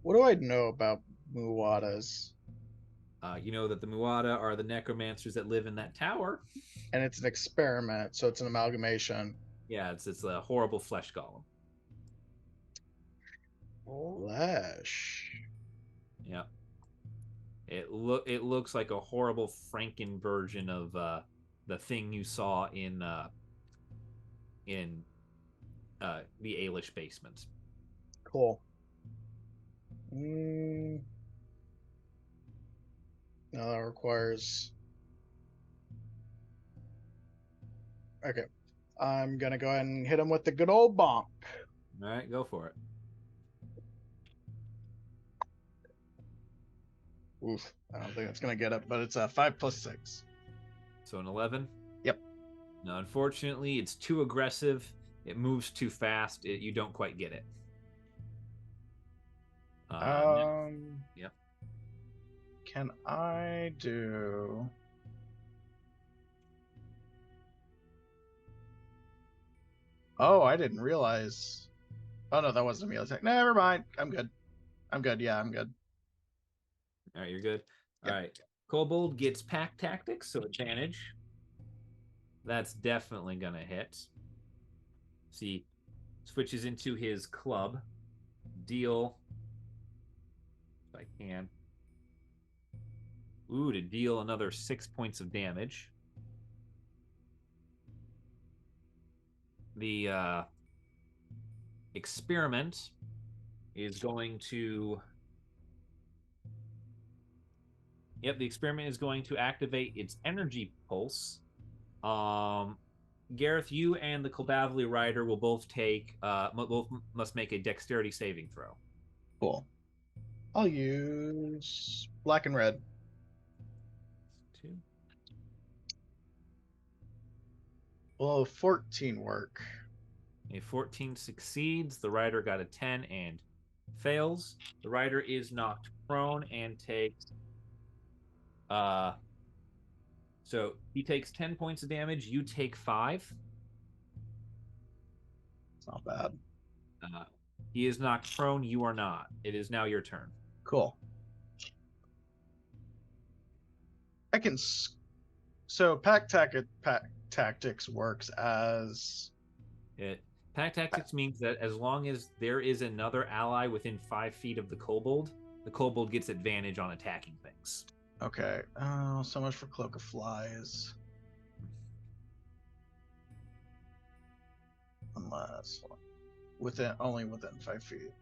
What do I know about Muwadas? You know that the Muwada are the necromancers that live in that tower. And it's an experiment, so it's an amalgamation. Yeah, it's a horrible flesh golem. Flesh. Yeah. It looks like a horrible Franken version of the thing you saw in the Aelish basement. Cool. No, that requires. Okay. I'm gonna go ahead and hit him with the good old bonk. All right, go for it. Oof. I don't think that's gonna get it, but it's a 5 + 6. So an 11? Yep. No, unfortunately, it's too aggressive. It moves too fast. You don't quite get it. Yep. Can I do? Oh, I didn't realize. Oh no, that wasn't a melee attack. Never mind. I'm good. Yeah, I'm good. All right, you're good. Yep. All right. Kobold gets pack tactics, so advantage. That's definitely gonna hit. See, switches into his club. Deal. If I can. Ooh, to deal another 6 points of damage. The experiment is going to. Yep, the experiment is going to activate its energy pulse. Gareth, you and the Kolbavli rider will both must make a dexterity saving throw. Cool. I'll use black and red. 2. Will 14 work? A 14 succeeds. The rider got a 10 and fails. The rider is knocked prone and takes. So he takes 10 points of damage. You take 5. It's not bad. He is knocked prone. You are not. It is now your turn. Cool. I can. So pack tactics works as. Pack tactics means that as long as there is another ally within 5 feet of the kobold gets advantage on attacking things. Okay. Oh, so much for Cloak of Flies. Unless only within 5 feet.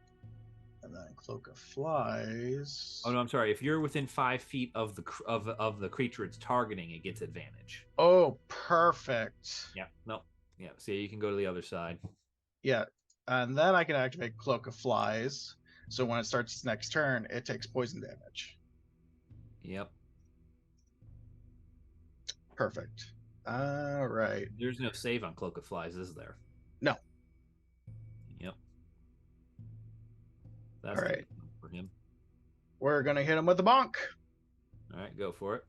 And then Cloak of Flies. Oh no, I'm sorry. If you're within 5 feet of the creature it's targeting, it gets advantage. Oh, perfect. Yeah. No. Yeah. See, you can go to the other side. Yeah, and then I can activate Cloak of Flies. So when it starts its next turn, it takes poison damage. Yep. Perfect. All right. There's no save on Cloak of Flies, is there? No. Yep. That's all right. For him. We're gonna hit him with the bonk. All right, go for it.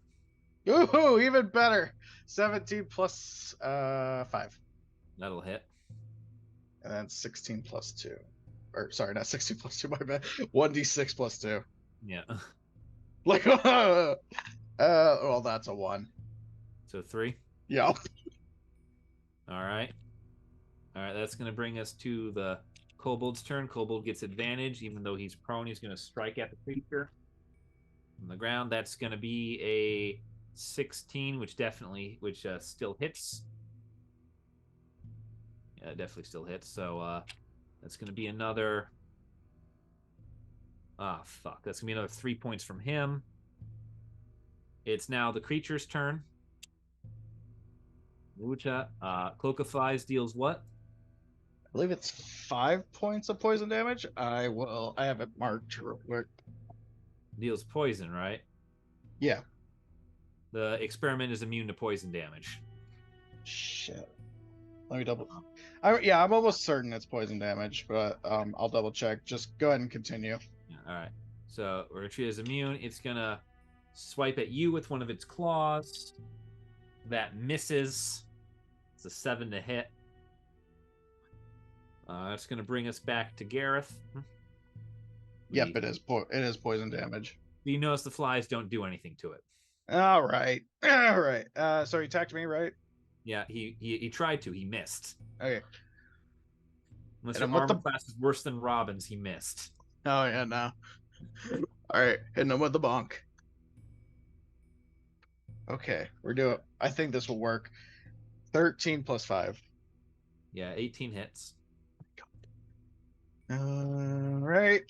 Ooh, even better. 17 plus 5. That'll hit. And then 16 plus 2. Or sorry, not 16 plus 2, my bad. 1d6 plus 2. Yeah. Like well, that's a 1. So 3? Yeah. All right. That's going to bring us to the kobold's turn. Kobold gets advantage. Even though he's prone, he's going to strike at the creature on the ground. That's going to be a 16, which still hits. Yeah, it definitely still hits. So that's going to be another. That's going to be another 3 points from him. It's now the creature's turn. Wucha. Cloak of Flies deals what? I believe it's 5 points of poison damage. I have it marked real quick. Deals poison, right? Yeah. The experiment is immune to poison damage. Shit. Let me double. I'm almost certain it's poison damage, but I'll double check. Just go ahead and continue. Yeah, all right. So Retreat is immune. It's gonna swipe at you with one of its claws. That misses. It's a 7 to hit. It's gonna bring us back to Gareth. Yep, it is. It is poison damage. You notice the flies don't do anything to it. All right. So he attacked me, right? Yeah, he tried to. He missed. Okay. Unless your armor class is worse than Robin's, he missed. Oh yeah, no. All right, hitting him with the bonk. Okay, I think this will work. 13 plus 5. Yeah, 18 hits. All right.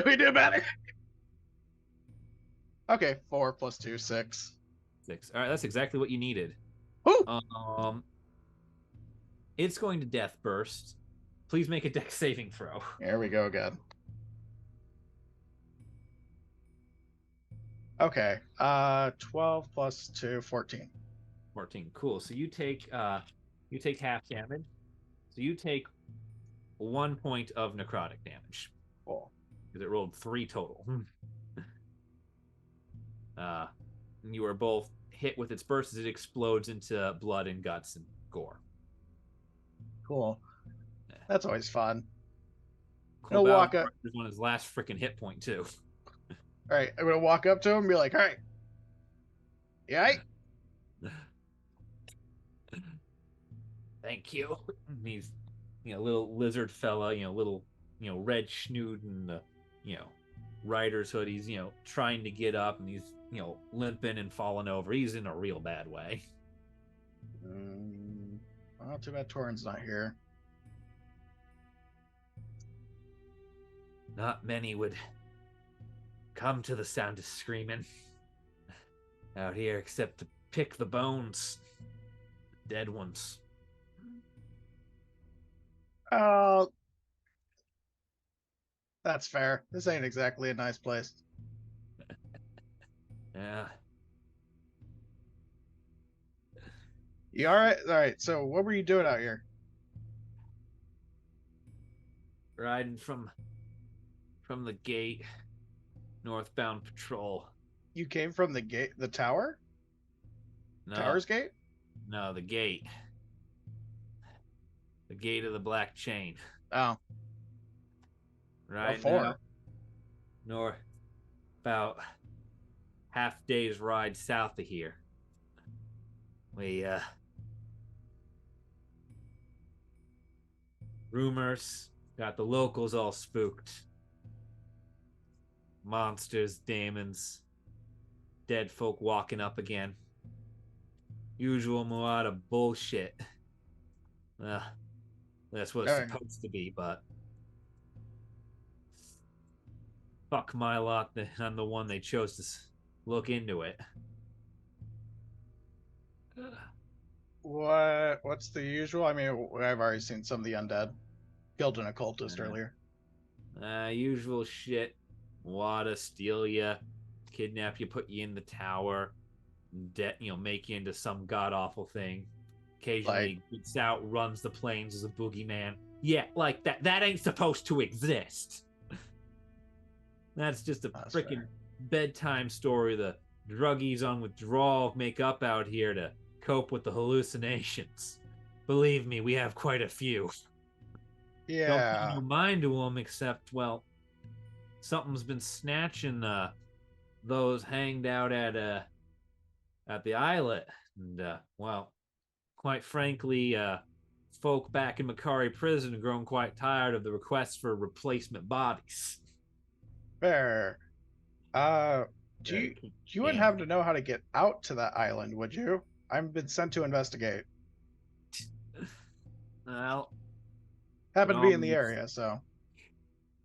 We do better. Okay, 4 plus 2, 6. 6. All right, that's exactly what you needed. Ooh. It's going to death burst. Please make a dex saving throw. There we go again. Okay. 12 plus 2, 14. 14. Cool. So you take half damage. So you take 1 point of necrotic damage. Cool. Because it rolled 3 total. You are both hit with its burst as it explodes into blood and guts and gore. Cool. That's always fun. Cool. Walk up. Is on his last freaking hit point too. All right, I'm gonna walk up to him and be like, "All right, yeah." Thank you. He's, little lizard fella, little, red snoot and the, rider's hood. He's, trying to get up and he's, limping and falling over. He's in a real bad way. Well, too bad Torren's not here. Not many would come to the sound of screaming out here except to pick the bones. The dead ones. Oh, that's fair. This ain't exactly a nice place. Yeah. You all right? All right. So, what were you doing out here? Riding from the gate, northbound patrol. You came from the gate, the tower? No. Tower's gate? No, the gate. The gate of the Black Chain. Oh. Right now, north, about half day's ride south of here. We, rumors got the locals all spooked. Monsters, demons, dead folk walking up again. Usual Moada bullshit. That's what it's supposed to be, but fuck my lot. I'm the one they chose to look into it. What's the usual? I mean, I've already seen some of the undead. Killed an occultist earlier. Usual shit. Wada steal you, kidnap you, put you in the tower, make you into some god awful thing. Occasionally gets out, runs the plains as a boogeyman. Yeah, like that. That ain't supposed to exist. That's just a freaking bedtime story. The druggies on withdrawal make up out here to cope with the hallucinations. Believe me, we have quite a few. Yeah. Don't pay no mind to them, except, well, something's been snatching those hanged out at the islet, and well, quite frankly, folk back in Makari prison have grown quite tired of the requests for replacement bodies. Fair. You wouldn't have to know how to get out to that island, would you? I've been sent to investigate. Well, happen to be in the area, so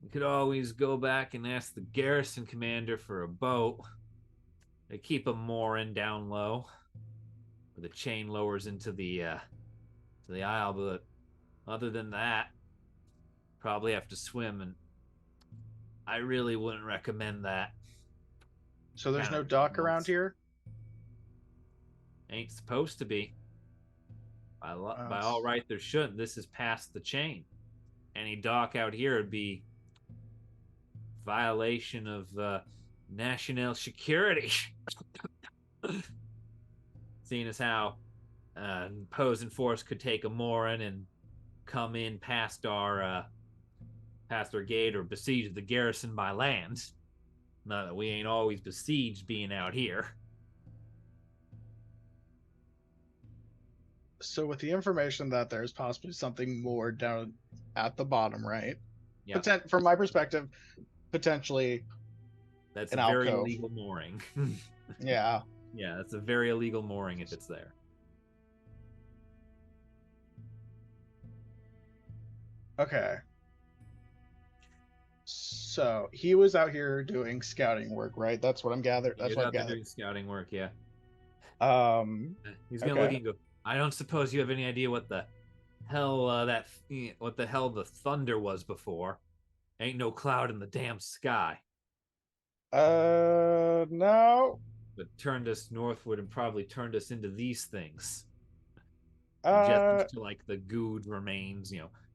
we could always go back and ask the garrison commander for a boat. They keep them mooring down low. where the chain lowers into the aisle. But other than that, probably have to swim, and I really wouldn't recommend that. So there's Kinda no dock around nuts. here? Ain't supposed to be. By it's- all right, there shouldn't. This is past the chain. Any dock out here would be violation of national security. Seeing as how opposing force could take a mooring and come in past our gate or besiege the garrison by land. Not that we ain't always besieged being out here. So with the information that there's possibly something more down at the bottom, right? Yeah. From my perspective, potentially That's an a very alcove. illegal mooring. Yeah. Yeah, that's a very illegal mooring if it's there. Okay. So he was out here doing scouting work, right? That's what I'm gathering. That's He's what I'm out there gathering. doing scouting work, yeah. He's gonna Okay. look and go, I don't suppose you have any idea what the hell the thunder was before. Ain't no cloud in the damn sky. No. But turned us northward and probably turned us into these things. Just to like the good remains,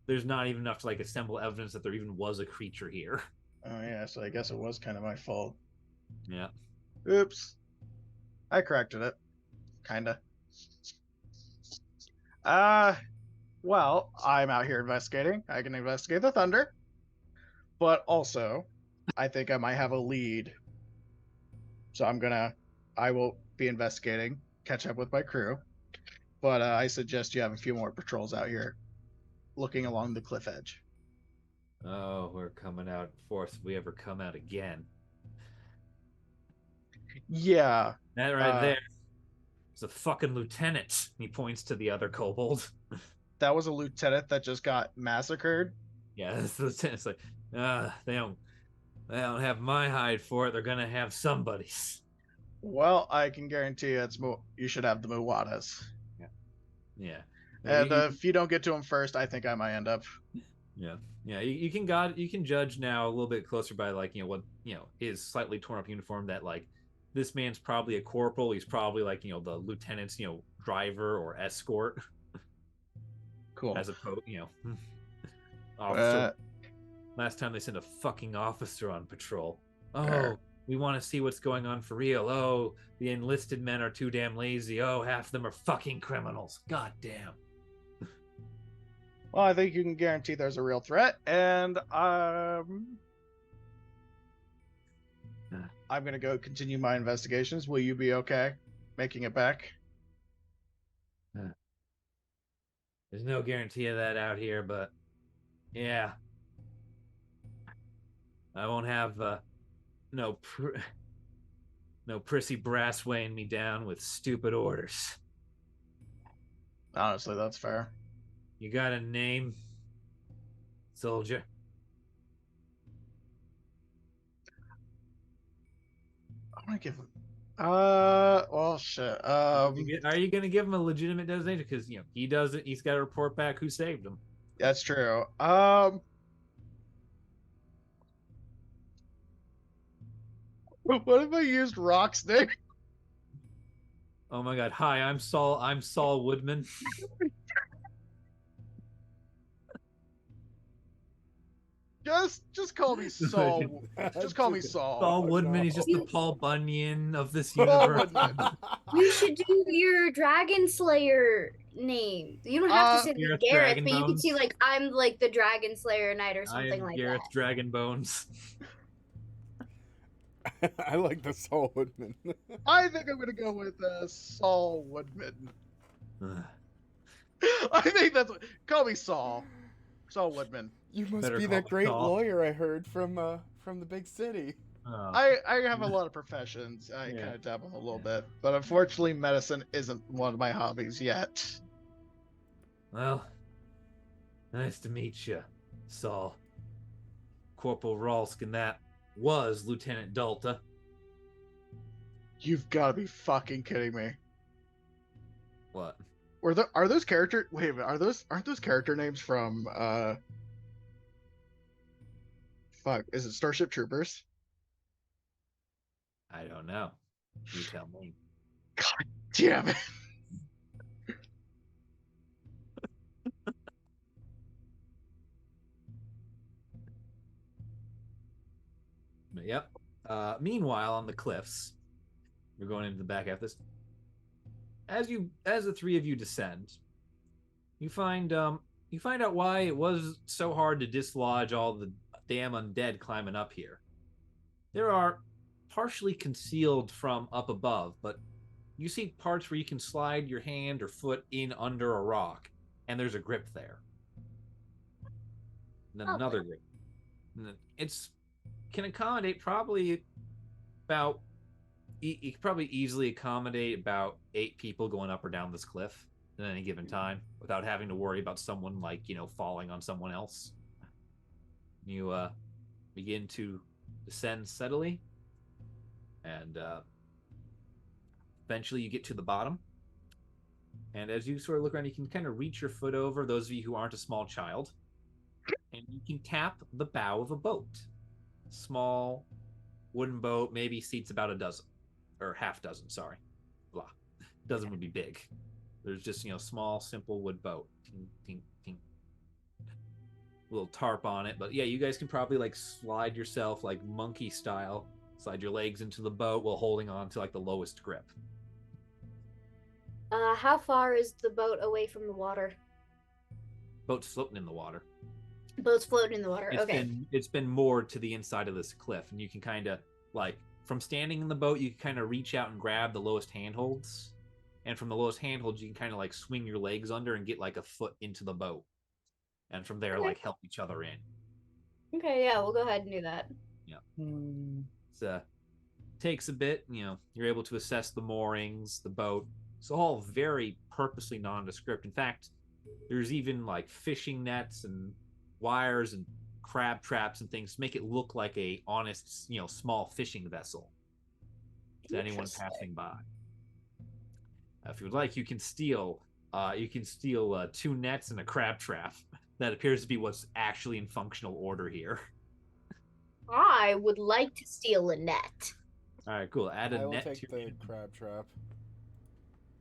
there's not even enough to like assemble evidence that there even was a creature here. Oh yeah, so I guess it was kind of my fault. Yeah. Oops. I corrected it. Kinda. Well, I'm out here investigating. I can investigate the thunder. But also, I think I might have a lead. So I will be investigating, catch up with my crew. But I suggest you have a few more patrols out here looking along the cliff edge. Oh, we're coming out in force if we ever come out again. Yeah. That right there is a fucking lieutenant. He points to the other kobold. That was a lieutenant that just got massacred. Yeah, that's the lieutenant. It's like, they don't have my hide for it. They're gonna have somebody's. Well, I can guarantee you should have the Muwadas. Yeah. And if you don't get to them first, I think I might end up. Yeah. You can judge now a little bit closer by like his slightly torn up uniform that like this man's probably a corporal. He's probably like the lieutenant's driver or escort. Cool. As opposed officer. Last time they sent a fucking officer on patrol. Oh, we want to see what's going on for real. Oh, the enlisted men are too damn lazy. Oh, half of them are fucking criminals. God damn. Well, I think you can guarantee there's a real threat, and I'm gonna go continue my investigations. Will you be okay making it back? There's no guarantee of that out here, but yeah, I won't have no prissy brass weighing me down with stupid orders. Honestly, that's fair. You got a name, soldier? I'm gonna give him. Well, shit. Are you gonna give him a legitimate designation? Because he does it. He's got to report back who saved him. That's true. What if I used Rock's name? Oh my God! Hi, I'm Saul Woodman. Just call me Saul. Just call me Saul. Saul Woodman. He's just the Paul Bunyan of this universe. You should do your Dragon Slayer name. You don't have to say Gareth Gareth, but you Dragonbones. can see like I'm like the Dragon Slayer Knight or something like Gareth that. Dragonbones. I like the Saul Woodman. I think I'm gonna go with Saul Woodman. I think that's what. Call me Saul. Saul Woodman. You must Better be call that great Saul. lawyer I heard from the big city. Oh. I have a lot of professions. I Yeah. kind of dabble a little bit, but unfortunately, medicine isn't one of my hobbies yet. Well, nice to meet you, Saul. Corporal Rolsk, and that was Lieutenant Dalta. You've got to be fucking kidding me. What? Are those character? Wait a minute. Aren't those character names from? Fuck. Is it Starship Troopers? I don't know. You tell me. God damn it. Yep. Meanwhile, on the cliffs, we're going into the back half of this. As the three of you descend, you find out why it was so hard to dislodge all the damn undead climbing up here. There are partially concealed from up above, but you see parts where you can slide your hand or foot in under a rock, and there's a grip there. And then another grip. And then it's can accommodate probably about you could probably easily accommodate about 8 people going up or down this cliff at any given time without having to worry about someone falling on someone else. You begin to descend steadily, and eventually you get to the bottom. And as you sort of look around, you can kind of reach your foot over, those of you who aren't a small child, and you can tap the bow of a boat. Small wooden boat, maybe seats about a dozen, or half dozen, sorry. Blah. Dozen would be big. There's just, small, simple wood boat. Ting, ting, ting. Little tarp on it. But yeah, you guys can probably slide yourself monkey style, slide your legs into the boat while holding on to the lowest grip. How far is the boat away from the water? Boat's floating in the water. Boat's floating in the water. Okay. It's been moored to the inside of this cliff, and you can kind of from standing in the boat, you can kind of reach out and grab the lowest handholds, and from the lowest handholds, you can kind of swing your legs under and get a foot into the boat, and from there help each other in. Okay, yeah, we'll go ahead and do that. Yeah. It's takes a bit. You're able to assess the moorings, the boat. It's all very purposely nondescript. In fact, there's even fishing nets and wires and crab traps and things to make it look like a honest, small fishing vessel to anyone passing by. If you would like, you can steal 2 nets and a crab trap. That appears to be what's actually in functional order here. I would like to steal a net. All right, cool. Add a I will net take to the crab trap.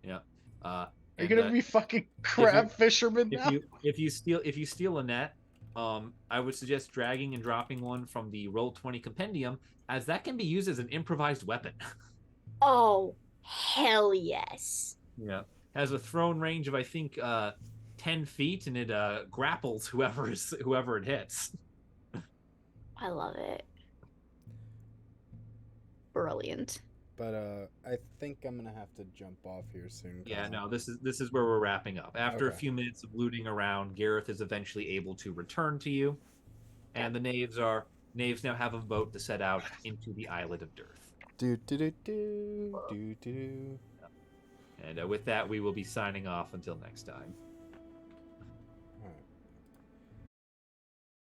Yeah. Are you gonna be fucking crab fisherman now? If you steal a net, I would suggest dragging and dropping one from the Roll20 compendium, as that can be used as an improvised weapon. Oh, hell yes. Yeah. Has a thrown range of I think 10 feet, and it grapples whoever it hits. I love it. Brilliant. But I think I'm gonna have to jump off here soon. Yeah, no, this is where we're wrapping up. After a few minutes of looting around, Gareth is eventually able to return to you, and the Knaves now have a boat to set out into the Islet of Dearth. Do. And with that, we will be signing off until next time.